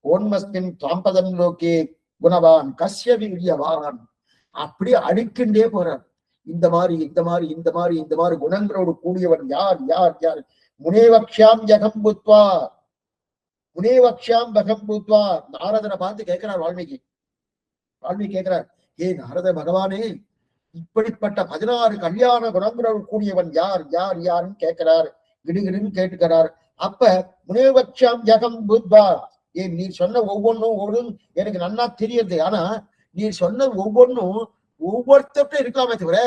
ஓன்மஸ்மின் தாம்பதன் லோகே குணவான் கஸ்ய வீரியவான். அப்படி அடிக்கின்றே போறார். இந்த மாதிரி இந்த மாதிரி இந்த மாதிரி இந்த மாதிரி குணங்களோடு கூடியவன் யார் யார் யார்? முனேவக்ஷாம் ஜகம் புத்வா, முனேவக்ஷாம் பகம் புத்வா. நாரதனை பார்த்து கேட்கிறார் வால்மீகி. வால்மீகி கேட்கிறார், ஏ நாரத பகவானே, இப்படிப்பட்ட 16 கல்யாண குணங்களோடு கூடியவன் யார் யார் யாருன்னு கேட்கிறார். கிடுகிடுன்னு கேட்டுக்கிறார். அப்ப முனேவக்ஷாம் ஜகம் புத்வா, ஏன் நீ சொன்ன ஒவ்வொன்றும் எனக்கு நன்னா தெரியுது. ஆனா நீ சொன்ன ஒவ்வொன்றும் ஒவ்வொருத்தரும் இருக்கலாமே தவிர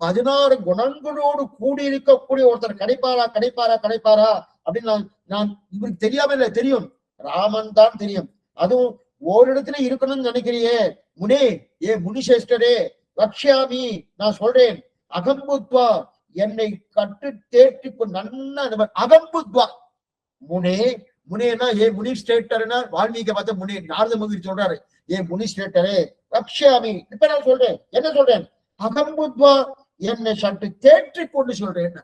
16 குணங்களோடு கூடியிருக்கக்கூடிய ஒருத்தர் கிடைப்பாரா கிடைப்பாரா கிடைப்பாரா அப்படின்னு நான் இவருக்கு தெரியாம இல்ல, தெரியும், ராமன் தான் தெரியும். அதுவும் ஓரிடத்துல இருக்கணும்னு நினைக்கிறியே முனே, ஏ முனிசேஷ்டரே, லக்ஷ்யாமி, நான் சொல்றேன், அகம்புத்வா, என்னை கட்டு தேற்றி நன்னா அகம்புத்வா. முனே, முனேனா ஏ முனிஸ்டேட்டர்னா வால்மீகி பார்த்த முனே, நாரத முனி சொல்றாரு, ஏ முனிஸ்டேட்டரே லக்ஷ்யாமி. இப்ப நான் சொல்றேன், என்ன சொல்றேன்? அகம்புத்வா, என்னை சற்று தேற்றி கொண்டு சொல்றேன்.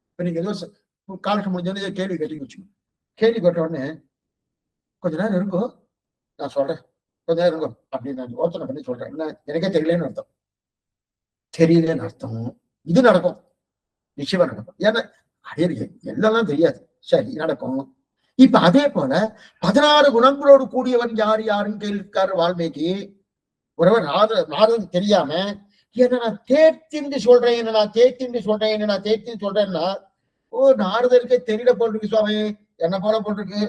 இப்ப நீங்க ஏதோ காலத்து முடிஞ்சோன்னு கேள்வி கேட்டீங்க வச்சுக்கோங்க. கேள்வி கேட்ட உடனே கொஞ்ச நேரம் இருக்கும், நான் சொல்றேன், கொஞ்ச நேரம் இருக்கும் அப்படின்னு நான் யோசனை பண்ணி சொல்றேன். என்ன, எனக்கே தெரியலன்னு அர்த்தம், தெரியலன்னு அர்த்தம். இது நடக்கும், நிச்சயமா நடக்கும். ஏன்னா எல்லாம் தெரியாது, சரி நடக்கும். இப்ப அதே போல 16 குணங்களோடு கூடியவன் யார் யாருன்னு கேள்விக்காரு வால்மீகி. ஒருவர் நாரதன் தெரியாம என்ன நான் தேர்த்தின்னு சொல்றேன், என்ன நான் தேர்த்தின்னு சொல்றேன், என்ன நான் தேர்த்தின்னு சொல்றேன்னா, ஓ நாரதருக்கே தெரியல போட்டிருக்கு சுவாமி, என்ன போல போட்டிருக்கு,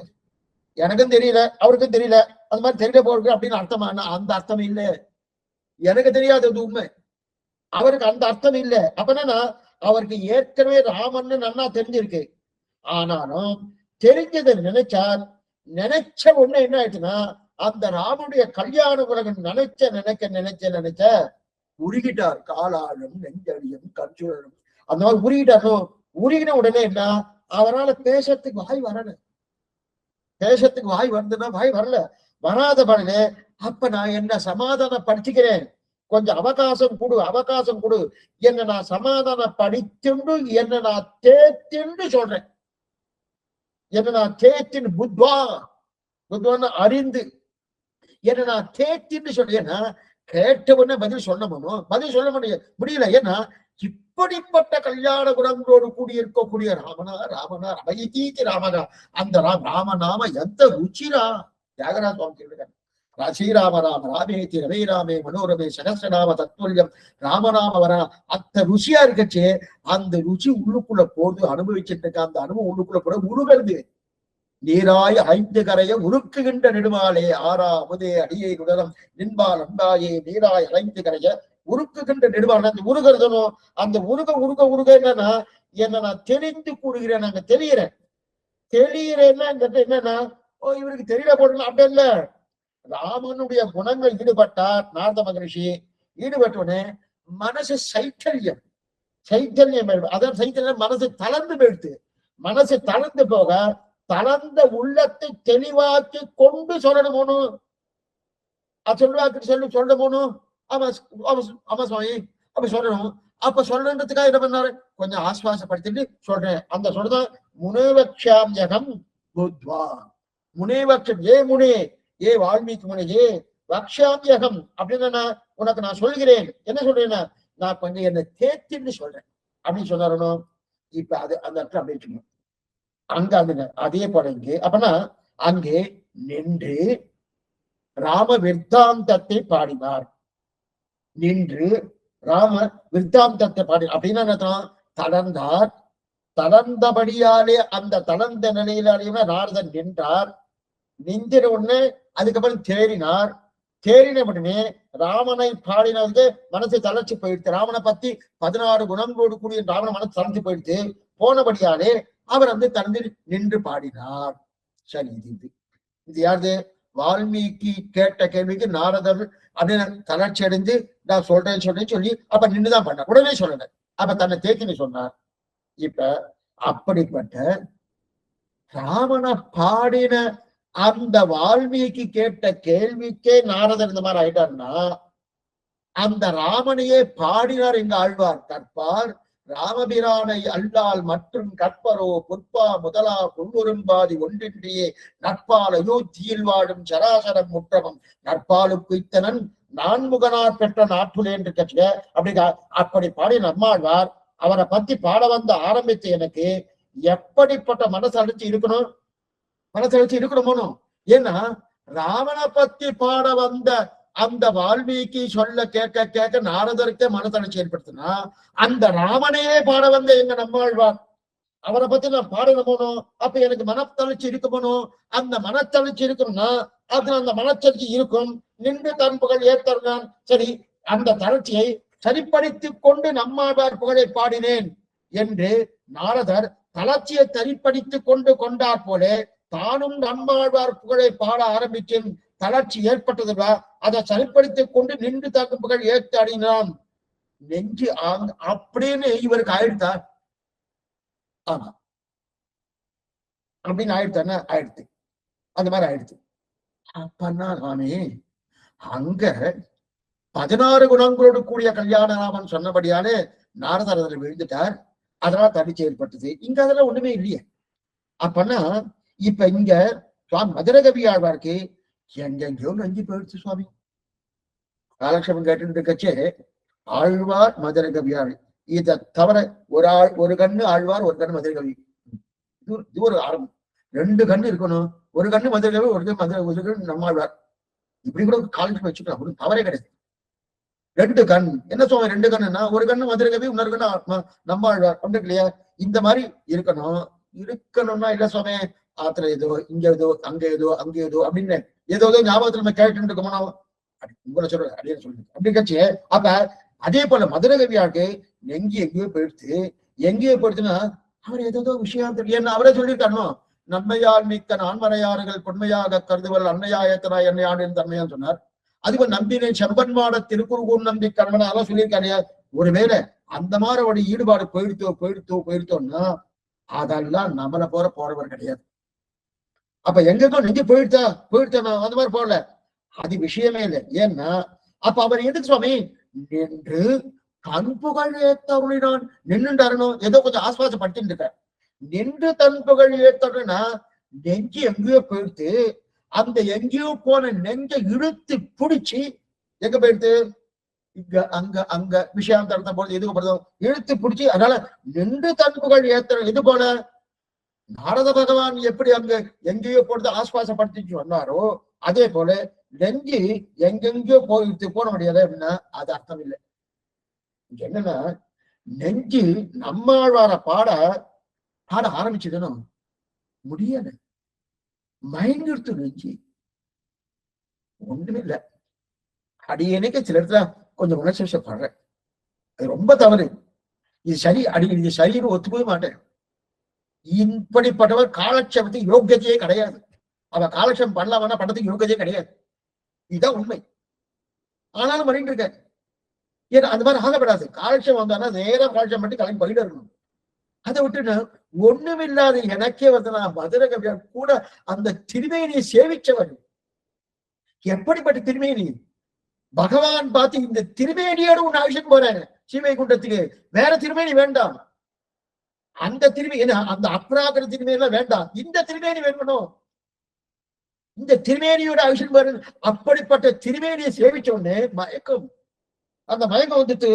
எனக்கும் தெரியல அவருக்கும் தெரியல, அது மாதிரி தெரியல போட்டிருக்கு அப்படின்னு அர்த்தமா? அந்த அர்த்தம் இல்லை, எனக்கு தெரியாது, அது உண்மை, அவருக்கு அந்த அர்த்தம் இல்லை. அப்ப என்னன்னா, அவருக்கு ஏற்கனவே ராமன்னு நன்னா தெரிஞ்சிருக்கு. ஆனாலும் தெரிஞ்சதை நினைச்சார். நினைச்ச ஒண்ணு என்ன ஆயிடுச்சுன்னா, அந்த ராமனுடைய கல்யாண உலகம் நினைச்ச உருகிட்டார். காலாளும் நெஞ்சடியும் கஞ்சுழலும் அந்த மாதிரி உருகிட்டாரும். உருகின உடனே என்ன, அவரால் பேசறதுக்கு வாய் வரல. பேசறதுக்கு வாய் வருதுன்னா வாய் வரல, வராத பலனே அப்ப நான் என்ன சமாதானப்படுத்திக்கிறேன், கொஞ்சம் அவகாசம் கொடு, என்ன நான் சமாதானம் படித்துண்டு என்ன நான் தேத்தின்னு சொல்றேன், என்ன நான் தேத்தின் புத்வான்னு அறிந்து என்ன நான் தேத்தின்னு சொல்றேன். ஏன்னா கேட்ட உடனே பதில் பதில் சொல்ல முடியல. ஏன்னா இப்படிப்பட்ட கல்யாண குணங்களோடு கூடியிருக்கக்கூடிய ராமனா ரமயதீதி ராமனா, அந்த ராமநாம எந்த ருச்சிரா. தியாகராஜ சுவாமி சொல்லுறாங்க, ஸ்ரீராம ராம ராமேதி ரமே ராமே மனோரமே சகஸ்ரநாம தத்துல்யம் ராமநாம வரா. அந்த ருசியா இருக்கச்சே, அந்த ருச்சி உள்ளுக்குள்ள போது அனுபவிச்சுட்டு இருக்க, அந்த அனுபவம் உள்ளுக்குள்ள போட உருகிறது. நீராய் 5 கரைய உருக்குகின்ற நெடுமாலே ஆறா அமுதே அடியை நுடலம் நின்பால் அண்டாயே நீராய் 5 கரைய உருக்குகின்ற நெடுமால். அந்த உருகிறதனும் அந்த உருக என்னன்னா, என்ன நான் தெரிந்து கூறுகிறேன், நாங்க தெளிகிறேன்னா என்னன்னா, ஓ இவருக்கு தெரியல போடணும் அப்படி இல்ல. ராமனுடைய குணங்கள் ஈடுபட்டார் நாரத மகரிஷி. ஈடுபட்டோடனே மனசு சைத்தல்யம், அதான் சைத்தல்யம், மனசு தளர்ந்து போயிடுத்து. மனசு தளர்ந்து போக தளர்ந்த உள்ளத்தை தெளிவாக்கி கொண்டு சொல்லணும். சொல்லுவாக்கு சொல்ல போகணும். ஆமா ஆமா சுவாமி அப்ப சொல்லணும். அப்ப சொல்லணுன்றதுக்காக என்ன பண்ணாரு, கொஞ்சம் ஆஸ்வாசப்படுத்திட்டு சொல்றேன். அந்த சொல்றதான் முனைவக்ஷாம்யகம் புத்வா. முனைவக்ஷம் ஏ முனே, ஏ வால்மீகி முனையே வக்ஷாம்யகம் அப்படின்னு உனக்கு நான் சொல்கிறேன். என்ன சொல்றேன்னா, நான் கொஞ்சம் என்னை தேத்தின்னு சொல்றேன் அப்படின்னு சொன்னாரணும். இப்ப அது அந்த இடத்துல அப்படி அங்க அங்க அதே போல இங்கே அப்பனா அங்கே நின்று ராம விருத்தாந்தத்தை பாடினார். நின்று ராம விருத்தாந்தத்தை பாடி அப்படின்னா என்ன, தளர்ந்தார். தளர்ந்தபடியாலே அந்த தளர்ந்த நிலையிலாலேயுமே நாரதன் நின்றார். நின்ற உடனே அதுக்கப்புறம் தேறினார். தேறின உடனே ராமனை பாடினது மனசு தளர்ச்சி போயிடுச்சு. ராமனை பத்தி 16 குணங்களோடு கூடிய ராவண மனசு தளர்ச்சி போயிடுச்சு. போனபடியாலே அவர் தளர்ந்து நின்று பாடினார். சரி, இது இது யாரு? வால்மீகி கேட்ட கேள்விக்கு நாரதர் அப்படின்னு தளர்ச்சி அடைந்து நான் சொல்றேன்னு சொல்லி அப்ப நின்றுதான் பண்ண, உடனே சொல்லல. அப்ப தன்னை தேக்கின்னு சொன்னார். இப்ப அப்படிப்பட்ட ராவண பாடின அந்த வால்மீகி கேட்ட கேள்விக்கே நாரதர் இந்த மாதிரி ஆயிட்டார்னா, அந்த ராமனையே பாடினார் எங்க ஆழ்வார். கற்பார் ராமபிரானை அல்லால் மற்றும் கற்பரோ புற்பா முதலா பொன்னுரும்பாதி ஒன்றின்றியே நற்பால் அயோத்தியில் வாழும் சராசரம் முற்றமும் நற்பாலுக்கு இத்தனன் நான்முகனார் பெற்ற நாட்டுலே என்று கட்சிய அப்படி பாடி நம்மாழ்வார் அவரை பத்தி பாட வந்த ஆரம்பித்த எனக்கு எப்படிப்பட்ட மனசளிச்சு இருக்கணும், மனசளிச்சு இருக்கணுமோ. ஏன்னா ராவண பத்தி பாட வந்த அந்த வால்மீகி சொல்ல கேட்க கேட்க நாரதருக்கே மனதளர்ச்சி ஏற்படுத்தினா, அந்த ராமனையே பாட வந்த எங்க நம்மாழ்வார் அவரை பத்தி நான் பாடணுமோ, அப்ப எனக்கு மனத்தளர்ச்சி இருக்குமோ. அந்த மனத்தளர்ச்சி இருக்கணும்னா அதுல அந்த மனத்தளர்ச்சி இருக்கும். நின்று தன் புகழ் ஏத்தர்னான். சரி, அந்த தளர்ச்சியை சரிப்படுத்திக் கொண்டு நம்மாழ்வார் புகழை பாடினேன் என்று நாரதர் தளர்ச்சியை சரிப்படுத்திக் கொண்டார் போல தானும் நம்மாழ்வார் புகழை பாட ஆரம்பிக்கும் தளர்ச்சி ஏற்பட்டதுவா, அதை சரிப்படுத்திக் கொண்டு நின்று தாக்கும் புகழ் ஏத்தாடினான் நெஞ்சு அப்படின்னு இவருக்கு ஆயிடுத்தா? ஆமா, அப்படின்னு ஆயிடுத்தானே? ஆயிடுத்து. அந்த மாதிரி ஆயிடுச்சு. அப்பன்னா நானே அங்க 16 குணங்களோடு கூடிய கல்யாணராமன் சொன்னபடியாலே நாரதர் அதில் விழுந்துட்டார். அதனால தனிச்சு ஏற்பட்டது. இங்க அதெல்லாம் ஒண்ணுமே இல்லையே. அப்பன்னா இப்ப இங்க சுவாமி மதுரகவி ஆழ்வாருக்கு எங்கெங்கயோ நஞ்சு போயிடுச்சு சுவாமி. காலக்ஷேபம் கேட்டு இருக்கச்சே ஆழ்வார் மதுரகவியாள், இதை தவிர ஒரு கண்ணு ஆழ்வார், ஒரு கண்ணு மதுரகவி. இது ஒரு ஆரம்பம். 2 கண்ணு இருக்கணும். ஒரு கண்ணு மதுரகவி, ஒரு கண்ணு நம்மாழ்வார். இப்படி கூட காலக்ஷேபம் வச்சுக்கலாம், ஒரு தவறே கிடையாது. 2 கண் என்ன சுவாமி? 2 கண்ணுன்னா ஒரு கண்ணு மதுரகவி, இன்னொரு கண்ணு நம்மாழ்வார். அப்படி இல்லையா? இந்த மாதிரி இருக்கணும்னா இல்ல சுவாமி, ஆத்துல ஏதோ, இங்க ஏதோ, அங்க ஏதோ, அங்க ஏதோ அப்படின்னு ஏதோ ஞாபகத்துல நம்ம கேட்டு இருக்கோம்னா உங்களை சொல்றேன் அப்படின்னு சொல்லுங்க. அப்படி கட்சி அப்ப அதே போல மதுரகவியாருக்கு எங்கேயோ போயிடுச்சு. எங்கேயோ போயிடுச்சுன்னா அவர் ஏதோ விஷயம் தெரியும் அவரே சொல்லியிருக்காருனோ, நன்மையால் மிக்க நான்மறையாறுகள் பொன்மையாக கருதுவல் அன்னையாயத்தனா என்னையாண்டின் தன்மையான்னு சொன்னார். அதுபோல் நம்பினை செம்பன்மாட திருக்குறுகூர் நம்பி கர்மனா அதெல்லாம் சொல்லியிருக்காரு. ஒருவேளை அந்த மாதிரி ஒரு ஈடுபாடு போயிடுத்தோம்னா அதெல்லாம் நம்மளை போறவர் கிடையாது. அப்ப எங்கேயோ நெஞ்சு போயிடுத்தா அந்த மாதிரி போகல, அது விஷயமே இல்லை. ஏன்னா அப்ப அவர் எதுக்கு சுவாமி நின்று தன் புகழ் ஏத்தருளினான்? நின்றுட்டாரணும், ஏதோ கொஞ்சம் ஆஸ்வாசப்படுத்திட்டு இருக்க. நின்று தன் புகழ் ஏத்தருனா நெஞ்சு எங்கேயோ போயிடுத்து. அந்த எங்கேயோ போன நெஞ்சை இழுத்து பிடிச்சி எங்க போயிடுத்து? இங்க அங்க விஷயாந்தரத்தை போது எதுக்கு போறதோ இழுத்து பிடிச்சி. அதனால நின்று தன் புகழ் ஏத்தர் இது போல நாரத பகவான் எப்படி அங்க எங்கேயோ போட்டு ஆஸ்வாசப்படுத்திச்சு வந்தாரோ, அதே போல நெஞ்சு எங்கெங்கயோ போட முடியாது அப்படின்னா அது அர்த்தம் இல்லை. என்னன்னா நெஞ்சு நம்மாழ்வார பாட ஆரம்பிச்சதுன்னு முடியல, மயங்கிடுத்து நெஞ்சு. ஒண்ணுமே இல்லை. அடியனைக்கு சில இடத்துல கொஞ்சம் உணர்ச்சி விஷயப்படுறேன், அது ரொம்ப தவறு. இது சரி, இது சரின்னு ஒத்துக்கவே மாட்டேன். இப்படிப்பட்டவர் காலட்சேபத்துக்கு யோக்கியத்தையே கிடையாது. அவ காலட்சேபம் பண்ணலாம்னா பண்றதுக்கு யோக்கியத்தையே கிடையாது. இதுதான் உண்மை. ஆனாலும் பண்ணிட்டு இருக்க. ஏன்னா அந்த மாதிரி ஆகப்படாது. காலட்சேபம் வந்தானா நேரம் காலட்சேபம் பண்ணி கிளம்பி போயிட்டு இருக்கணும். அதை விட்டுட்டு ஒண்ணுமில்லாத எனக்கே நான் மதுரகவியார் கூட அந்த திருவேணியை சேவிச்சவர். எப்படிப்பட்ட திருமேனி பகவான் பார்த்து இந்த திருமேனியோட உன் ஆயுஷன் போறேன் ஸ்ரீவைகுண்டத்துக்கு, வேற திருமேனி வேண்டாம். அந்த திருமேனி, அந்த அப்ராகர திருமேனி எல்லாம் வேண்டாம், இந்த திருமேனி வேணும். இந்த திருமேனியோட ஆயுஷன் போற, அப்படிப்பட்ட திருமேனியை சேவிச்ச உடனே மயக்கம். அந்த மயக்கம் வந்துட்டு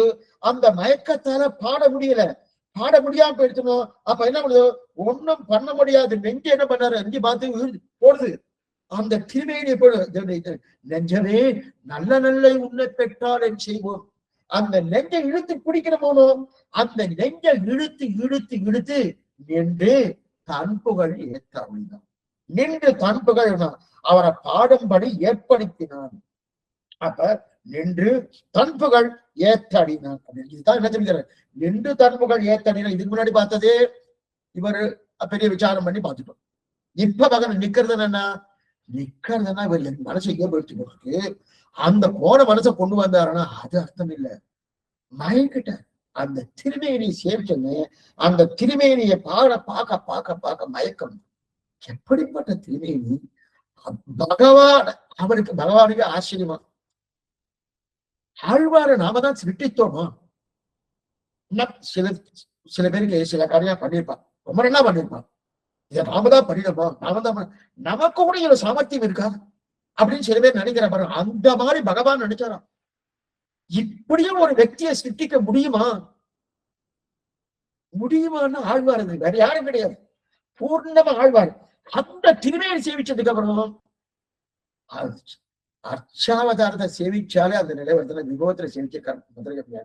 அந்த மயக்கத்தால பாட முடியல, பாட முடியாம போயிடுத்தணும். அப்ப என்ன பண்ணுது, ஒண்ணும் பண்ண முடியாது. நெஞ்சு என்ன பண்ணாரு, நெஞ்சு பார்த்து போடுது. அந்த திருமேனி நெஞ்சமே நல்ல நல்ல உன்னை பெற்றால் என் செய்வோம். அந்த நெஞ்சை இழுத்து பிடிக்கிற போனோம். அந்த நெஞ்சை இழுத்து இழுத்து இழுத்து நின்று தன்புகள் ஏற்ற அப்படின்னா, நின்று தன்புகள் அவரை பாடும்படி ஏற்படுத்தினான். அப்ப நின்று தன்புகள் ஏத்தடினான் அப்படின்னு இதுதான் என்ன தெரிவிக்கிறார். நின்று தன்புகள் ஏத்தடினா இதுக்கு முன்னாடி பார்த்ததே இவர் பெரிய விசாரம் பண்ணி பார்த்துட்டோம். இப்ப பகவான் நிக்கிறது என்னன்னா, நிக்கிறதுன்னா இவர் என் மனசை எங்கே போயிட்டு அந்த போன மனசை கொண்டு வந்தாருன்னா அது அர்த்தம் இல்லை, மயக்கிட்ட அந்த திருமேனியை சேவிச்சோன்னு அந்த திருமேனியை பார்க்க பார்க்க பார்க்க மயக்கம். எப்படிப்பட்ட திருமேனி பகவான், அவருக்கு பகவானுக்கு ஆச்சரியமா. ஆழ்வார நாம தான் சிருஷ்டித்தோமா? சில சில பேருக்கு சில காரியம் பண்ணியிருப்பான், ரொம்ப நல்லா பண்ணியிருப்பான், இதை நாம தான் பண்ணிடப்போம், நாம தான் நமக்கு கூட இவ்வளவு சாமர்த்தியம் இருக்கா அப்படின்னு சில பேர் நினைக்கிற பாருங்க. அந்த மாதிரி பகவான் நினைச்சாராம். இப்படியும் ஒரு వ్యక్తిயை சிருஷ்டிக்க முடியுமா? முடியுமான்னு ஆழ்வார், வேற யாரும் கிடையாது, பூர்ணமா ஆழ்வார். அந்த திருமேனி சேவிச்சதுக்கு அப்புறம் அர்ச்சாவதாரத்தை சேவிச்சாலே அந்த நிலை வருதுன்னா விபவத்துல சேவிக்க மதுரை.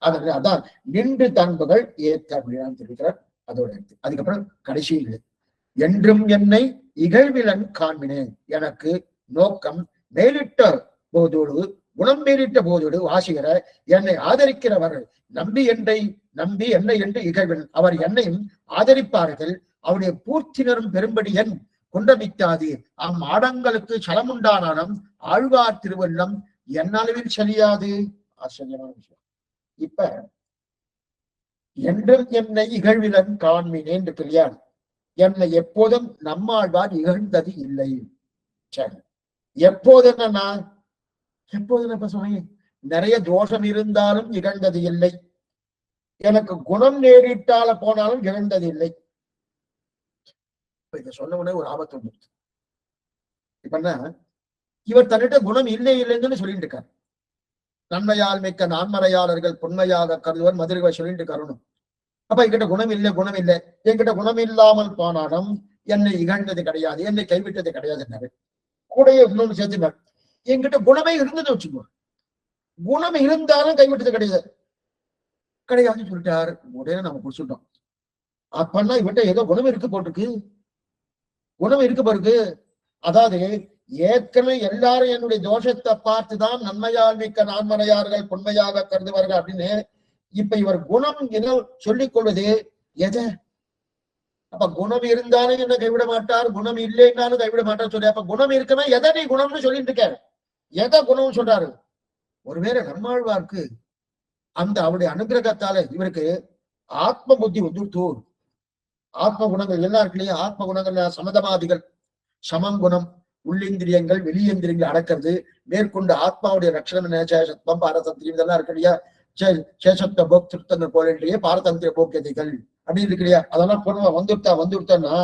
அதனால அதான் நின்று தன்புகள் ஏத்த அப்படின்னு தெரிவிக்கிறார். அதோட அதுக்கப்புறம் கடைசியில் என்றும் என்னை இகழ்விலன் காண்பினேன், எனக்கு நோக்கம் மேலிட்ட போதோடு குணம் மேலிட்ட போதோடு வாசிகிற என்னை ஆதரிக்கிறவர் நம்பி என்னை என்று இகழ்வன், அவர் என்னையும் ஆதரிப்பார்கள், அவருடைய பூர்த்தினரும் பெரும்படி என் குண்டமிக்காது அம்மாடங்களுக்கு சலமுண்டானாலும் ஆழ்வார் திருவள்ளம் என்னளவில் செழியாது. ஆச்சரியமான விஷயம். இப்ப என்றும் என்னை இகழ்விலன் காண்மினேன் என்று பிள்ளையார், என்னை எப்போதும் நம்மாழ்வார் இகழ்ந்தது இல்லை. சரி, எப்போது என்னன்னா, எப்போது இப்ப சொன்னீங்க, நிறைய தோஷம் இருந்தாலும் இகழ்ந்தது இல்லை, எனக்கு குணம் நேரிட்டால போனாலும் இகழ்ந்தது இல்லை. இதை சொன்ன உடனே ஒரு ஆபத்து உண்டு. இப்ப என்ன, இவர் தன்னிட்ட குணம் இல்லை இல்லைன்னு சொல்லிட்டு இருக்காரு. நன்மையால் மிக்க நான்மறையாளர்கள் பொன்மையாக கருதுவர் மதுரை சொல்லிட்டு இருக்காரு. அப்ப என்கிட்ட குணம் இல்லை, குணம் இல்லை, என்கிட்ட குணம் இல்லாமல் போனாலும் என்னை இகழ்ந்தது கிடையாது, என்னை கைவிட்டது கிடையாது. கூட இன்னொன்னு சேர்த்துனார், என்கிட்ட குணமே இருந்தது வச்சுக்கோ, குணம் இருந்தாலும் கைவிட்டது கிடையாதுன்னு சொல்லிட்டாரு. உடனே நம்ம குடிச்சுட்டோம். அப்பன்னா இவட்ட ஏதோ குணம் இருக்கு போட்டிருக்கு, குணம் இருக்கு போருக்கு. அதாவது ஏற்கனவே எல்லாரும் என்னுடைய தோஷத்தை பார்த்துதான் நன்மையால் மிக்க நான்மறையார்கள் பொன்மையாக கருதுவார்கள் அப்படின்னு இப்ப இவர் குணம் என்ன சொல்லிக் கொள்வது எதை? அப்ப குணம் இருந்தாலும் என்ன கைவிட மாட்டார், குணம் இல்லைன்னாலும் கைவிட மாட்டார் சொல்லி, அப்ப குணம் இருக்கவே எதை நீ குணம்னு சொல்லிட்டு இருக்காரு, எதை குணம்னு சொல்றாரு? ஒருவேளை நம்மாழ்வார்க்கு அந்த அவருடைய அனுகிரகத்தால இவருக்கு ஆத்ம புத்தி வந்துருத்தூ. ஆத்ம குணங்கள் எல்லாம் இருக்கு இல்லையா, ஆத்ம குணங்கள் சமதமாதிகள், சமம் குணம், உள்ளிந்திரியங்கள் வெளியேந்திரியங்கள் அடக்கிறது, மேற்கொண்டு ஆத்மாவுடைய ரட்சணம் சேஷத்துவம் பாரதந்திரியம் இதெல்லாம் இருக்கு இல்லையா, சேஷத்துவ போக்திருத்தங்கள் போல பாரதந்திர போக்கியதைகள் அப்படின்னு இருக்கு இல்லையா, அதெல்லாம் பொருவா வந்துருத்தா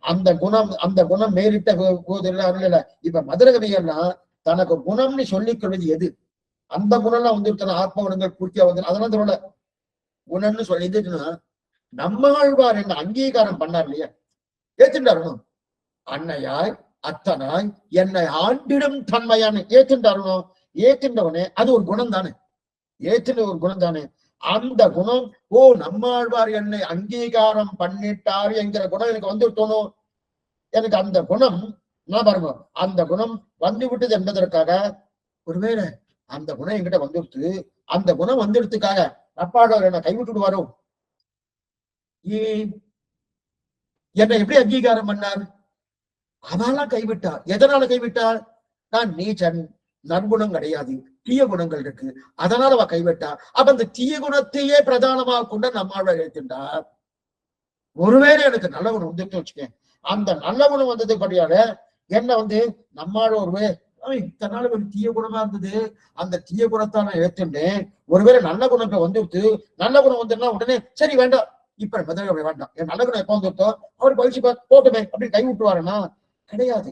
அந்த குணம் மேலிட்ட போதெல்லாம் இல்ல. இப்ப மதுரகவியன்னா தனக்கு குணம்னு சொல்லிக் கொள்வது எது, அந்த குணம்லாம் வந்துருத்தன ஆத்ம குணங்கள் பூர்த்தியா வந்து அதெல்லாம் சொல்லல, குணம்னு சொல்லிட்டுன்னா நம்மாழ்வார் என்ன அங்கீகாரம் பண்ணார் இல்லையா, ஏத்துட்டாரணும். அன்னையாய் அத்தனாய் என்னை ஆண்டிடும் தன்மையான ஏத்துட்டாரணும். ஏத்துட்டவனே அது ஒரு குணம் தானே, ஏத்துன ஒரு குணம் தானே. அந்த குணம், ஓ நம்மாழ்வார் என்னை அங்கீகாரம் பண்ணிட்டாரு என்கிற குணம் எனக்கு வந்துட்டோணும். எனக்கு அந்த குணம் நான் பாருங்க, அந்த குணம் வந்து விட்டது என்பதற்காக ஒருவேளை அந்த குணம் என்கிட்ட வந்துடுத்து, அந்த குணம் வந்துடுறதுக்காக அப்பாடவர் என்னை கைவிட்டுடுவாரோ? என்னை எப்படி அங்கீகாரம் பண்ணார்? அதெல்லாம் கைவிட்டார். எதனால கைவிட்டார்? நான் நீச்சன், நற்குணம் கிடையாது, தீய குணங்கள் இருக்கு, அதனால அவ கைவிட்டா. அப்ப அந்த தீய குணத்தையே பிரதானமாக கொண்ட நம்மாழ்வார் எழுத்தின்றார். ஒருவேளை எனக்கு நல்ல குணம் வந்துட்டு வச்சுக்கேன், அந்த நல்ல குணம் வந்தது படியால என்ன நம்மாழ்வார் அவன் இத்தனை நாள் ஒரு தீய குணமா இருந்தது, அந்த தீய குணத்தை நான் ஏத்துட்டேன், ஒருவேளை நல்ல குணம் இப்ப வந்துடுத்து, நல்ல குணம் வந்துன்னா உடனே சரி வேண்டாம், இப்ப முதல்ல வேண்டாம், என் நல்ல குணம் எப்ப வந்துட்டோ அவர் பயிற்சி போட்டுமே அப்படி கை விட்டுவாருன்னா கிடையாது.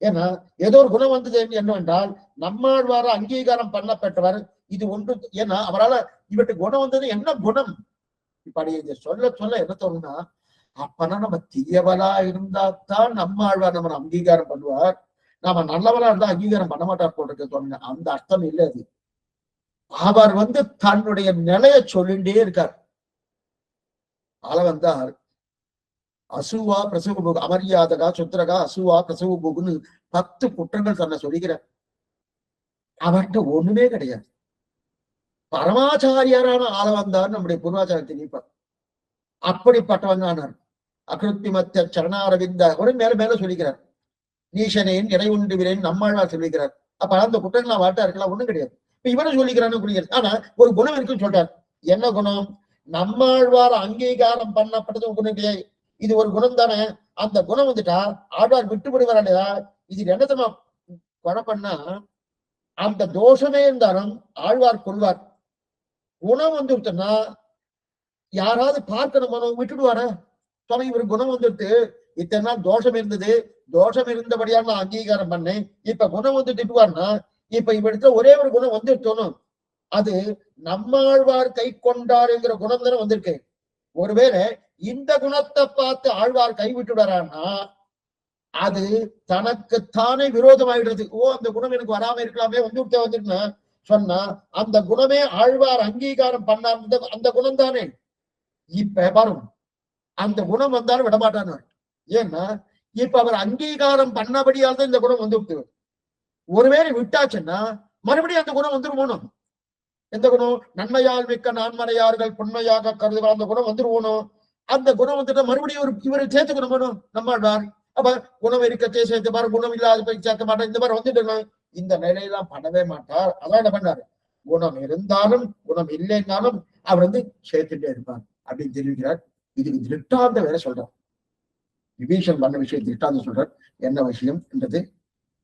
ஏன்னா ஏதோ ஒரு குணம் வந்தது என்னவென்றால் நம்மாழ்வார அங்கீகாரம் பண்ணப்பட்டவர் இது ஒன்று. ஏன்னா அவரால் இவருக்கு குணம் வந்தது என்ன குணம்? இப்ப இதை சொல்ல சொல்ல என்ன தோணுன்னா, அப்பனா நம்ம தீயவளா இருந்தாத்தான் நம்ம ஆழ்வார் நம்ம அங்கீகாரம் பண்ணுவார், நாம நல்லவளா இருந்தா அங்கீகாரம் பண்ண மாட்டார் போட்டிருக்க தோணுங்க. அந்த அர்த்தம் இல்லை அது. அவர் தன்னுடைய நிலையை சொல்லிண்டே இருக்கார். ஆள வந்தார் அசுவா பிரசவ போகு, அமரியாதகா சுத்திரகா அசுவா பிரசவ போகுன்னு 10 குற்றங்கள் தன்னை சொல்லிக்கிறார். அவர்கிட்ட ஒண்ணுமே கிடையாது. பரமாச்சாரியாரான ஆள வந்தார் நம்முடைய பூர்வாச்சாரத்தை நீப்பார். அப்படிப்பட்டவன் தானார். அகிருத்திமத்த சரணாரவிந்த ஒரு மேல மேல சொல்லிக்கிறார். நீசனேன் இறை உண்டு விரேன் நம்மாழ்வார் சொல்லிக்கிறார். அப்ப அந்த குற்றங்கள் வாட்டா இருக்கலாம், ஒண்ணும் கிடையாது. இப்ப இவரும் சொல்லிக்கிறான்னு புரிகிறது. ஆனா ஒரு குணம் இருக்குன்னு சொல்றார். என்ன குணம்? நம்மாழ்வார் அங்கீகாரம் பண்ணப்பட்டது குணம் கிடையாது. இது ஒரு குணம் தானே. அந்த குணம் வந்துட்டா ஆழ்வார் விட்டுவிடுவார் இல்லையா? இது என்னத்தமா குழப்பம்னா, அந்த தோஷமே இருந்தாலும் ஆழ்வார் கொள்வார். குணம் வந்துருச்சுன்னா யாராவது பார்க்கணும் விட்டுடுவார? சுவாமி இவரு குணம் வந்துட்டு இத்தனை நாள் தோஷம் இருந்தது, தோஷம் இருந்தபடியா நான் அங்கீகாரம் பண்ணேன், இப்ப குணம் வந்து திட்டுவார்னா இப்ப இவருக்கு ஒரே ஒரு குணம் வந்துட்டோம், அது நம்மாழ்வார் கை கொண்டாருங்கிற குணம் தானே வந்திருக்கு. ஒருவேளை இந்த குணத்தை பார்த்து ஆழ்வார் கைவிட்டுடாரான்னா அது தனக்குத்தானே விரோதமாயிடுறது. ஓ அந்த குணம் எனக்கு வராம இருக்கலாமே, வந்துட்டா சொன்னா அந்த குணமே ஆழ்வார் அங்கீகாரம் பண்ணாம அந்த குணம் தானே. இப்ப பாருங்க, அந்த குணம் வந்தாலும் விடமாட்டான். ஏன்னா இப்ப அவர் அங்கீகாரம் பண்ணபடியால் தான் இந்த குணம் வந்துவிட்டு. ஒருவேளை விட்டாச்சுன்னா மறுபடியும் அந்த குணம் வந்துருவோனும். எந்த குணம்? நன்மையால் மிக்க நான்மறையார்கள் பொன்மையாக கருதுவார், அந்த குணம் வந்துருவோனும். அந்த குணம் வந்துட்டா மறுபடியும் இவரை சேர்த்துக்கணும் வேணும் நம்மாழ்வார். அப்ப குணம் இருக்கச்சே சேர்த்து பாரு, குணம் இல்லாத போய் சேர்க்க மாட்டார், இந்த மாதிரி வந்துட்டு இந்த நிலையெல்லாம் பண்ணவே மாட்டார். அதான் என்ன பண்ணாரு, குணம் இருந்தாலும் குணம் இல்லைன்னாலும் அவர் சேர்த்துட்டே இருப்பார் அப்படின்னு தெரிவிக்கிறார். இதுக்கு திருட்டாந்த வேற சொல்றார். விபீஷன் பண்ண விஷயம் திருட்டாந்த சொல்றார். என்ன விஷயம் என்றது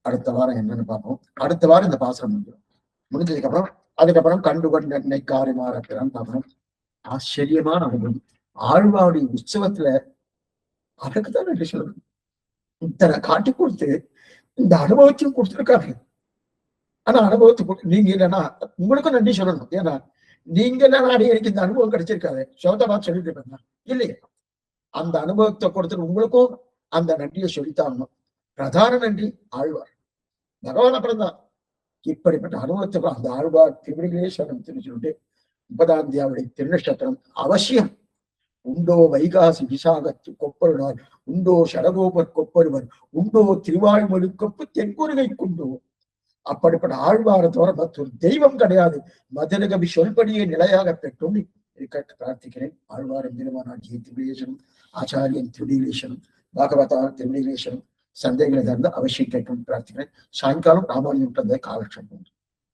அடுத்த வாரம் என்னன்னு பார்ப்போம். அடுத்த வாரம் இந்த பாசனம் முடிஞ்சதுக்கு அப்புறம் அதுக்கப்புறம் கண்டுகொண்ட என்னை காரிமாறக்கிறான்னு பார்க்கணும். ஆச்சரியமான அனுபவம். ஆழ்வாருடைய உற்சவத்துல அதுக்குதான் நன்றி சொல்லணும். இத்தனை காட்டி கொடுத்து இந்த அனுபவத்தையும் கொடுத்துருக்காங்க. ஆனா அனுபவத்தை நீங்க இல்லைன்னா உங்களுக்கும் நன்றி சொல்லணும். ஏன்னா நீங்க எல்லாம் எனக்கு இந்த அனுபவம் கிடைச்சிருக்காது, சோதமா சொல்லிட்டு இருப்பேன் இல்லையா? அந்த அனுபவத்தை கொடுத்துட்டு உங்களுக்கும் அந்த நன்றியை சொல்லித்தாங்கணும். பிரதான நன்றி ஆழ்வார், பகவான் அப்புறம் தான். இப்படிப்பட்ட அனுபவத்துக்கு அந்த ஆழ்வார் திருவிழேஸ்வரம் சொல்லிட்டு 30ஆம் தேதியுடைய திருநட்சத்திரம் அவசியம். உண்டோ வைகாசி விசாகத்து கொப்பருடார், உண்டோ சடகோபர் கொப்பருவர், உண்டோ திருவாய்மொழி கொப்பு தென்குருகை கொண்டோ. அப்படிப்பட்ட ஆழ்வார தவிர மற்றொரு தெய்வம் கிடையாது. மதுரகவி சொல்படியே நிலையாக பெற்றோம் பிரார்த்திக்கிறேன். ஆழ்வாரம் திருவானாட்சியை திருவிழேஸ்வரம், ஆச்சாரியன் திருவிழேஸ்வரம், பாகவதார் திருவிழேஸ்வரம் சந்தைகளை தந்து அவசியம் கேட்கும் பிரார்த்திக்கிறேன். சாயங்காலம் ராமாயணம் காலட்சேபம்.